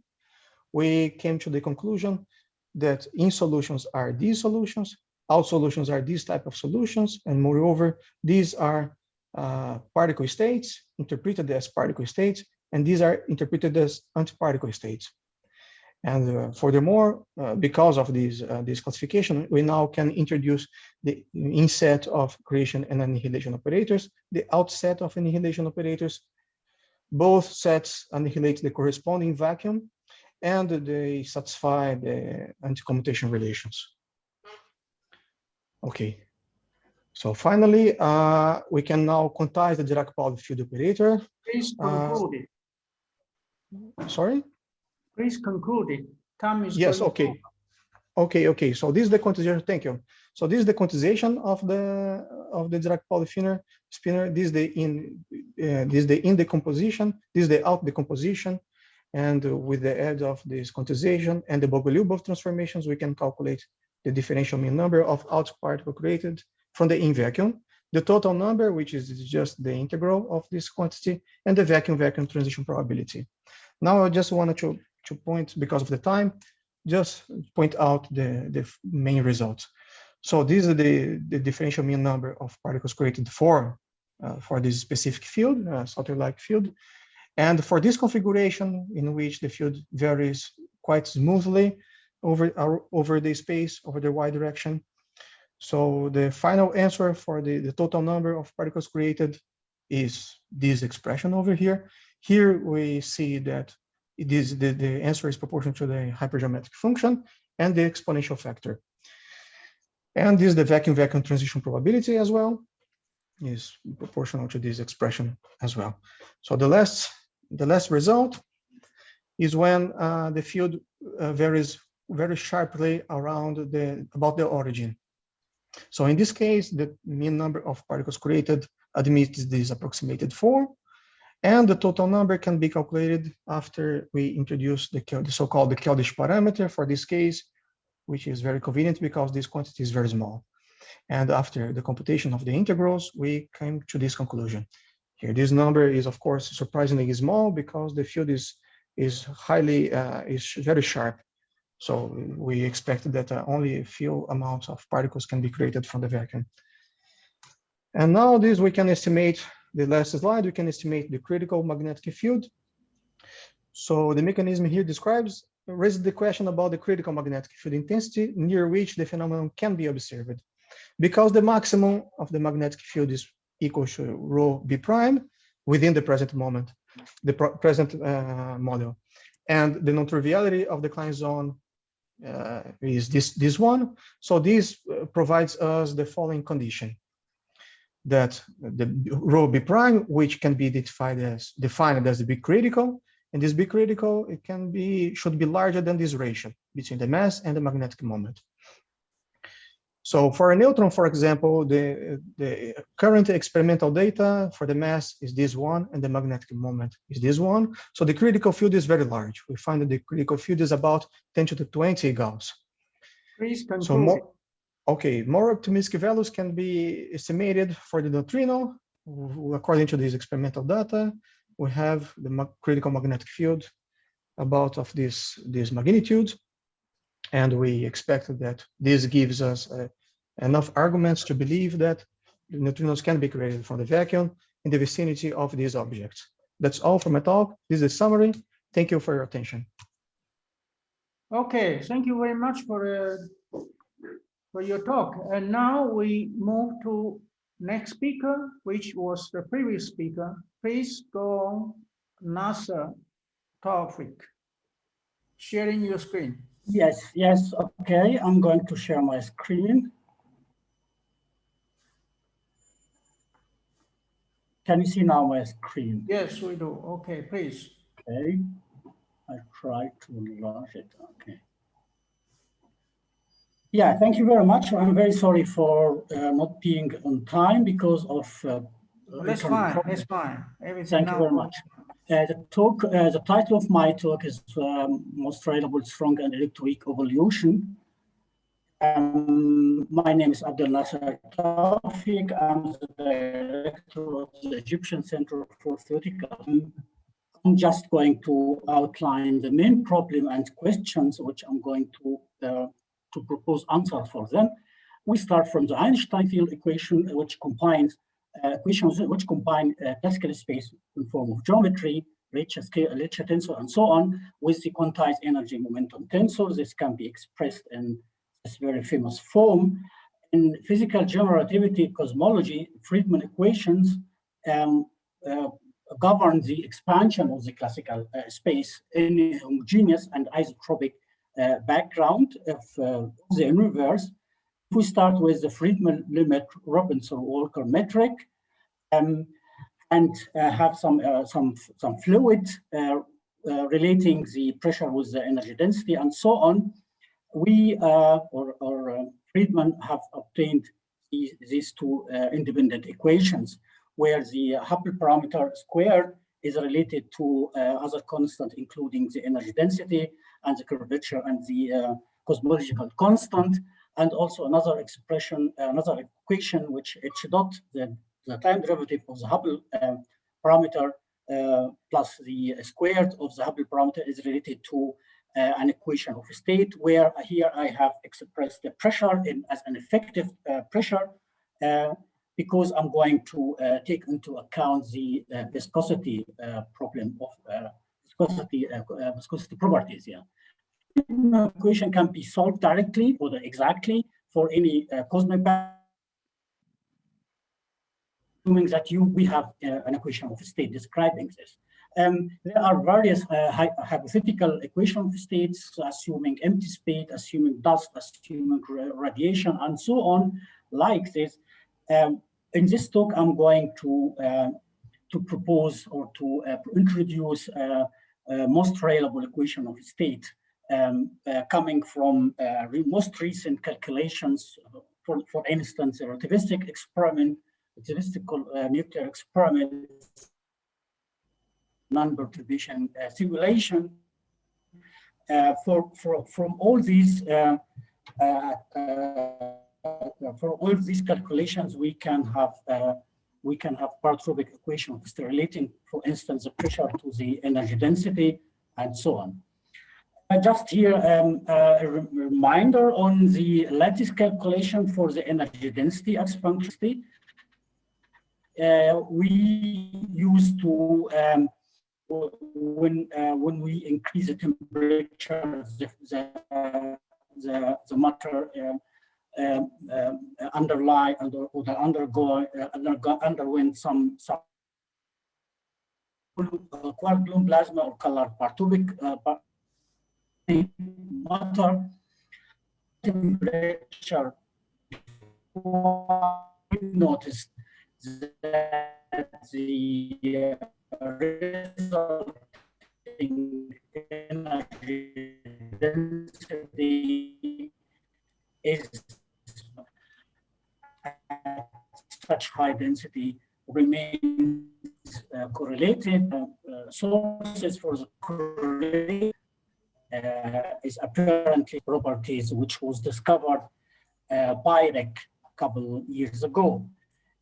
Speaker 8: we came to the conclusion that in solutions are these solutions, out solutions are these type of solutions, and moreover, these are particle states interpreted as particle states, and these are interpreted as antiparticle states. And furthermore, because of this classification, we now can introduce the inset of creation and annihilation operators, the outset of annihilation operators. Both sets annihilate the corresponding vacuum, and they satisfy the anti-commutation relations. Okay, so finally, we can now quantize the Dirac-Pauli field operator.
Speaker 1: Please conclude it.
Speaker 8: Sorry?
Speaker 1: Please conclude it. Time is
Speaker 8: yes,
Speaker 1: going
Speaker 8: okay.
Speaker 1: over.
Speaker 8: Okay. So this is the quantization. Thank you. So this is the quantization of the Dirac-Pauli spinner. This is the in decomposition. This is the out decomposition. And with the aid of this quantization and the Bogoliubov transformations, we can calculate the differential mean number of out particle created from the in vacuum, the total number, which is just the integral of this quantity, and the vacuum-vacuum transition probability. Now I just wanted to point, because of the time, just point out the main results. So these are the differential mean number of particles created for this specific field, Sauter-like field. And for this configuration, in which the field varies quite smoothly over the space, over the y direction. So the final answer for the total number of particles created is this expression over here. Here we see that it is the answer is proportional to the hypergeometric function and the exponential factor. And this is the vacuum-vacuum transition probability as well, is proportional to this expression as well. So the last result is when the field varies very sharply around about the origin. So in this case, the mean number of particles created admits this approximated form, and the total number can be calculated after we introduce the so-called the Keldysh parameter for this case, which is very convenient because this quantity is very small. And after the computation of the integrals, we came to this conclusion. Here, this number is of course surprisingly small because the field is very sharp. So we expect that only a few amounts of particles can be created from the vacuum. And now this we can estimate, the last slide, we can estimate the critical magnetic field. So the mechanism here raises the question about the critical magnetic field intensity near which the phenomenon can be observed. Because the maximum of the magnetic field is equal to rho b prime within the present moment, the present model. And the non-triviality of the Klein zone is this one. So this provides us the following condition, that the rho b prime, which can be defined as the B critical, and this B critical, should be larger than this ratio between the mass and the magnetic moment. So for a neutron, for example, the current experimental data for the mass is this one, and the magnetic moment is this one. So the critical field is very large. We find that the critical field is about 10 to the 20 Gauss.
Speaker 1: Please conclude.
Speaker 8: So more optimistic values can be estimated for the neutrino. According to this experimental data, we have the critical magnetic field about of this magnitude. And we expect that this gives us enough arguments to believe that the neutrinos can be created from the vacuum in the vicinity of these objects. That's all for my talk. This is a summary. Thank you for your attention.
Speaker 1: Okay, thank you very much for your talk. And now we move to next speaker, which was the previous speaker. Please go on, Nasser Tawfik, sharing your screen.
Speaker 9: Yes, okay. I'm going to share my screen. Can you see now my screen?
Speaker 1: Yes, we do. Okay, please.
Speaker 9: Okay. I try to enlarge it. Okay. Yeah, thank you very much. I'm very sorry for not being on time because of
Speaker 1: That's fine. That's fine. Everything.
Speaker 9: Thank you very much. The title of my talk is Most Reliable, Strong and Electroweak Evolution. My name is Abdel Nasser Tawfiq. I'm the director of the Egyptian Center for Theoretical. I'm just going to outline the main problem and questions which I'm going to propose answers for them. We start from the Einstein field equation, which combines equations which combine classical space in form of geometry, Lychen scale, Lychen tensor, and so on, with the quantized energy momentum tensor. This can be expressed in this very famous form. In physical general relativity cosmology, Friedman equations govern the expansion of the classical space in a homogeneous and isotropic background of the universe. If we start with the Friedman limit Robinson-Walker metric and have some fluid relating the pressure with the energy density and so on, we Friedman have obtained these two independent equations where the Hubble parameter squared is related to other constant, including the energy density and the curvature and the cosmological constant, and also another expression, another equation, which H dot, the time derivative of the Hubble parameter plus the squared of the Hubble parameter is related to an equation of state, where here I have expressed the pressure as an effective pressure because I'm going to take into account the viscosity problem of viscosity properties here. The equation can be solved directly or exactly for any cosmic assuming that we have an equation of state describing this. There are various hypothetical equation of states, assuming empty space, assuming dust, assuming radiation, and so on, like this. In this talk, I'm going to propose or to introduce most reliable equation of state coming from most recent calculations. For instance, a relativistic experiment, relativistic nuclear experiment, non-perturbation simulation. From all these calculations, we can have paratropic equation relating, for instance, the pressure to the energy density and so on. Just here a reminder on the lattice calculation for the energy density as function. We used to when we increase the temperature, the matter underwent some quark gluon plasma or color paratopic matter temperature. Noticed that the resulting energy density is at such high density remains correlated. Sources for the correlation is apparently properties which was discovered by Rick a couple years ago.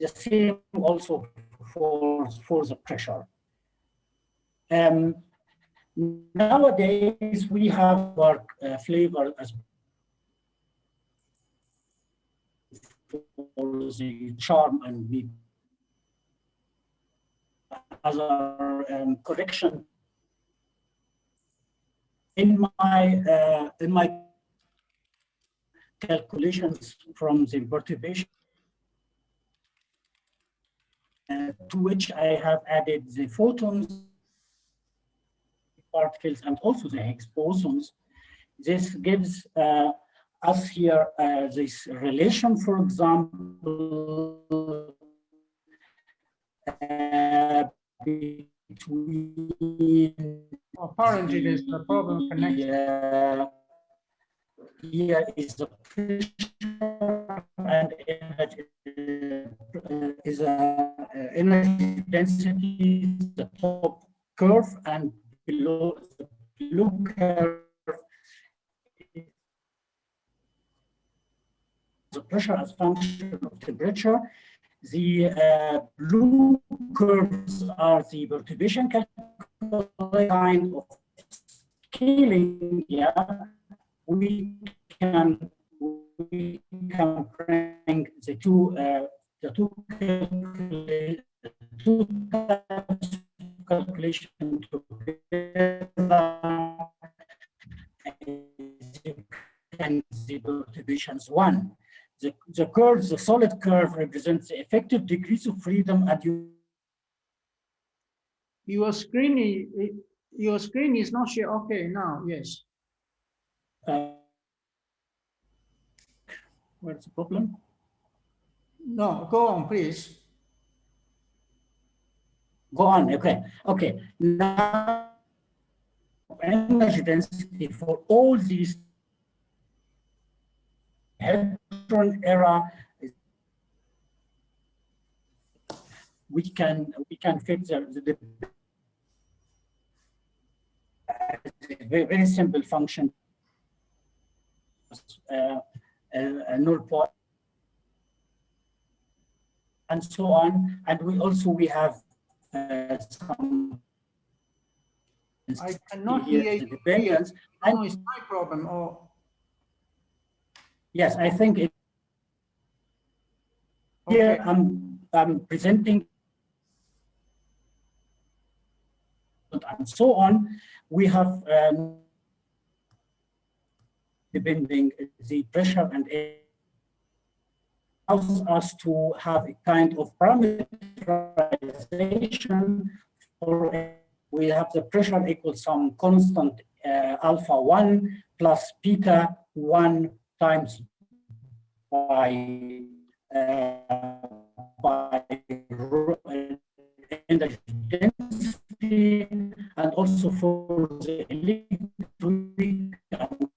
Speaker 9: The same also for the pressure. Nowadays, we have our flavor as for the charm and the other correction. In my calculations from the perturbation, to which I have added the photons, particles, and also the Higgs bosons. This gives us here this relation, for example, between
Speaker 1: apparently there's a problem connection.
Speaker 9: here is the pressure and energy, energy density, the top curve, and below the blue curve, the pressure as function of temperature. The blue curves are the perturbation kind of scaling. Yeah, we can bring the two types of calculation together, and the perturbations one. The curve, the solid curve, represents the effective degrees of freedom at
Speaker 1: Your screen is not share. Okay, now yes.
Speaker 9: What's the problem?
Speaker 1: No, go on, please.
Speaker 9: Go on. Okay. Okay. Now, energy density for all these hadron era, we can fit the very simple function, null point, and so on. And we have some.
Speaker 1: I cannot hear you.
Speaker 9: Variance.
Speaker 1: No, it's my problem. Or
Speaker 9: yes, I think it. Okay. Here I'm presenting and so on. We have depending the pressure and air allows us to have a kind of parameterization for. We have the pressure equals some constant alpha 1 plus beta 1 times by energy density, and also for the electric and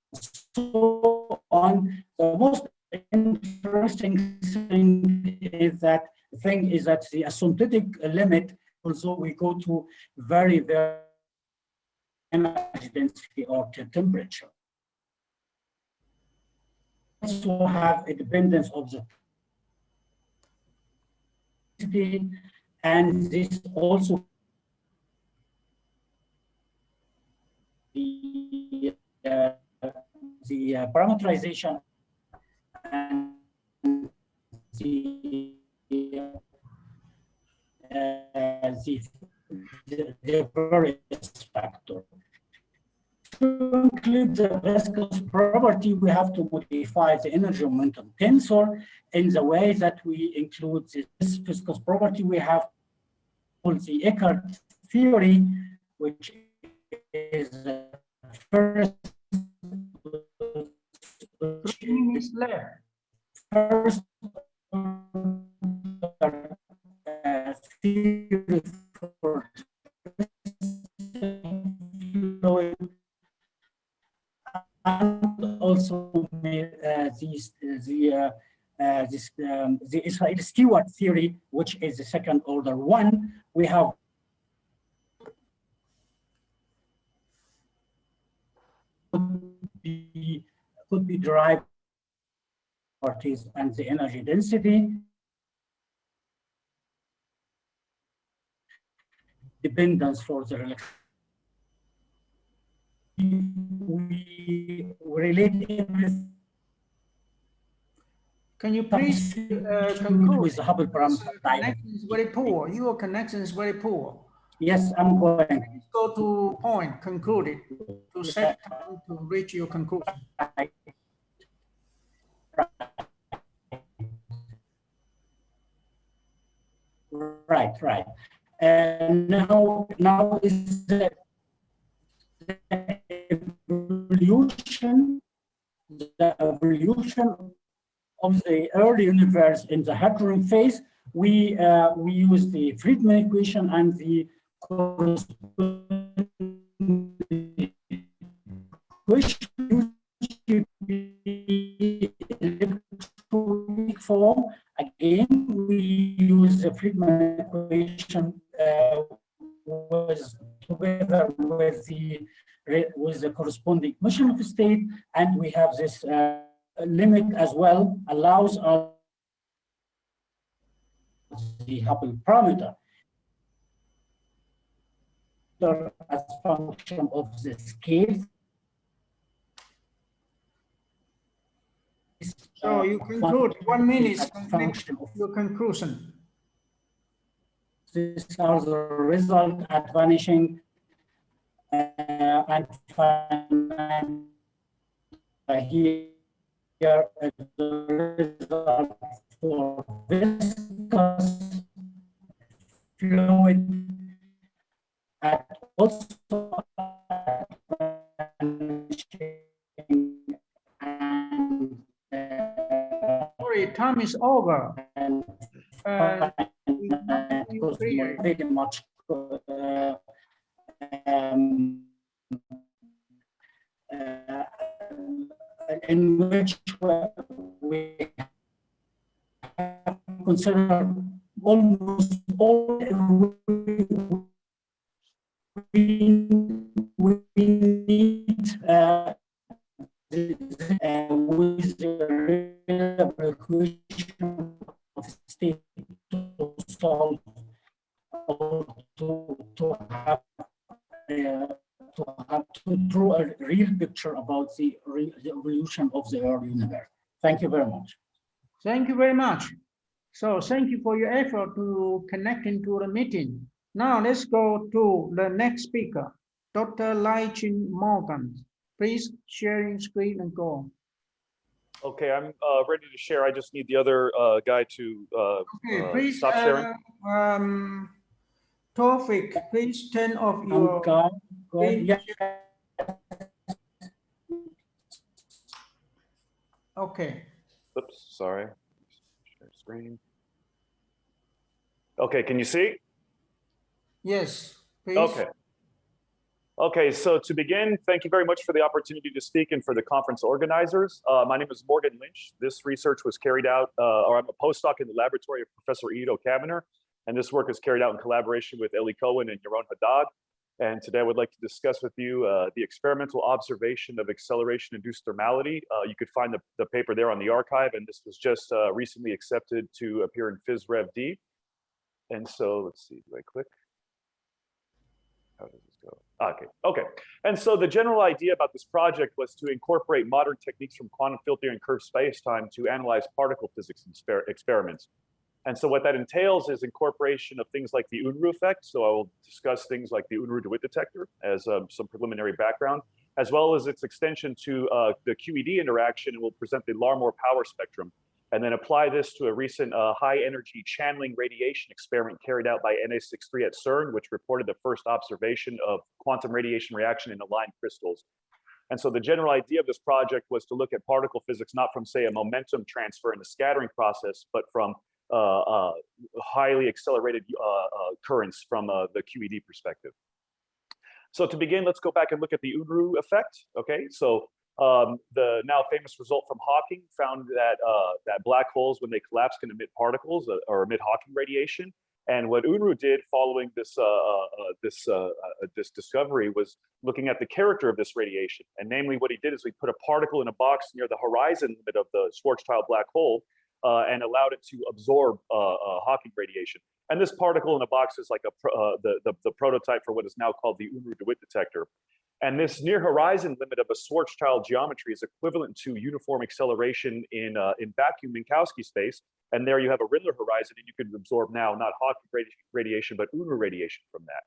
Speaker 9: so on. The most interesting thing is that the asymptotic limit. Also, we go to very, very energy density or temperature. Also have a dependence of the density, and this also the parameterization and the various factor. To include the viscous property, we have to modify the energy momentum tensor in the way that we include this viscous property. We have the Eckert theory, which is the first theory for fluid, and also the Israeli Stewart theory, which is the second order one. We have could be derived properties and the energy density. Dependence for the relaxation. We relate everything.
Speaker 1: Can you please conclude
Speaker 9: with the Hubble parameter?
Speaker 1: Connection is very poor. Your connection is very poor.
Speaker 9: Yes, I'm going.
Speaker 1: Please go to point, conclude it, to set time to reach your conclusion.
Speaker 9: Right. And now is the evolution of the early universe in the hadron phase. We use the Friedmann equation and the corresponding equation Friedman equation together with the corresponding motion of state, and we have this limit as well, allows us the Hubble parameter as function of the scale.
Speaker 1: So you conclude 1 minute
Speaker 9: function of
Speaker 1: your conclusion.
Speaker 9: These are the result at vanishing and here is the result for viscous fluid and also
Speaker 1: Sorry, time is over.
Speaker 9: And very much in which we consider almost all we need with the equation of state to solve or to draw a real picture about the evolution of the early universe. Thank you very much.
Speaker 1: Thank you very much. So thank you for your effort to connect into the meeting. Now let's go to the next speaker, Dr. Lychen Morgan. Please sharing screen and go.
Speaker 10: Okay, I'm ready to share. I just need the other guy to
Speaker 1: okay, please,
Speaker 10: stop sharing.
Speaker 1: Tawfiq, please turn off your.
Speaker 9: Yeah.
Speaker 1: Okay.
Speaker 10: Oops, sorry. Share screen. Okay, can you see?
Speaker 1: Yes, please.
Speaker 10: Okay. Okay, so to begin, thank you very much for the opportunity to speak and for the conference organizers. My name is Morgan Lynch. This research was carried out, or I'm a postdoc in the laboratory of Professor Ido Kamener, and this work is carried out in collaboration with Eli Cohen and Yaron Haddad. And today I would like to discuss with you the experimental observation of acceleration-induced thermality. You could find the paper there on the archive, and this was just recently accepted to appear in Phys Rev D. And so let's see, do I click? How does this go? Okay. And so the general idea about this project was to incorporate modern techniques from quantum field theory and curved spacetime to analyze particle physics experiments. And so what that entails is incorporation of things like the Unruh effect. So I will discuss things like the Unruh DeWitt detector as some preliminary background, as well as its extension to the QED interaction, and we'll present the Larmor power spectrum, and then apply this to a recent high energy channeling radiation experiment carried out by NA63 at CERN, which reported the first observation of quantum radiation reaction in aligned crystals. And so the general idea of this project was to look at particle physics, not from, say, a momentum transfer in the scattering process, but from highly accelerated currents from the QED perspective. So to begin, let's go back and look at the Unruh effect. Okay, so the now famous result from Hawking found that that black holes, when they collapse, can emit particles or emit Hawking radiation. And what Unruh did following this this discovery was looking at the character of this radiation. And namely, what he did is he put a particle in a box near the horizon limit of the Schwarzschild black hole and allowed it to absorb Hawking radiation. And this particle in a box is like the prototype for what is now called the Unruh DeWitt detector. And this near horizon limit of a Schwarzschild geometry is equivalent to uniform acceleration in vacuum Minkowski space. And there you have a Rindler horizon, and you can absorb now not Hawking radiation, but Unruh radiation from that.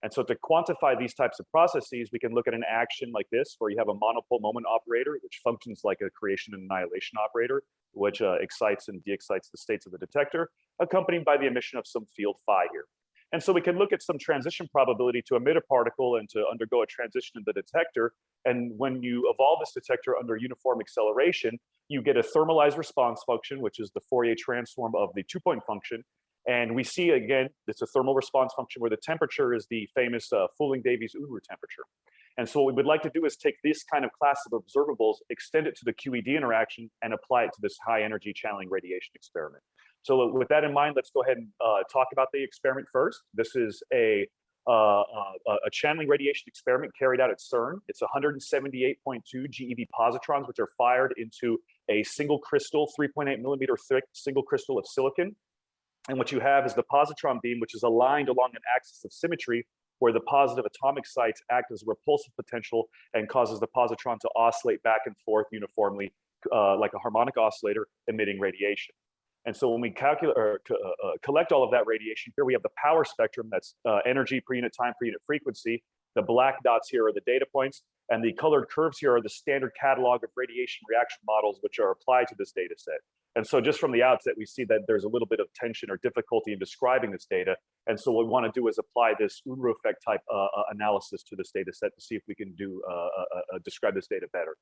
Speaker 10: And so to quantify these types of processes, we can look at an action like this, where you have a monopole moment operator, which functions like a creation and annihilation operator, which excites and de-excites the states of the detector, accompanied by the emission of some field phi here. And so we can look at some transition probability to emit a particle and to undergo a transition in the detector. And when you evolve this detector under uniform acceleration, you get a thermalized response function, which is the Fourier transform of the two-point function. And we see, again, it's a thermal response function where the temperature is the famous Fulling-Davies Unruh temperature. And so what we would like to do is take this kind of class of observables, extend it to the QED interaction, and apply it to this high energy channeling radiation experiment. So with that in mind, let's go ahead and talk about the experiment first. This is a channeling radiation experiment carried out at CERN. It's 178.2 GeV positrons, which are fired into a single crystal, 3.8 millimeter thick single crystal of silicon. And what you have is the positron beam, which is aligned along an axis of symmetry, where the positive atomic sites act as a repulsive potential and causes the positron to oscillate back and forth uniformly, like a harmonic oscillator emitting radiation. And so when we calculate or collect all of that radiation, here we have the power spectrum, that's energy per unit time per unit frequency. The black dots here are the data points, and the colored curves here are the standard catalog of radiation reaction models which are applied to this data set. And so just from the outset, we see that there's a little bit of tension or difficulty in describing this data. And so what we want to do is apply this Unruh effect type analysis to this data set to see if we can do describe this data better.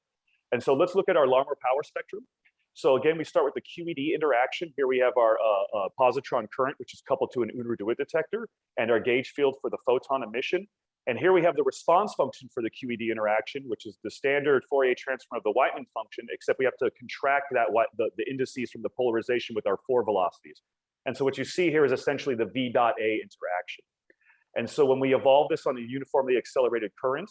Speaker 10: And so let's look at our Larmor power spectrum. So again, we start with the QED interaction. Here we have our positron current, which is coupled to an Unruh DeWitt detector, and our gauge field for the photon emission. And here we have the response function for the QED interaction, which is the standard Fourier transform of the Whiteman function, except we have to contract that the indices from the polarization with our 4 velocities. And so what you see here is essentially the V dot A interaction. And so when we evolve this on a uniformly accelerated current,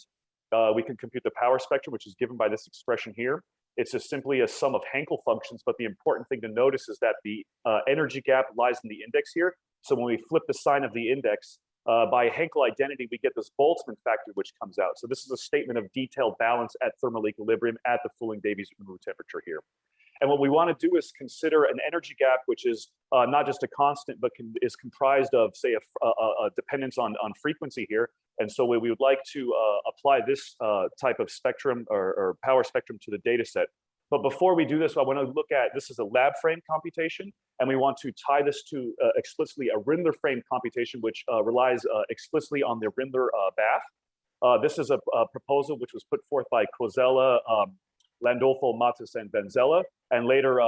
Speaker 10: we can compute the power spectrum, which is given by this expression here. It's just simply a sum of Hankel functions, but the important thing to notice is that the energy gap lies in the index here. So when we flip the sign of the index, by Hankel identity, we get this Boltzmann factor, which comes out. So this is a statement of detailed balance at thermal equilibrium at the Fulling-Davies Unruh temperature here. And what we want to do is consider an energy gap, which is not just a constant, but is comprised of, say, a dependence on frequency here. And so we would like to apply this type of spectrum or power spectrum to the data set. But before we do this, I want to look at, this is a lab frame computation, and we want to tie this to explicitly a Rindler frame computation, which relies explicitly on the Rindler bath. This is a proposal which was put forth by Kozel, Landolfo, Matas, and Benzella, and later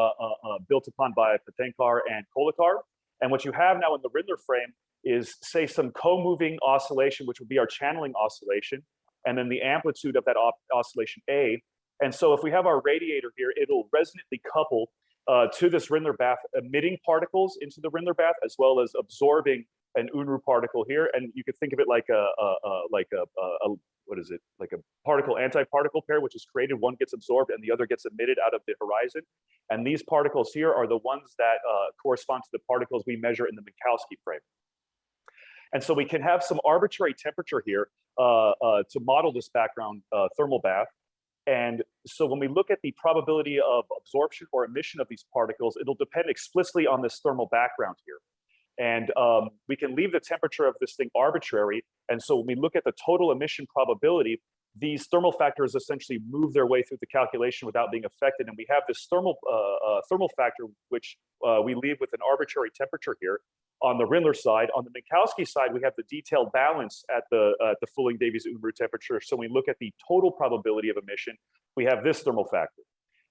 Speaker 10: built upon by Patenkar and Kolekar. And what you have now in the Rindler frame is, say, some co-moving oscillation, which would be our channeling oscillation, and then the amplitude of that oscillation A. And so if we have our radiator here, it'll resonantly couple to this Rindler bath, emitting particles into the Rindler bath, as well as absorbing an Unruh particle here. And you could think of it like what is it? Like a particle-antiparticle pair, which is created. One gets absorbed and the other gets emitted out of the horizon. And these particles here are the ones that correspond to the particles we measure in the Minkowski frame. And so we can have some arbitrary temperature here to model this background thermal bath. And so when we look at the probability of absorption or emission of these particles, it'll depend explicitly on this thermal background here. And we can leave the temperature of this thing arbitrary. And so when we look at the total emission probability, these thermal factors essentially move their way through the calculation without being affected. And we have this thermal factor, which we leave with an arbitrary temperature here on the Rindler side. On the Minkowski side, we have the detailed balance at the Fulling-Davies Unruh temperature. So when we look at the total probability of emission, we have this thermal factor.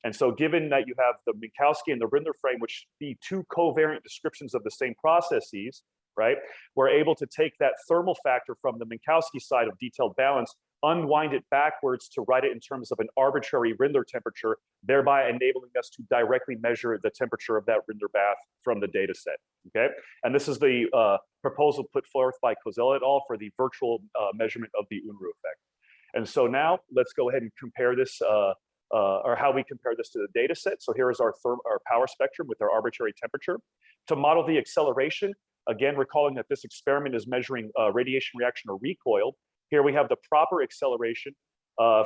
Speaker 10: And so given that you have the Minkowski and the Rindler frame, which be two covariant descriptions of the same processes, right? We're able to take that thermal factor from the Minkowski side of detailed balance, unwind it backwards to write it in terms of an arbitrary Rindler temperature, thereby enabling us to directly measure the temperature of that Rindler bath from the data set, okay? And this is the proposal put forth by Kozel et al. For the virtual measurement of the Unruh effect. And so now let's go ahead and compare this, or how we compare this to the data set. So here is our power spectrum with our arbitrary temperature. To model the acceleration, again, recalling that this experiment is measuring radiation reaction or recoil. Here we have the proper acceleration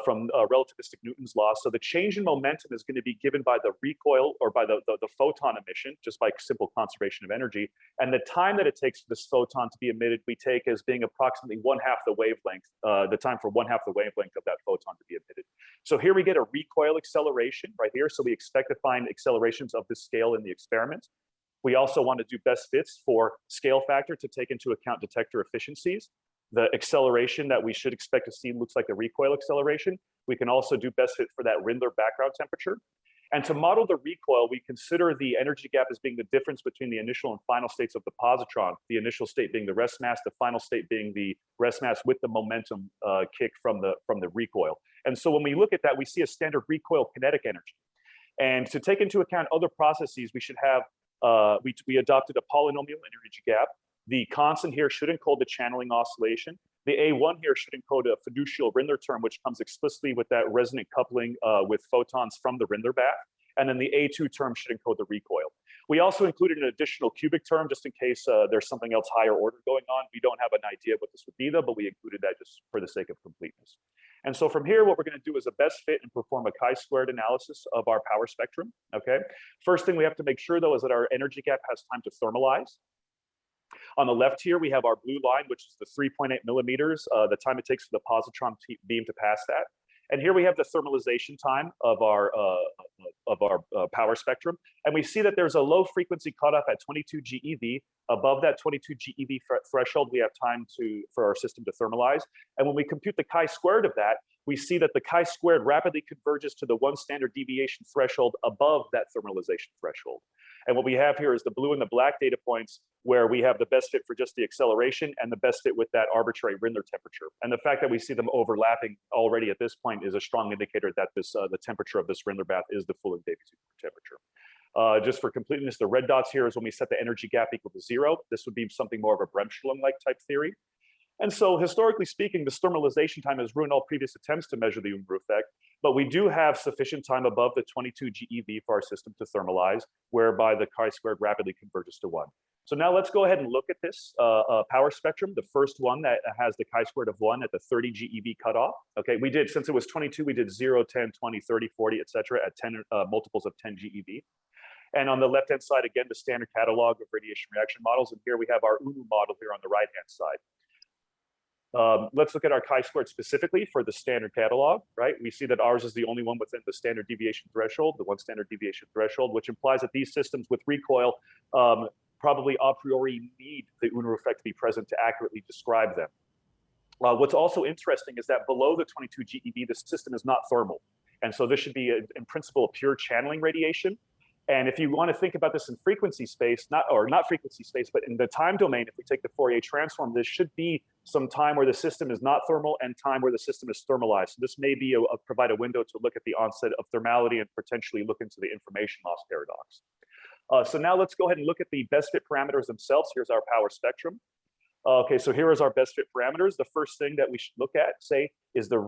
Speaker 10: from relativistic Newton's law. So the change in momentum is going to be given by the recoil or by the photon emission, just by simple conservation of energy. And the time that it takes for this photon to be emitted, we take as being approximately 1/2 the wavelength, the time for 1/2 the wavelength of that photon to be emitted. So here we get a recoil acceleration right here. So we expect to find accelerations of this scale in the experiment. We also want to do best fits for scale factor to take into account detector efficiencies. The acceleration that we should expect to see looks like the recoil acceleration. We can also do best fit for that Rindler background temperature. And to model the recoil, we consider the energy gap as being the difference between the initial and final states of the positron, the initial state being the rest mass, the final state being the rest mass with the momentum kick from the recoil. And so when we look at that, we see a standard recoil kinetic energy. And to take into account other processes, we should have we adopted a polynomial energy gap. The constant here should encode the channeling oscillation. The A1 here should encode a fiducial Rindler term, which comes explicitly with that resonant coupling with photons from the Rindler bath. And then the A2 term should encode the recoil. We also included an additional cubic term just in case there's something else higher order going on. We don't have an idea what this would be though, but we included that just for the sake of completeness. And so from here, what we're going to do is a best fit and perform a chi-squared analysis of our power spectrum, okay? First thing we have to make sure though is that our energy gap has time to thermalize. On the left here, we have our blue line, which is the 3.8 millimeters, the time it takes for the positron beam to pass that. And here we have the thermalization time of our power spectrum. And we see that there's a low frequency cutoff at 22 GeV. Above that 22 GeV threshold, we have time for our system to thermalize. And when we compute the chi-squared of that, we see that the chi-squared rapidly converges to the 1 standard deviation threshold above that thermalization threshold. And what we have here is the blue and the black data points where we have the best fit for just the acceleration and the best fit with that arbitrary Rindler temperature. And the fact that we see them overlapping already at this point is a strong indicator that this the temperature of this Rindler bath is the Fulling-Davies temperature. Just for completeness, the red dots here is when we set the energy gap equal to 0. This would be something more of a Bremsstrahlung-like type theory. And so historically speaking, this thermalization time has ruined all previous attempts to measure the Unruh effect, but we do have sufficient time above the 22 GeV for our system to thermalize, whereby the chi-squared rapidly converges to 1. So now let's go ahead and look at this power spectrum, the first one that has the chi-squared of 1 at the 30 GeV cutoff. Okay, we did, since it was 22, we did 0, 10, 20, 30, 40, etc. at 10 multiples of 10 GeV. And on the left-hand side, again, the standard catalog of radiation reaction models. And here we have our Unruh model here on the right-hand side. Let's look at our chi-squared specifically for the standard catalog, right? We see that ours is the only one within the standard deviation threshold, the 1 standard deviation threshold, which implies that these systems with recoil probably a priori need the Unruh effect to be present to accurately describe them. What's also interesting is that below the 22 GeV, the system is not thermal. And so this should be, in principle, pure channeling radiation. And if you want to think about this in frequency space, not frequency space, but in the time domain, if we take the Fourier transform, this should be some time where the system is not thermal and time where the system is thermalized. So this may be provide a window to look at the onset of thermality and potentially look into the information loss paradox. So now let's go ahead and look at the best fit parameters themselves. Here's our power spectrum. Okay, so here is our best fit parameters. The first thing that we should look at, say, is the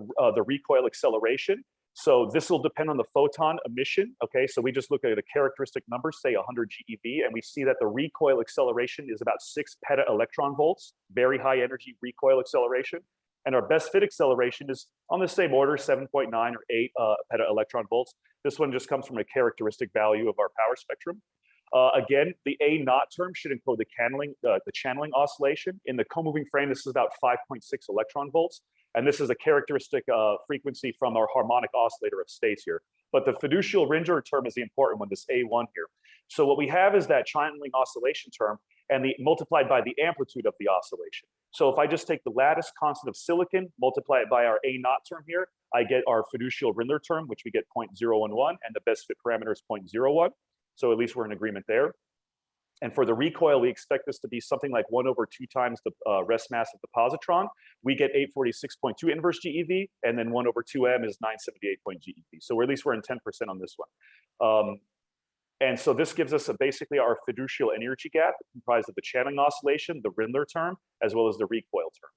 Speaker 10: recoil acceleration. So this will depend on the photon emission, okay? So we just look at a characteristic number, say 100 GeV, and we see that the recoil acceleration is about 6 peta-electron volts, very high energy recoil acceleration. And our best fit acceleration is on the same order, 7.9 or 8 peta-electron volts. This one just comes from a characteristic value of our power spectrum. Again, the A naught term should encode the channeling oscillation. In the co-moving frame, this is about 5.6 electron volts. And this is a characteristic frequency from our harmonic oscillator of states here. But the fiducial Rindler term is the important one, this A1 here. So what we have is that channeling oscillation term and multiplied by the amplitude of the oscillation. So if I just take the lattice constant of silicon, multiply it by our A naught term here, I get our fiducial Rindler term, which we get 0.011, and the best fit parameter is 0.01. So at least we're in agreement there. And for the recoil, we expect this to be something like 1/2 times the rest mass of the positron. We get 846.2 inverse GeV, and then 1/2 m is 978 GeV. So at least we're in 10% on this one. And so this gives us basically our fiducial energy gap comprised of the channeling oscillation, the Rindler term, as well as the recoil term.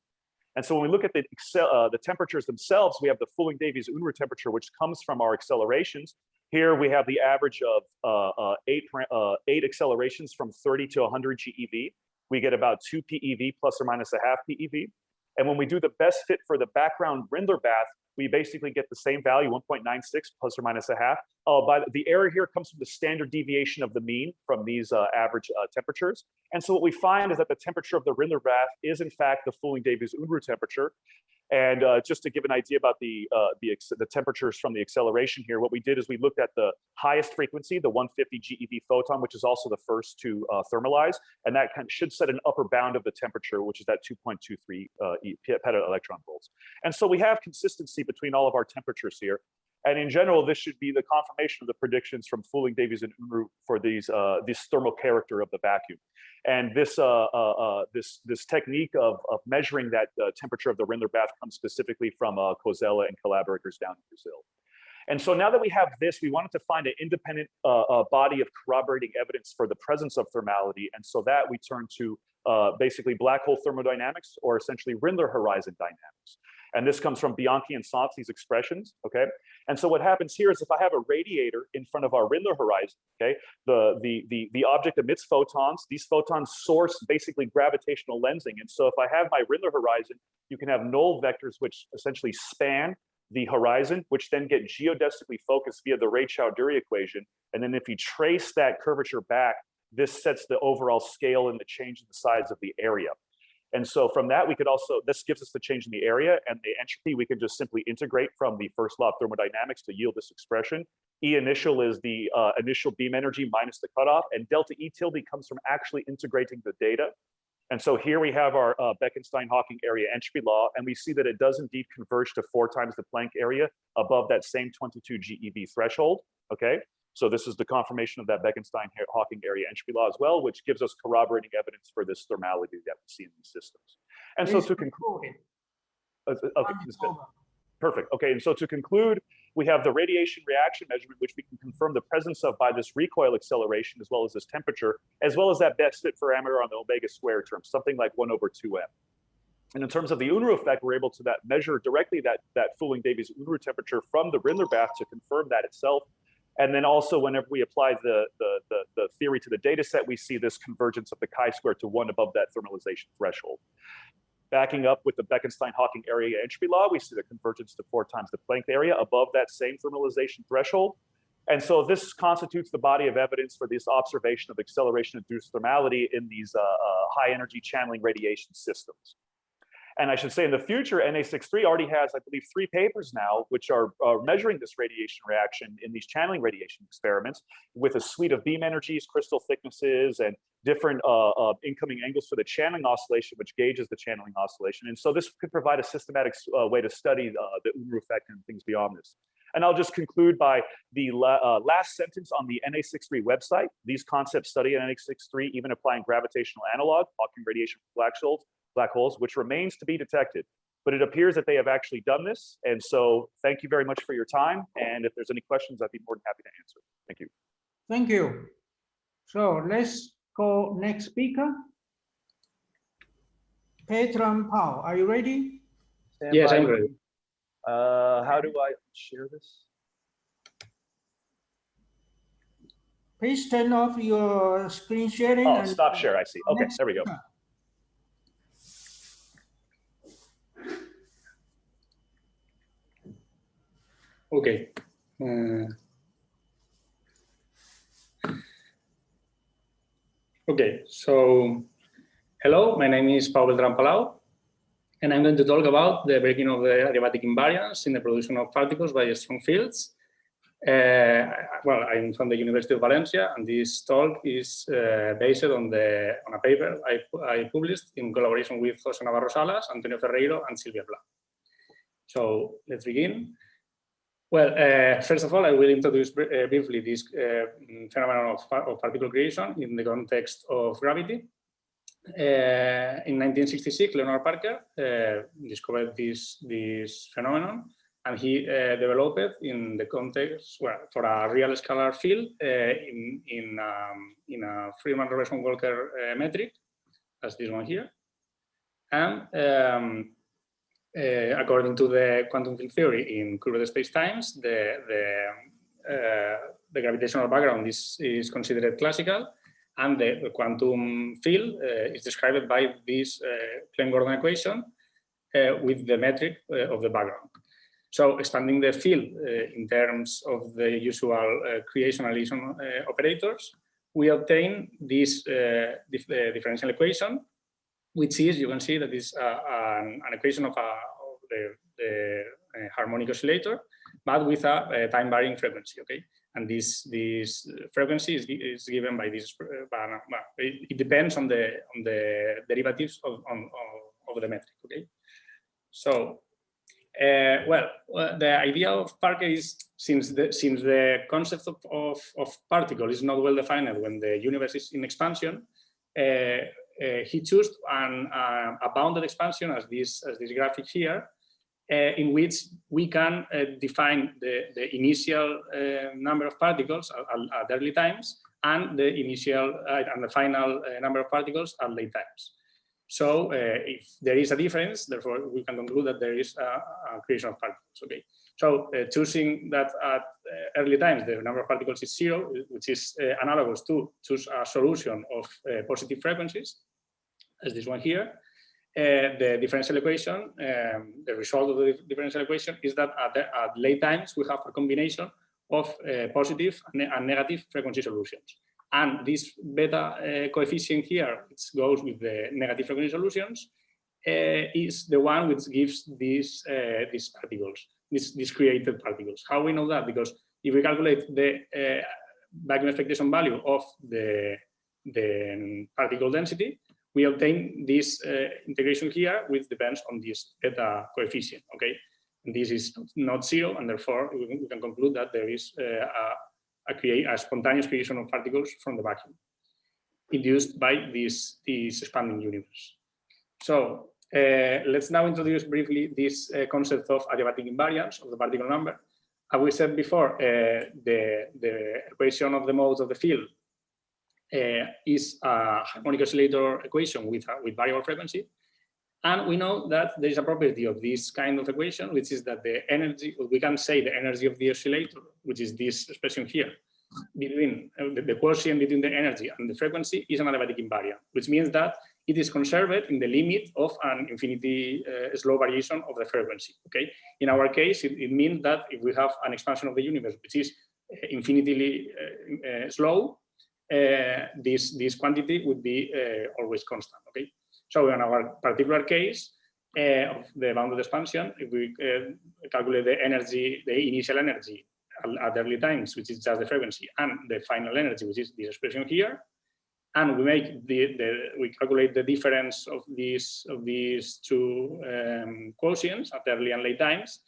Speaker 10: And so when we look at the temperatures themselves, we have the Fulling-Davies Unruh temperature, which comes from our accelerations. Here we have the average of 8 accelerations from 30 to 100 GeV. We get about 2 PeV plus or minus a half PeV. And when we do the best fit for the background Rindler bath, we basically get the same value, 1.96 plus or minus a half. But the error here comes from the standard deviation of the mean from these average temperatures. And so what we find is that the temperature of the Rindler bath is in fact the Fulling-Davies Unruh temperature. And just to give an idea about the temperatures from the acceleration here, what we did is we looked at the highest frequency, the 150 GeV photon, which is also the first to thermalize, and that should set an upper bound of the temperature, which is at 2.23 peta-electron volts. And so we have consistency between all of our temperatures here. And in general, this should be the confirmation of the predictions from Fulling-Davies and Unruh for this thermal character of the vacuum. And this technique of measuring that temperature of the Rindler bath comes specifically from Cozella and collaborators down in Brazil. And so now that we have this, we wanted to find an independent body of corroborating evidence for the presence of thermality. And so that we turn to basically black hole thermodynamics, or essentially Rindler horizon dynamics. And this comes from Bianchi and Sanzi's expressions, okay? And so what happens here is if I have a radiator in front of our Rindler horizon, okay, the object emits photons. These photons source basically gravitational lensing. And so if I have my Rindler horizon, you can have null vectors which essentially span the horizon, which then get geodesically focused via the Raychow-Dury equation. And then if you trace that curvature back, this sets the overall scale and the change in the size of the area. And so from that, we could also, this gives us the change in the area and the entropy. We can just simply integrate from the first law of thermodynamics to yield this expression. E initial is the initial beam energy minus the cutoff, and delta E tilde comes from actually integrating the data. And so here we have our Bekenstein-Hawking area entropy law, and we see that it does indeed converge to 4 times the Planck area above that same 22 GeV threshold, okay? So this is the confirmation of that Bekenstein-Hawking area entropy law as well, which gives us corroborating evidence for this thermality that we see in these systems. And so to conclude, okay, perfect. Okay, and so to conclude, we have the radiation reaction measurement, which we can confirm the presence of by this recoil acceleration, as well as this temperature, as well as that best fit parameter on the omega square term, something like 1/2m. And in terms of the Unruh effect, we're able to measure directly that Fouling-Davies Unruh temperature from the Rindler bath to confirm that itself. And then also, whenever we apply the theory to the data set, we see this convergence of the chi-square to 1 above that thermalization threshold. Backing up with the Bekenstein-Hawking area entropy law, we see the convergence to 4 times the Planck area above that same thermalization threshold. And so this constitutes the body of evidence for this observation of acceleration-induced thermality in these high-energy channeling radiation systems. And I should say in the future, NA63 already has, I believe, 3 papers now, which are measuring this radiation reaction in these channeling radiation experiments with a suite of beam energies, crystal thicknesses, and different incoming angles for the channeling oscillation, which gauges the channeling oscillation. And so this could provide a systematic way to study the Unruh effect and things beyond this. And I'll just conclude by the last sentence on the NA63 website. These concepts study in NA63, even applying gravitational analog, Hawking radiation for black holes, which remains to be detected. But it appears that they have actually done this. And so thank you very much for your time. And if there's any questions, I'd be more than happy to answer. Thank you.
Speaker 1: Thank you. So let's go next speaker. Petram Pao, are you ready?
Speaker 11: Yes, I'm ready.
Speaker 10: How do I share this?
Speaker 1: Please turn off your screen sharing.
Speaker 10: Oh,
Speaker 1: and
Speaker 10: stop share, I see. Okay, there we go.
Speaker 11: Okay. Okay, so hello, my name is Pau Beltrán Palau, and I'm going to talk about the breaking of the adiabatic invariance in the production of particles by strong fields. Well, I'm from the University of Valencia, and this talk is based on a paper I published in collaboration with José Navarro Salas, Antonio Ferreiro, and Silvia Pla. So let's begin. Well, first of all, I will introduce briefly this phenomenon of particle creation in the context of gravity. In 1966, Leonard Parker discovered this phenomenon, and he developed it in the context, well, for a real scalar field in a Friedmann-Robertson-Walker metric, as this one here. And according to the quantum field theory in curved spacetimes, the gravitational background is considered classical, and the quantum field is described by this Klein-Gordon equation with the metric of the background. So expanding the field in terms of the usual creationalism operators, we obtain this differential equation, which is, you can see that is an equation of the harmonic oscillator, but with a time-varying frequency, okay? And this frequency is given by this, it depends on the derivatives of the metric, okay? So, well, the idea of Parker is, since the concept of particle is not well defined when the universe is in expansion, he chose a bounded expansion as this graphic here, in which we can define the initial number of particles at early times and the initial and the final number of particles at late times. So if there is a difference, therefore we can conclude that there is a creation of particles. Okay. So choosing that at early times the number of particles is 0, which is analogous to choose a solution of positive frequencies, as this one here. The differential equation, the result of the differential equation is that at late times we have a combination of positive and negative frequency solutions. And this beta coefficient here, which goes with the negative frequency solutions, is the one which gives these particles, these created particles. How we know that? Because if we calculate the vacuum expectation value of the particle density, we obtain this integration here, which depends on this beta coefficient. Okay, and this is not 0, and therefore we can conclude that there is a spontaneous creation of particles from the vacuum induced by this expanding universe. So let's now introduce briefly this concept of adiabatic invariance of the particle number. As we said before, the equation of the modes of the field is a harmonic oscillator equation with variable frequency. And we know that there is a property of this kind of equation, which is that the energy, we can say the energy of the oscillator, which is this expression here, between the quotient between the energy and the frequency is an adiabatic invariant, which means that it is conserved in the limit of an infinity slow variation of the frequency. Okay. In our case, it means that if we have an expansion of the universe, which is infinitely slow, this quantity would be always constant. Okay. So in our particular case of the bounded expansion, if we calculate the energy, the initial energy at early times, which is just the frequency, and the final energy, which is this expression here, and we make we calculate the difference of these two quotients at early and late times,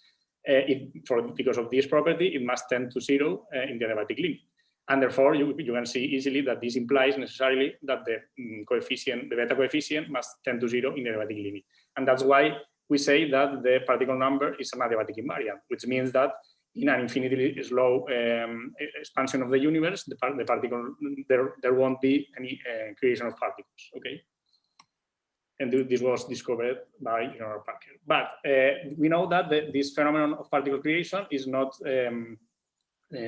Speaker 11: because of this property, it must tend to 0 in the adiabatic limit. And therefore, you can see easily that this implies necessarily that the coefficient, the beta coefficient, must tend to 0 in the adiabatic limit. And that's why we say that the particle number is an adiabatic invariant, which means that in an infinitely slow expansion of the universe, the particle there won't be any creation of particles. Okay, and this was discovered by General Parker. But we know that this phenomenon of particle creation is not.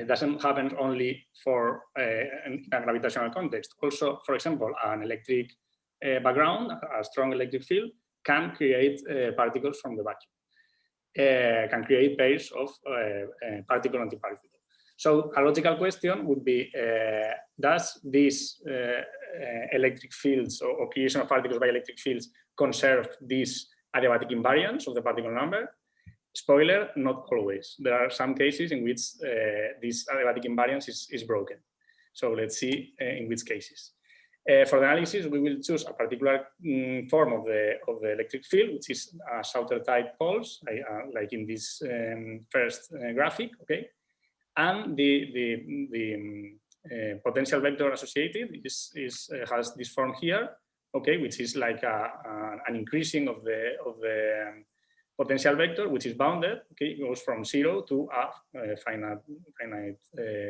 Speaker 11: Doesn't happen only for in a gravitational context. Also, for example, an electric background, a strong electric field, can create particles from the vacuum, can create pairs of particle-antiparticle. So a logical question would be, does these electric fields or creation of particles by electric fields conserve this adiabatic invariance of the particle number? Spoiler, not always. There are some cases in which this adiabatic invariance is broken. So let's see in which cases. For the analysis, we will choose a particular form of the electric field, which is a Sauter-type pulse, like in this first graphic. Okay, and the potential vector associated has this form here. Okay, which is like an increasing of the potential vector, which is bounded. Okay, it goes from 0 to a finite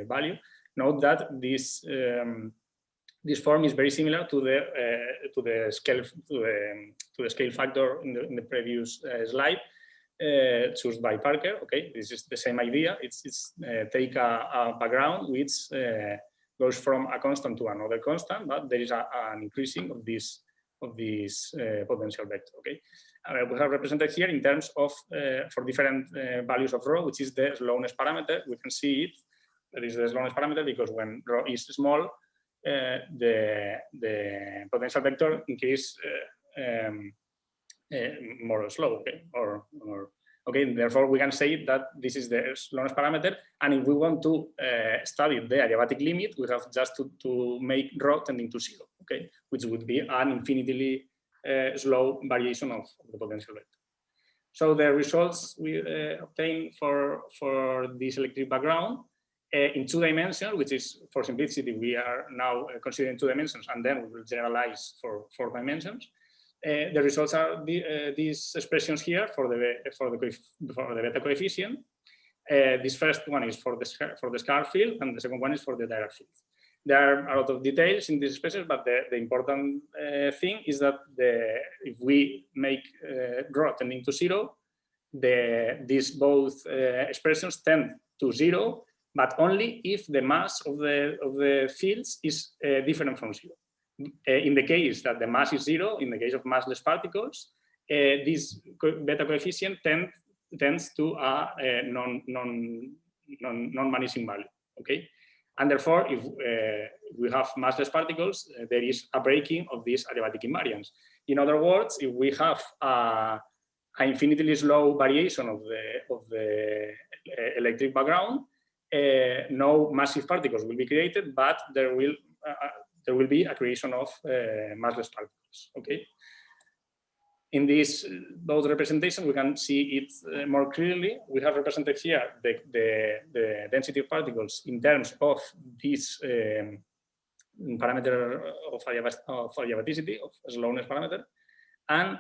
Speaker 11: value. Note that this form is very similar to the scale factor in the previous slide chosen by Parker. Okay, this is the same idea. It's take a background which goes from a constant to another constant, but there is an increasing of this potential vector. Okay, we have represented here in terms of for different values of rho, which is the slowness parameter. We can see it. There is the slowness parameter because when rho is small, the potential vector increase more slow. Okay, okay. Therefore, we can say that this is the slowness parameter. And if we want to study the adiabatic limit, we have just to make rho tending to 0. Okay, which would be an infinitely slow variation of the potential vector. So the results we obtain for this electric background in 2 dimensions, which is for simplicity, we are now considering 2 dimensions, and then we will generalize for 4 dimensions. The results are these expressions here for the beta coefficient. This first one is for the scar field, and the second one is for the Dirac field. There are a lot of details in these expressions, but the important thing is that if we make rho tending to 0, these both expressions tend to 0, but only if the mass of the fields is different from 0. In the case that the mass is 0, in the case of massless particles, this beta coefficient tends to a non-vanishing value. Okay, and therefore, if we have massless particles, there is a breaking of this adiabatic invariance. In other words, if we have an infinitely slow variation of the electric background, no massive particles will be created, but there will be a creation of massless particles. Okay. In this both representations, we can see it more clearly. We have represented here the density of particles in terms of this parameter of adiabaticity, of slowness parameter, and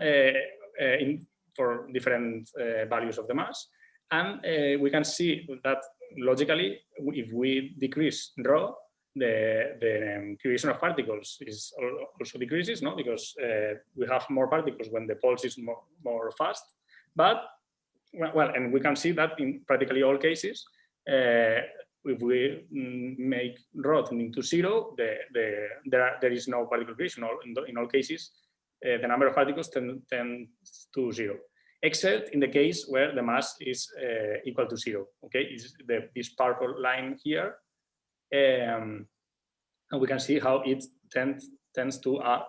Speaker 11: for different values of the mass. And we can see that logically, if we decrease rho, the creation of particles is also decreases, no? Because we have more particles when the pulse is more fast. But well, and we can see that in practically all cases, if we make rho tending to 0, there is no particle creation. In all cases, the number of particles tends to 0, except in the case where the mass is equal to 0. Okay, is this purple line here. And we can see how it tends to a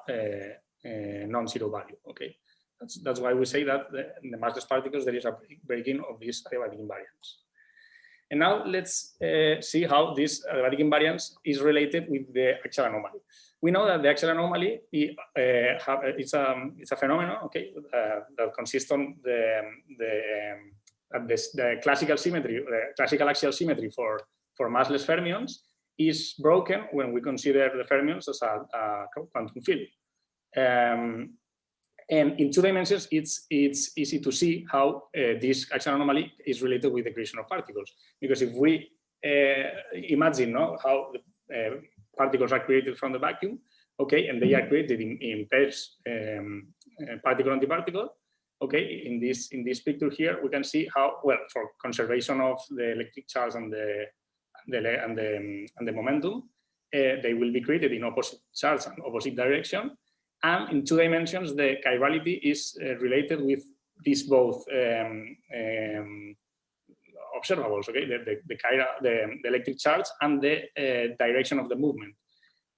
Speaker 11: non-zero value. Okay, that's why we say that in the massless particles there is a breaking of this adiabatic invariance. And now let's see how this adiabatic invariance is related with the axial anomaly. We know that the axial anomaly it's a phenomenon, okay, that consists on the classical symmetry, the classical axial symmetry for massless fermions is broken when we consider the fermions as a quantum field. And in 2 dimensions, it's easy to see how this axial anomaly is related with the creation of particles. Because if we imagine how the particles are created from the vacuum, okay, and they are created in pairs, particle-antiparticle, okay, in this picture here, we can see how, well, for conservation of the electric charge and the momentum, they will be created in opposite charge and opposite direction. And in 2 dimensions, the chirality is related with these both observables, okay, the electric charge and the direction of the movement,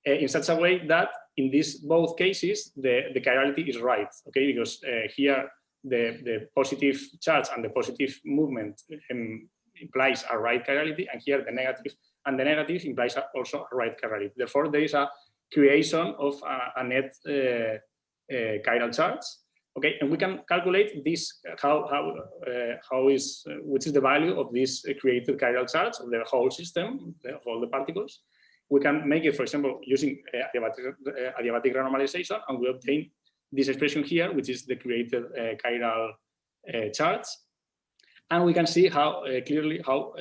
Speaker 11: in such a way that in these both cases, the chirality is right, okay, because here the positive charge and the positive movement implies a right chirality, and here the negative and the negative implies also a right chirality. Therefore, there is a creation of a net chiral charge. Okay, and we can calculate this which is the value of this created chiral charge of the whole system of all the particles. We can make it, for example, using adiabatic renormalization, and we obtain this expression here, which is the created chiral charge. And we can see how clearly how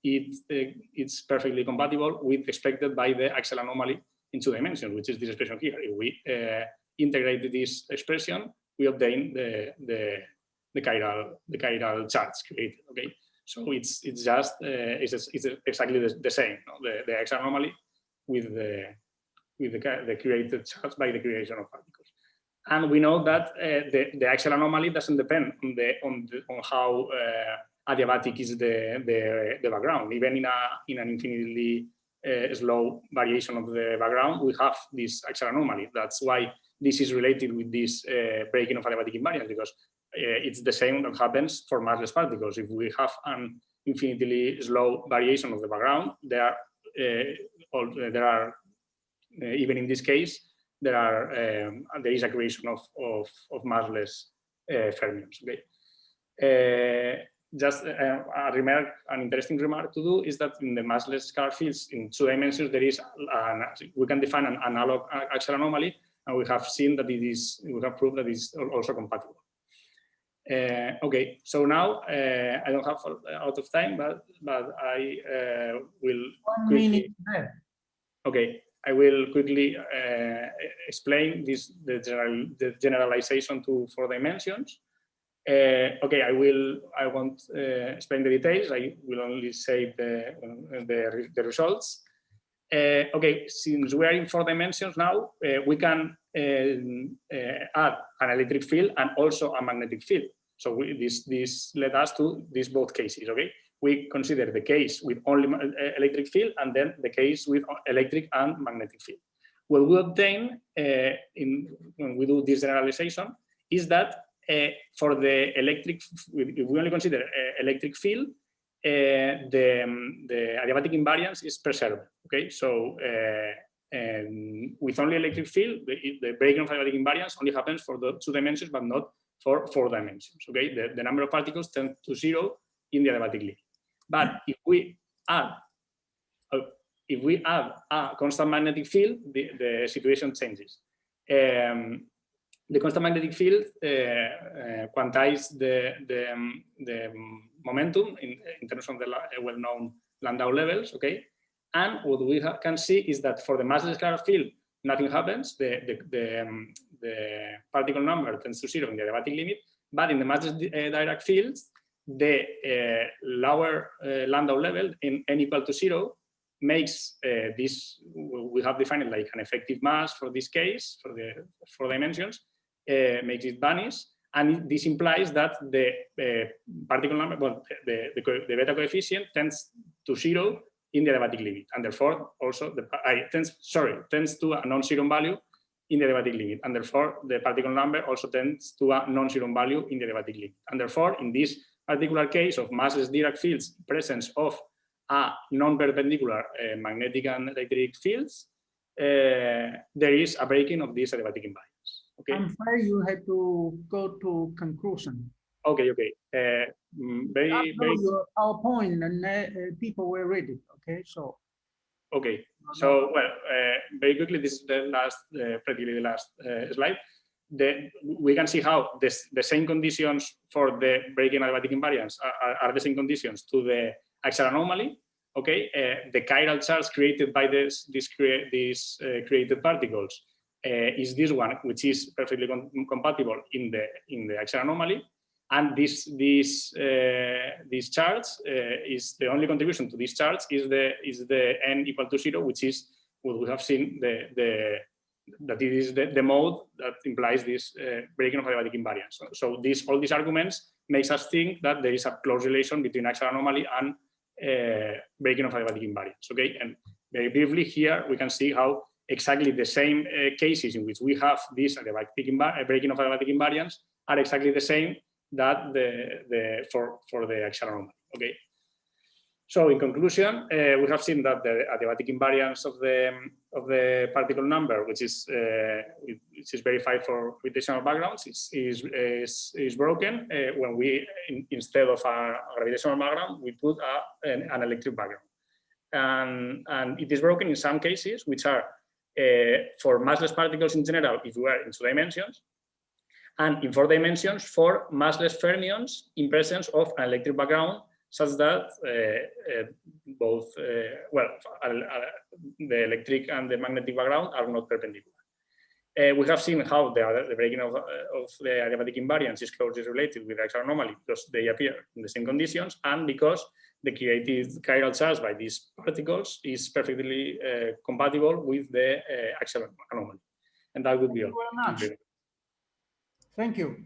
Speaker 11: it's perfectly compatible with expected by the axial anomaly in 2 dimensions, which is this expression here. If we integrate this expression, we obtain the chiral charge created. Okay, so it's just it's exactly the same. No? The axial anomaly with the created charge by the creation of particles. And we know that the axial anomaly doesn't depend on how adiabatic is the background. Even in an infinitely slow variation of the background, we have this axial anomaly. That's why this is related with this breaking of adiabatic invariance, because it's the same that happens for massless particles. If we have an infinitely slow variation of the background, there are even in this case, there is a creation of massless fermions. Okay. Just an interesting remark to do is that in the massless scar fields in 2 dimensions, there is we can define an analog axial anomaly, and we have seen that we have proved that it's also compatible. Okay, so now I don't have out of time, but I will
Speaker 1: 1 minute left.
Speaker 11: Okay, I will quickly explain the generalization to 4 dimensions. Okay, I won't explain the details. I will only say the results. Okay, since we are in 4 dimensions now, we can add an electric field and also a magnetic field. So this led us to these both cases. Okay, we consider the case with only electric field and then the case with electric and magnetic field. What we obtain when we do this generalization is that for the electric, if we only consider electric field, the adiabatic invariance is preserved. Okay, so with only electric field, the breaking of adiabatic invariance only happens for the 2 dimensions, but not for 4 dimensions. Okay, the number of particles tends to 0 in the adiabatic limit. But if we add a constant magnetic field, the situation changes. The constant magnetic field quantizes the momentum in terms of the well-known Landau levels. Okay, and what we can see is that for the massless scalar field, nothing happens. The particle number tends to 0 in the adiabatic limit, but in the massless Dirac fields, the lower Landau level in n equal to 0 makes this, we have defined it like an effective mass for this case, for the 4 dimensions, makes it vanish. And this implies that the particle number, well, the beta coefficient tends to 0 in the adiabatic limit, and therefore also tends to a non-zero value in the adiabatic limit, and therefore the particle number also tends to a non-zero value in the adiabatic limit. And therefore, in this particular case of massless Dirac fields, presence of a non-perpendicular magnetic and electric fields, there is a breaking of this adiabatic invariance. Okay.
Speaker 1: I'm afraid you had to go to conclusion.
Speaker 11: Okay. Very.
Speaker 1: Your PowerPoint and people were ready. Okay, so.
Speaker 11: Okay. So well, very quickly, this is the last, practically the last slide. We can see how the same conditions for the breaking adiabatic invariance are the same conditions to the axial anomaly. Okay, the chiral charge created by these created particles is this one, which is perfectly compatible in the axial anomaly, and this charge is the only contribution to this charge is the n equal to 0, which is what we have seen that it is the mode that implies this breaking of adiabatic invariance. So all these arguments makes us think that there is a close relation between axial anomaly and breaking of adiabatic invariance. Okay, and very briefly here we can see how exactly the same cases in which we have this breaking of adiabatic invariance are exactly the same that for the axial anomaly. Okay. So in conclusion, we have seen that the adiabatic invariance of the particle number, which is verified for gravitational backgrounds, is broken when we instead of a gravitational background we put an electric background, and it is broken in some cases, which are for massless particles in general if we are in 2 dimensions, and in 4 dimensions for massless fermions in presence of an electric background, such that both, the electric and the magnetic background are not perpendicular. We have seen how the breaking of the adiabatic invariance is closely related with the axial anomaly because they appear in the same conditions, and because the created chiral charge by these particles is perfectly compatible with the axial anomaly. And that would be all.
Speaker 1: Thank you very much. Thank you.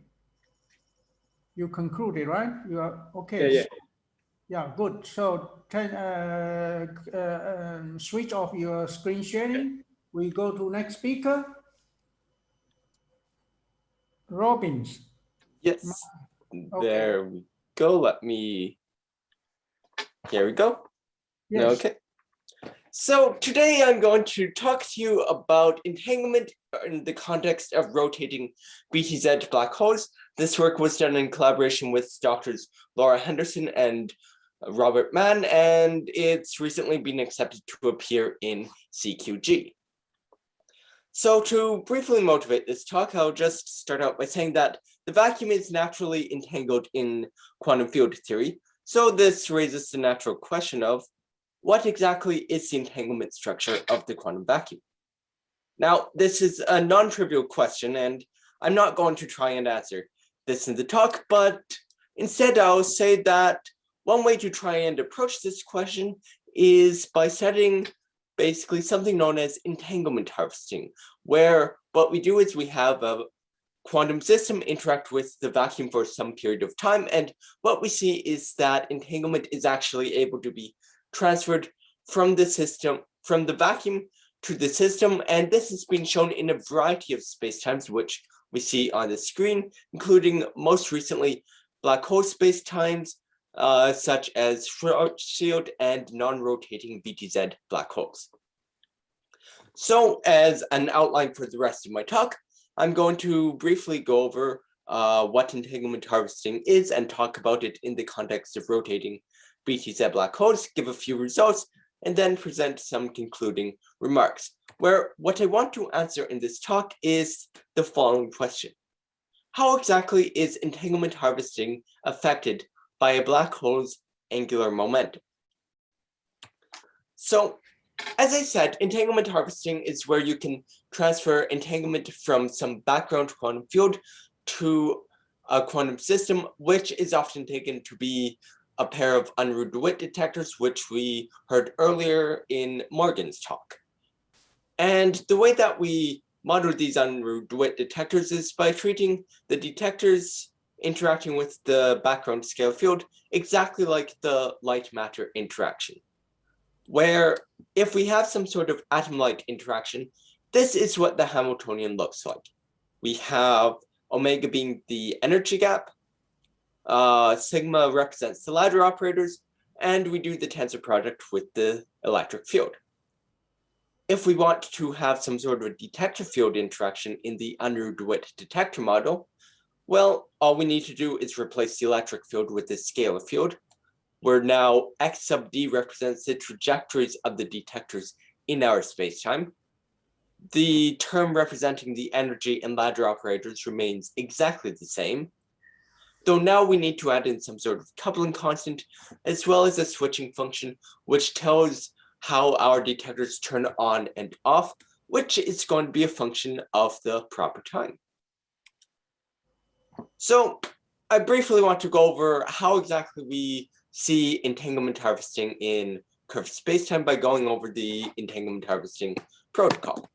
Speaker 1: You concluded, right? You are okay.
Speaker 11: Yeah.
Speaker 1: Yeah, good. So switch off your screen sharing. We go to next speaker. Robbins.
Speaker 12: Yes,
Speaker 1: Okay.
Speaker 12: there we go. Here we go.
Speaker 1: Yes.
Speaker 12: Okay. So today I'm going to talk to you about entanglement in the context of rotating BTZ black holes. This work was done in collaboration with Doctors Laura Henderson and Robert Mann, and it's recently been accepted to appear in CQG. So to briefly motivate this talk, I'll just start out by saying that the vacuum is naturally entangled in quantum field theory. So this raises the natural question of what exactly is the entanglement structure of the quantum vacuum? Now, this is a non-trivial question, and I'm not going to try and answer this in the talk, but instead I'll say that one way to try and approach this question is by studying basically something known as entanglement harvesting, where what we do is we have a quantum system interact with the vacuum for some period of time, and what we see is that entanglement is actually able to be transferred from the system, from the vacuum to the system, and this has been shown in a variety of spacetimes, which we see on the screen, including most recently black hole spacetimes, such as Schwarzschild and non-rotating VTZ black holes. So as an outline for the rest of my talk, I'm going to briefly go over what entanglement harvesting is and talk about it in the context of rotating VTZ black holes, give a few results, and then present some concluding remarks, where what I want to answer in this talk is the following question. How exactly is entanglement harvesting affected by a black hole's angular momentum? So, as I said, entanglement harvesting is where you can transfer entanglement from some background quantum field to a quantum system, which is often taken to be a pair of unruh DeWitt detectors, which we heard earlier in Morgan's talk. And the way that we model these unruh DeWitt detectors is by treating the detectors interacting with the background scale field exactly like the light-matter interaction, where if we have some sort of atom-like interaction, this is what the Hamiltonian looks like. We have omega being the energy gap, sigma represents the ladder operators, and we do the tensor product with the electric field. If we want to have some sort of a detector field interaction in the unruh DeWitt detector model, well, all we need to do is replace the electric field with the scalar field, where now x sub d represents the trajectories of the detectors in our spacetime. The term representing the energy and ladder operators remains exactly the same, though now we need to add in some sort of coupling constant, as well as a switching function, which tells how our detectors turn on and off, which is going to be a function of the proper time. So I briefly want to go over how exactly we see entanglement harvesting in curved spacetime by going over the entanglement harvesting protocol.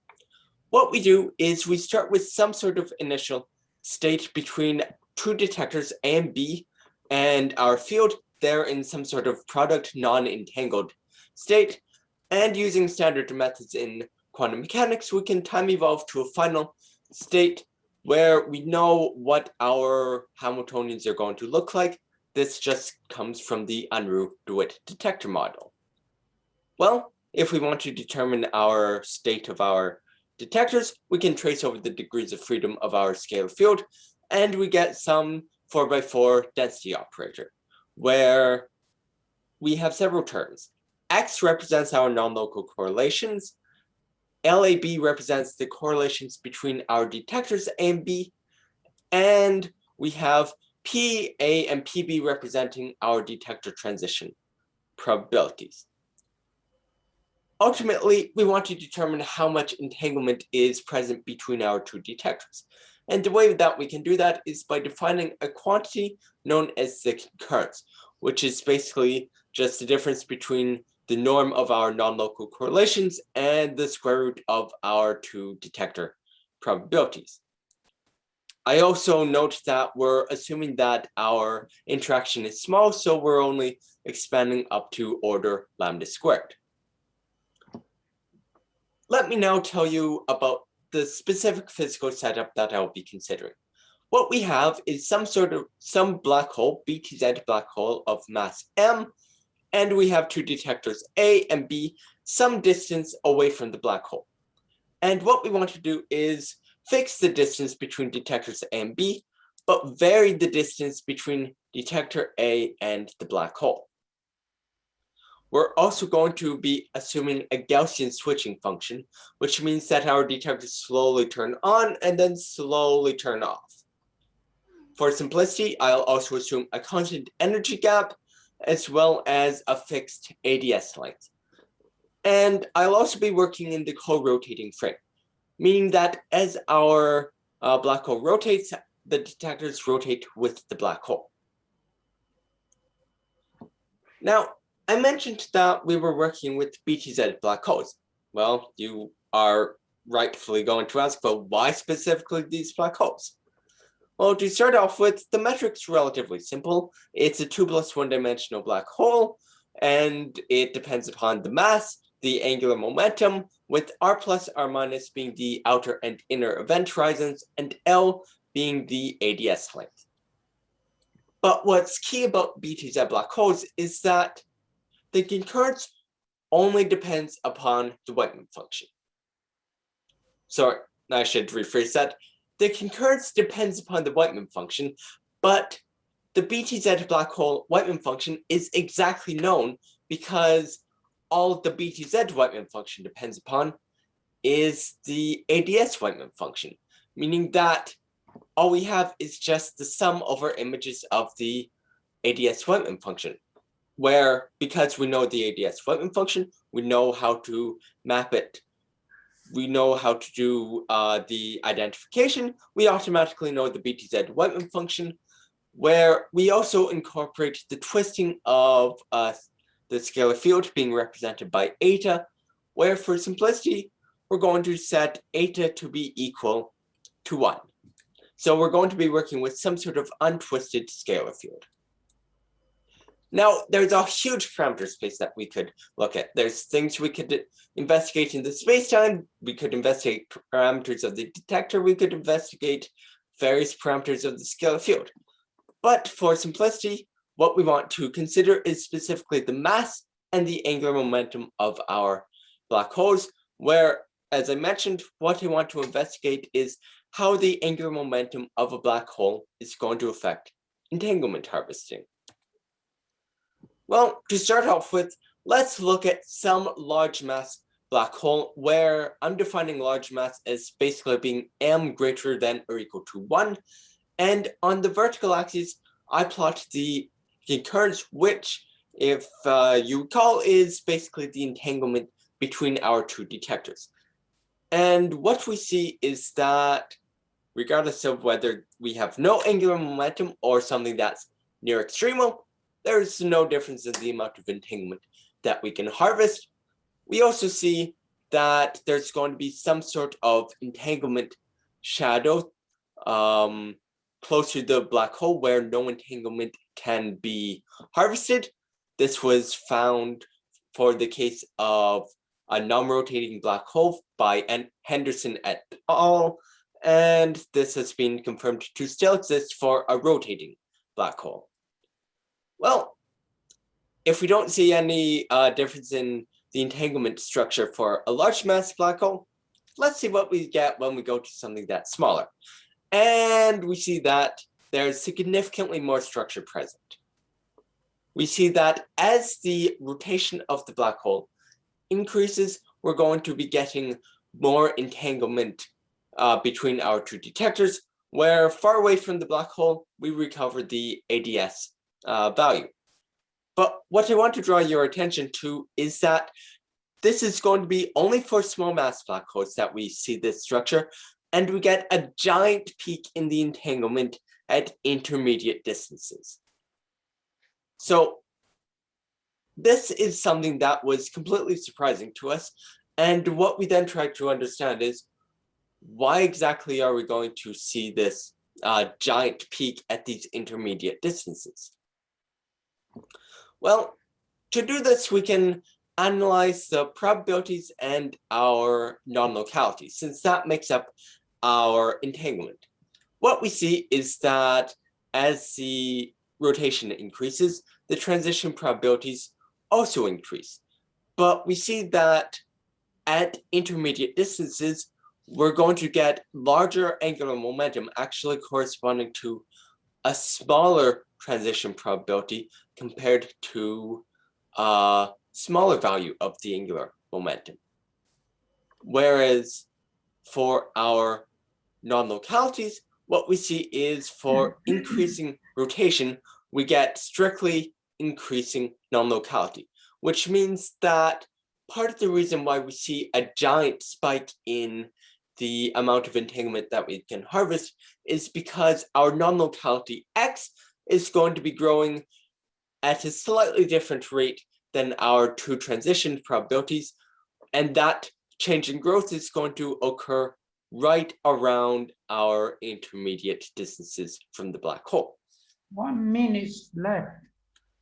Speaker 12: What we do is we start with some sort of initial state between two detectors A and B and our field. They're in some sort of product non-entangled state, and using standard methods in quantum mechanics, we can time evolve to a final state where we know what our Hamiltonians are going to look like. This just comes from the unruh DeWitt detector model. Well, if we want to determine our state of our detectors, we can trace over the degrees of freedom of our scalar field, and we get some 4x4 density operator, where we have several terms. X represents our non-local correlations, LAB represents the correlations between our detectors A and B, and we have PA and PB representing our detector transition probabilities. Ultimately, we want to determine how much entanglement is present between our two detectors. And the way that we can do that is by defining a quantity known as the concurrence, which is basically just the difference between the norm of our non-local correlations and the square root of our two detector probabilities. I also note that we're assuming that our interaction is small, so we're only expanding up to order lambda squared. Let me now tell you about the specific physical setup that I'll be considering. What we have is some black hole, BTZ black hole of mass m, and we have two detectors A and B, some distance away from the black hole. And what we want to do is fix the distance between detectors A and B, but vary the distance between detector A and the black hole. we're also going to be assuming a Gaussian switching function, which means that our detectors slowly turn on and then slowly turn off. For simplicity, I'll also assume a constant energy gap as well as a fixed ADS length. And I'll also be working in the co-rotating frame, meaning that as our black hole rotates, the detectors rotate with the black hole. Now, I mentioned that we were working with BTZ black holes. Well, you are rightfully going to ask, but why specifically these black holes? Well, to start off with, the metric's relatively simple. It's a 2 plus 1 dimensional black hole, and it depends upon the mass, the angular momentum, with R plus R minus being the outer and inner event horizons, and L being the ADS length. But what's key about BTZ black holes is that the concurrence only depends upon the Whiteman function. Sorry, I should rephrase that. The concurrence depends upon the Whiteman function, but the BTZ black hole Whiteman function is exactly known because all the BTZ Whiteman function depends upon is the ADS Whiteman function, meaning that all we have is just the sum over images of the ADS Whiteman function, where because we know the ADS Whiteman function, we know how to map it. We know how to do the identification. We automatically know the BTZ Whiteman function, where we also incorporate the twisting of the scalar field being represented by eta, where for simplicity, we're going to set eta to be equal to 1. So we're going to be working with some sort of untwisted scalar field. Now, there's a huge parameter space that we could look at. There's things we could investigate in the space-time. We could investigate parameters of the detector. We could investigate various parameters of the scalar field. But for simplicity, what we want to consider is specifically the mass and the angular momentum of our black holes, where, as I mentioned, what I want to investigate is how the angular momentum of a black hole is going to affect entanglement harvesting. Well, to start off with, let's look at some large mass black hole where I'm defining large mass as basically being m greater than or equal to 1. And on the vertical axis, I plot the concurrence, which, if you recall, is basically the entanglement between our two detectors. And what we see is that regardless of whether we have no angular momentum or something that's near extremal, there's no difference in the amount of entanglement that we can harvest. We also see that there's going to be some sort of entanglement shadow close to the black hole where no entanglement can be harvested. This was found for the case of a non-rotating black hole by Henderson et al. And this has been confirmed to still exist for a rotating black hole. Well, if we don't see any difference in the entanglement structure for a large mass black hole, let's see what we get when we go to something that's smaller. And we see that there's significantly more structure present. We see that as the rotation of the black hole increases, we're going to be getting more entanglement between our two detectors, where far away from the black hole, we recover the ADS value. But what I want to draw your attention to is that this is going to be only for small mass black holes that we see this structure, and we get a giant peak in the entanglement at intermediate distances. So this is something that was completely surprising to us. And what we then tried to understand is, why exactly are we going to see this giant peak at these intermediate distances? Well, to do this, we can analyze the probabilities and our non-locality, since that makes up our entanglement. What we see is that as the rotation increases, the transition probabilities also increase. But we see that at intermediate distances, we're going to get larger angular momentum actually corresponding to a smaller transition probability compared to smaller value of the angular momentum. Whereas for our non-localities, what we see is for increasing rotation, we get strictly increasing non-locality, which means that part of the reason why we see a giant spike in the amount of entanglement that we can harvest is because our non-locality X is going to be growing at a slightly different rate than our two transition probabilities. And that change in growth is going to occur right around our intermediate distances from the black hole.
Speaker 1: 1 minute left.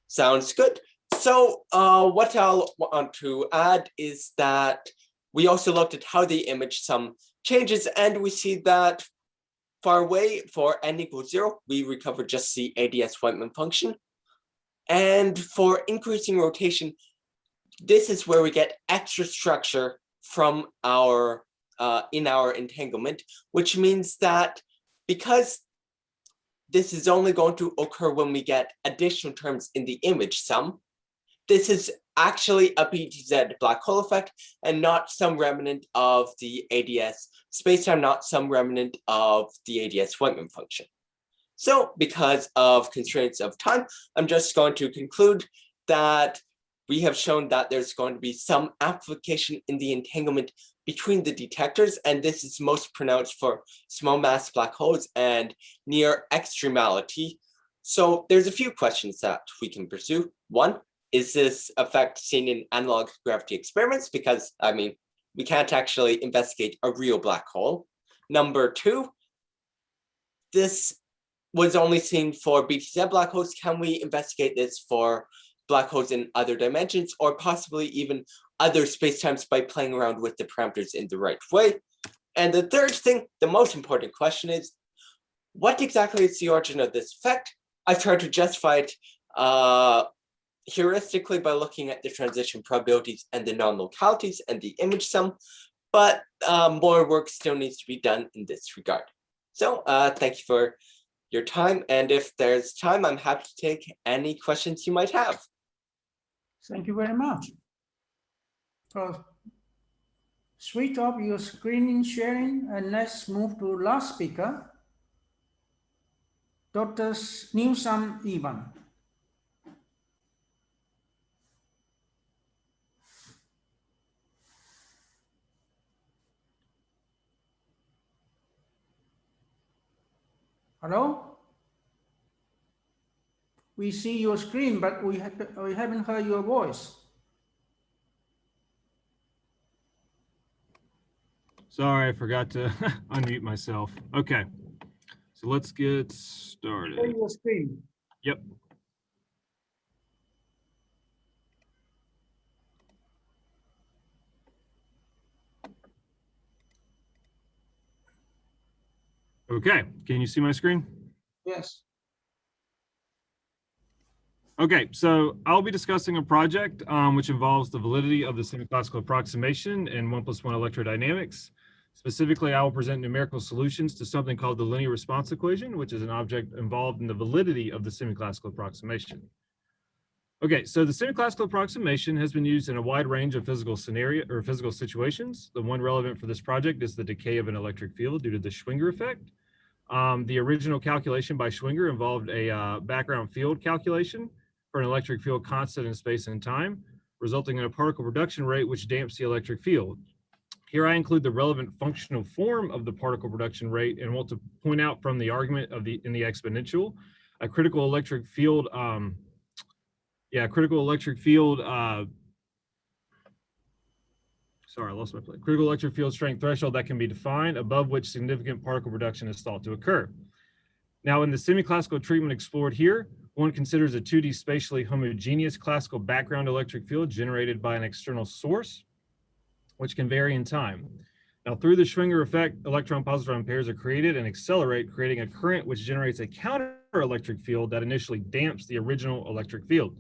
Speaker 12: Sounds good. So what I'll want to add is that we also looked at how the image sum changes, and we see that far away for n equals 0, we recover just the ADS-Weitman function. And for increasing rotation, this is where we get extra structure from our in our entanglement, which means that because this is only going to occur when we get additional terms in the image sum, this is actually a BTZ black hole effect and not some remnant of the ADS spacetime, not some remnant of the ADS-Weitman function. So because of constraints of time, I'm just going to conclude that we have shown that there's going to be some amplification in the entanglement between the detectors, and this is most pronounced for small mass black holes and near extremality. So there's a few questions that we can pursue. One, is this effect seen in analog gravity experiments? Because, I mean, we can't actually investigate a real black hole. Number two, this was only seen for BTZ black holes. Can we investigate this for black holes in other dimensions, or possibly even other spacetimes by playing around with the parameters in the right way? And the third thing, the most important question is, what exactly is the origin of this effect? I've tried to justify it heuristically by looking at the transition probabilities and the non-localities and the image sum, but more work still needs to be done in this regard. So thank you for your time, and if there's time, I'm happy to take any questions you might have.
Speaker 1: Thank you very much. So switch off your screen sharing and let's move to last speaker, Dr. Newsome Ivan. Hello? We see your screen, but we haven't heard your voice.
Speaker 7: Sorry, I forgot to unmute myself. Okay, so let's get started.
Speaker 1: Share your screen.
Speaker 7: Yep. Okay, can you see my screen?
Speaker 1: Yes.
Speaker 7: Okay, so I'll be discussing a project which involves the validity of the semi-classical approximation in 1+1 electrodynamics. Specifically, I will present numerical solutions to something called the linear response equation, which is an object involved in the validity of the semi-classical approximation. Okay, so the semi-classical approximation has been used in a wide range of physical situations. The one relevant for this project is the decay of an electric field due to the Schwinger effect. The original calculation by Schwinger involved a background field calculation for an electric field constant in space and time, resulting in a particle production rate which damps the electric field. Here I include the relevant functional form of the particle production rate and want to point out from the argument of in the exponential, a critical electric field, critical electric field strength threshold that can be defined, above which significant particle production is thought to occur. Now, in the semi-classical treatment explored here, one considers a 2D spatially homogeneous classical background electric field generated by an external source, which can vary in time. Now, through the Schwinger effect, electron-positron pairs are created and accelerate, creating a current which generates a counter-electric field that initially damps the original electric field.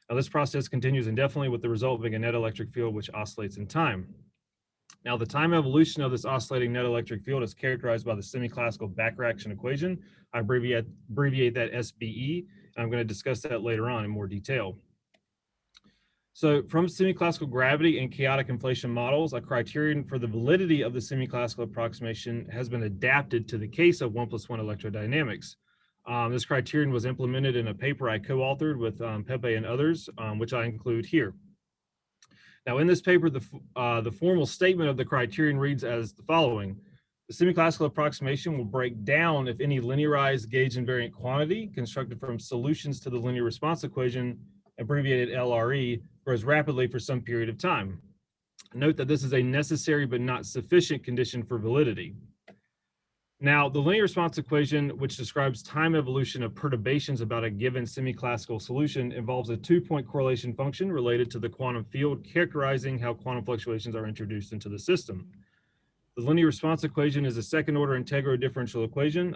Speaker 7: Now, this process continues indefinitely with the result being a net electric field which oscillates in time. Now, the time evolution of this oscillating net electric field is characterized by the semi-classical back-reaction equation. I abbreviate that SBE, and I'm going to discuss that later on in more detail. So from semi-classical gravity and chaotic inflation models, a criterion for the validity of the semi-classical approximation has been adapted to the case of 1+1 electrodynamics. This criterion was implemented in a paper I co-authored with Pepe and others, which I include here. Now in this paper, the formal statement of the criterion reads as the following. The semi-classical approximation will break down if any linearized gauge invariant quantity constructed from solutions to the linear response equation, abbreviated LRE, grows rapidly for some period of time. Note that this is a necessary but not sufficient condition for validity. Now, the linear response equation, which describes time evolution of perturbations about a given semi-classical solution, involves a two-point correlation function related to the quantum field characterizing how quantum fluctuations are introduced into the system. The linear response equation is a second-order integral differential equation,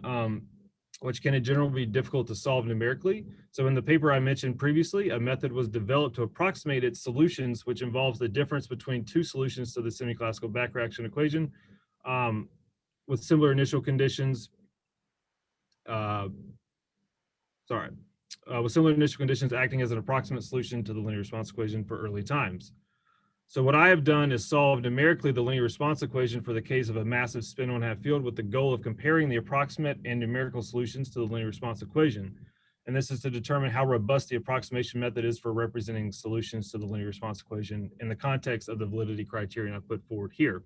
Speaker 7: which can in general be difficult to solve numerically. So in the paper I mentioned previously, a method was developed to approximate its solutions, which involves the difference between two solutions to the semi-classical back reaction equation with similar initial conditions. With similar initial conditions acting as an approximate solution to the linear response equation for early times. So what I have done is solve numerically the linear response equation for the case of a massive spin 1/2 field with the goal of comparing the approximate and numerical solutions to the linear response equation. And this is to determine how robust the approximation method is for representing solutions to the linear response equation in the context of the validity criterion I put forward here.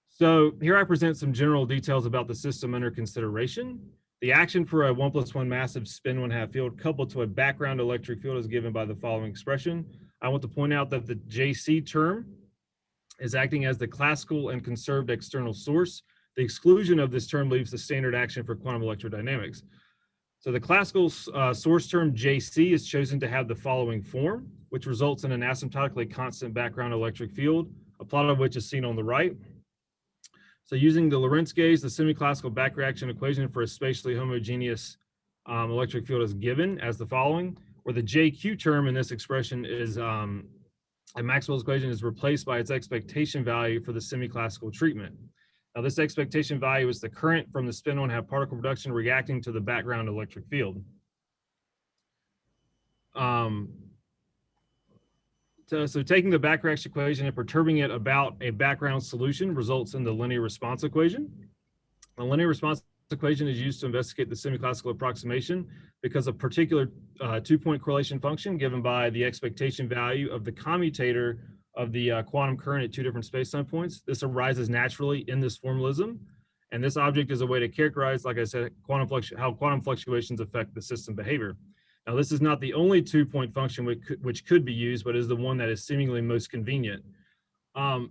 Speaker 7: So here I present some general details about the system under consideration. The action for a 1+1 massive spin 1/2 field coupled to a background electric field is given by the following expression. I want to point out that the JC term is acting as the classical and conserved external source. The exclusion of this term leaves the standard action for quantum electrodynamics. So the classical source term JC is chosen to have the following form, which results in an asymptotically constant background electric field, a plot of which is seen on the right. So using the Lorentz gauge, the semi-classical back reaction equation for a spatially homogeneous electric field is given as the following, where the JQ term in this expression is, and Maxwell's equation is replaced by its expectation value for the semi-classical treatment. Now this expectation value is the current from the spin 1/2 particle production reacting to the background electric field. So taking the back reaction equation and perturbing it about a background solution results in the linear response equation. The linear response equation is used to investigate the semi-classical approximation because a particular two-point correlation function given by the expectation value of the commutator of the quantum current at two different space-time points. This arises naturally in this formalism. And this object is a way to characterize, like I said, how quantum fluctuations affect the system behavior. Now, this is not the only two-point function which could be used, but is the one that is seemingly most convenient. The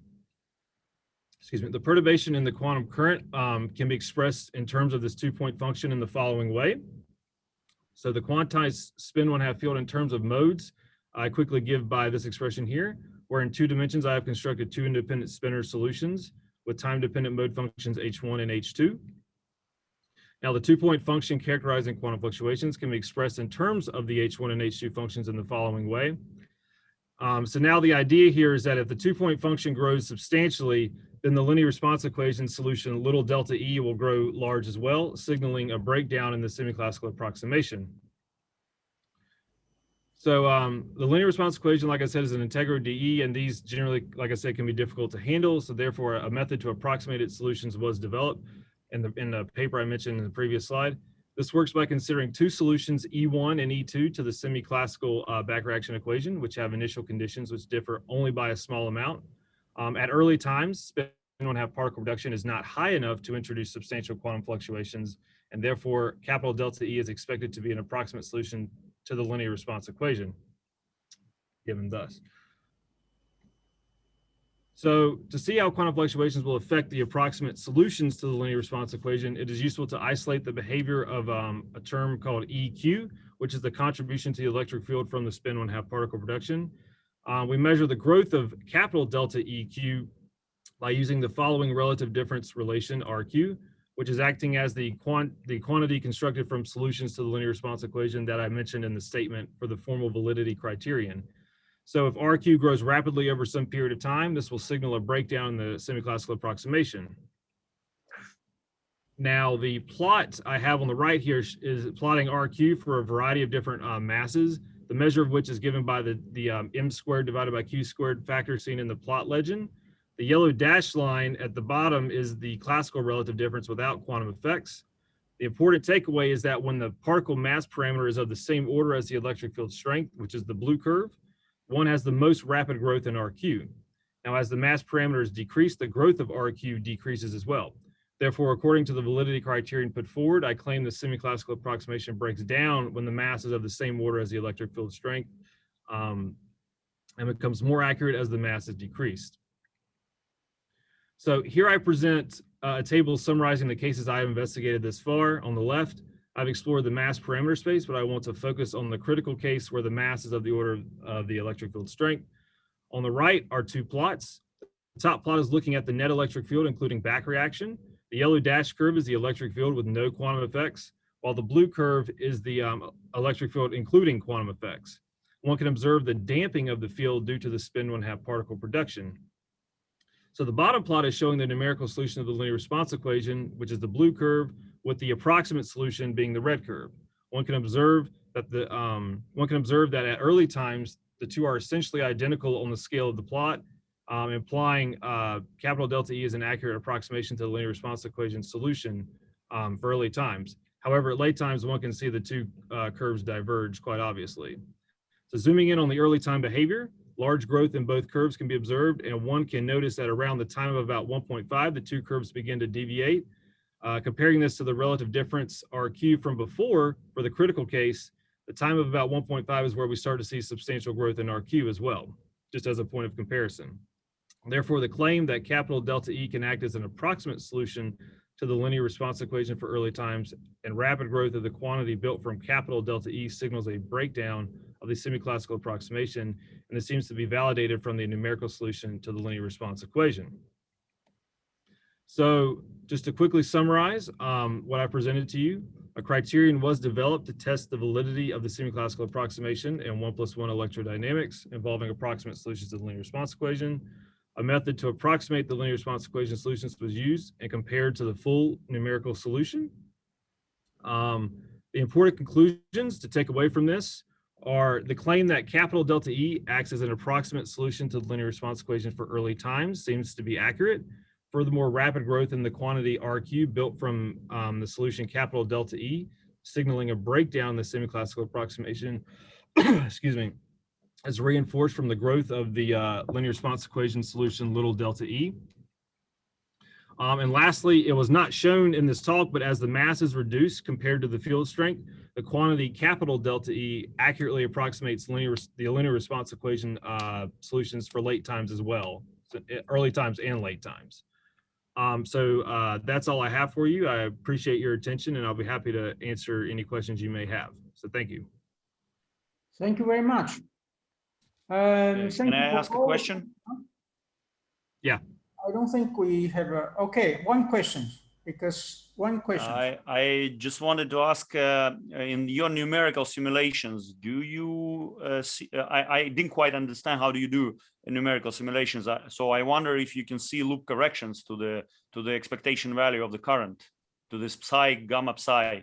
Speaker 7: perturbation in the quantum current can be expressed in terms of this two-point function in the following way. So the quantized spin 1/2 field in terms of modes, I quickly give by this expression here, where in 2 dimensions I have constructed 2 independent spinor solutions with time-dependent mode functions H1 and H2. Now the two-point function characterizing quantum fluctuations can be expressed in terms of the H1 and H2 functions in the following way. So now the idea here is that if the two-point function grows substantially, then the linear response equation solution little delta E will grow large as well, signaling a breakdown in the semi-classical approximation. So the linear response equation, like I said, is an integral dE, and these generally, like I said, can be difficult to handle. So therefore, a method to approximate its solutions was developed in the paper I mentioned in the previous slide. This works by considering 2 solutions, E1 and E2, to the semi-classical back reaction equation, which have initial conditions which differ only by a small amount. At early times, spin 1/2 particle production is not high enough to introduce substantial quantum fluctuations, and therefore capital delta E is expected to be an approximate solution to the linear response equation, given thus. So to see how quantum fluctuations will affect the approximate solutions to the linear response equation, it is useful to isolate the behavior of a term called EQ, which is the contribution to the electric field from the spin 1/2 particle production. We measure the growth of capital delta EQ by using the following relative difference relation, RQ, which is acting as the quantity constructed from solutions to the linear response equation that I mentioned in the statement for the formal validity criterion. So if RQ grows rapidly over some period of time, this will signal a breakdown in the semi-classical approximation. Now, the plot I have on the right here is plotting RQ for a variety of different masses the measure of which is given by the m squared divided by q squared factor seen in the plot legend. The yellow dashed line at the bottom is the classical relative difference without quantum effects. The important takeaway is that when the particle mass parameter is of the same order as the electric field strength, which is the blue curve, one has the most rapid growth in RQ. Now, as the mass parameters decrease, the growth of RQ decreases as well. Therefore, according to the validity criterion put forward, I claim the semi-classical approximation breaks down when the mass is of the same order as the electric field strength and becomes more accurate as the mass is decreased. So here I present a table summarizing the cases I have investigated this far. On the left, I've explored the mass parameter space, but I want to focus on the critical case where the mass is of the order of the electric field strength. On the right are two plots. The top plot is looking at the net electric field, including back reaction. The yellow dashed curve is the electric field with no quantum effects, while the blue curve is the electric field including quantum effects. One can observe the damping of the field due to the spin 1/2 particle production. So the bottom plot is showing the numerical solution of the linear response equation, which is the blue curve, with the approximate solution being the red curve. One can observe that at early times the two are essentially identical on the scale of the plot, implying capital delta E is an accurate approximation to the linear response equation solution for early times. However, at late times, one can see the two curves diverge quite obviously. So zooming in on the early time behavior, large growth in both curves can be observed, and one can notice that around the time of about 1.5, the two curves begin to deviate. Comparing this to the relative difference RQ from before for the critical case, the time of about 1.5 is where we start to see substantial growth in RQ as well, just as a point of comparison. Therefore, the claim that capital delta E can act as an approximate solution to the linear response equation for early times and rapid growth of the quantity built from capital delta E signals a breakdown of the semi-classical approximation, and this seems to be validated from the numerical solution to the linear response equation. So just to quickly summarize what I presented to you, a criterion was developed to test the validity of the semi-classical approximation in 1+1 electrodynamics involving approximate solutions to the linear response equation. A method to approximate the linear response equation solutions was used and compared to the full numerical solution. The important conclusions to take away from this are the claim that capital delta E acts as an approximate solution to the linear response equation for early times seems to be accurate. Furthermore, rapid growth in the quantity RQ built from the solution capital delta E, signaling a breakdown in the semi-classical approximation, excuse me, is reinforced from the growth of the linear response equation solution little delta E. And lastly, it was not shown in this talk, but as the mass is reduced compared to the field strength, the quantity capital delta E accurately approximates the linear response equation solutions for late times as well, so early times and late times. So that's all I have for you. I appreciate your attention, and I'll be happy to answer any questions you may have. So thank you.
Speaker 1: Thank you very much.
Speaker 6: Can I ask a question?
Speaker 7: Yeah.
Speaker 1: I don't think we have a, okay, one question, because one question.
Speaker 6: I just wanted to ask, in your numerical simulations, do you see, I didn't quite understand how do you do numerical simulations. So I wonder if you can see loop corrections to the expectation value of the current, to this psi, gamma psi.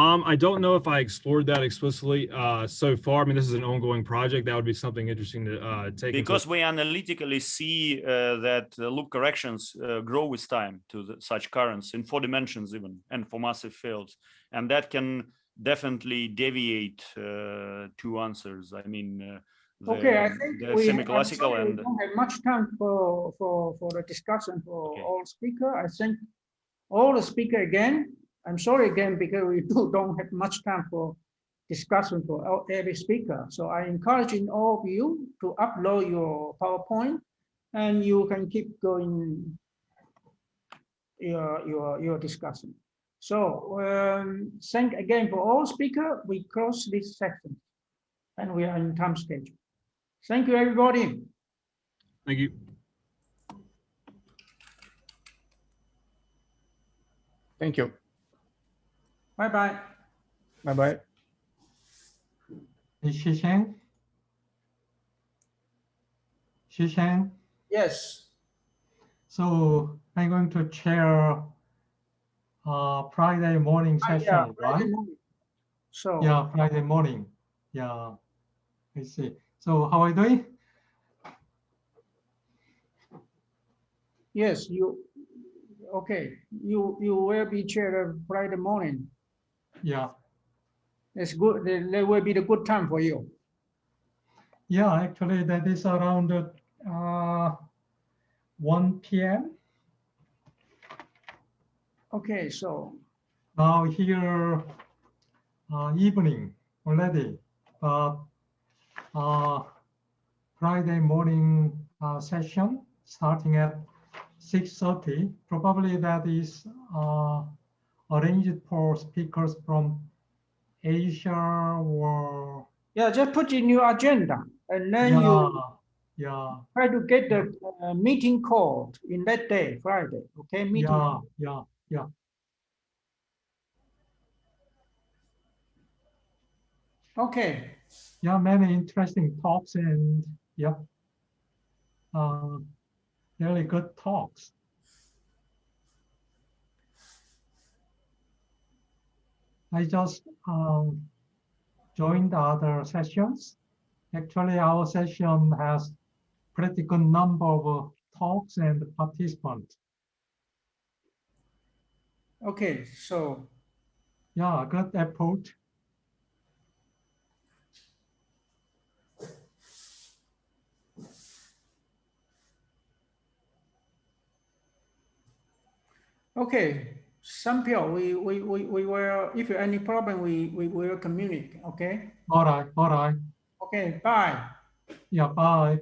Speaker 7: I don't know if I explored that explicitly so far. I mean, this is an ongoing project. That would be something interesting to take.
Speaker 6: Because we analytically see that loop corrections grow with time to such currents in 4 dimensions even, and for massive fields. And that can definitely deviate two answers. I mean,
Speaker 1: okay, I think
Speaker 6: the semi-classical and
Speaker 1: we don't have much time for the discussion for all speakers. I think all the speaker again. I'm sorry again, because we don't have much time for discussion for every speaker. So I encourage all of you to upload your PowerPoint, and you can keep going your discussion. So thank again for all speakers. We close this section, and we are in time schedule. Thank you, everybody.
Speaker 7: Thank you.
Speaker 8: Thank you.
Speaker 1: Bye-bye.
Speaker 8: Bye-bye.
Speaker 13: Xishan? Xishan?
Speaker 1: Yes.
Speaker 13: So I'm going to chair Friday morning session,
Speaker 1: yeah,
Speaker 13: right?
Speaker 1: So
Speaker 13: Yeah, Friday morning. Yeah, I see. So how are you doing?
Speaker 1: yes, okay. You will be chair Friday morning.
Speaker 13: Yeah.
Speaker 1: It's good. There will be the good time for you.
Speaker 13: Yeah, actually that is around 1 p.m.
Speaker 1: Okay, so
Speaker 13: Now here evening already, but Friday morning session starting at 6:30. Probably that is arranged for speakers from Asia or
Speaker 1: yeah, just put in your agenda, and then
Speaker 13: yeah,
Speaker 1: try to get the meeting called in that day, Friday. Okay, meeting.
Speaker 13: yeah.
Speaker 1: Okay.
Speaker 13: Yeah, many interesting talks and yeah, really good talks. I just joined other sessions. Actually, our session has pretty good number of talks and participants.
Speaker 1: Okay, so
Speaker 13: Yeah, good approach.
Speaker 1: okay, Sampio, we will, if you have any problem, we will communicate, okay?
Speaker 13: All right.
Speaker 1: Okay, bye.
Speaker 13: Yeah, bye.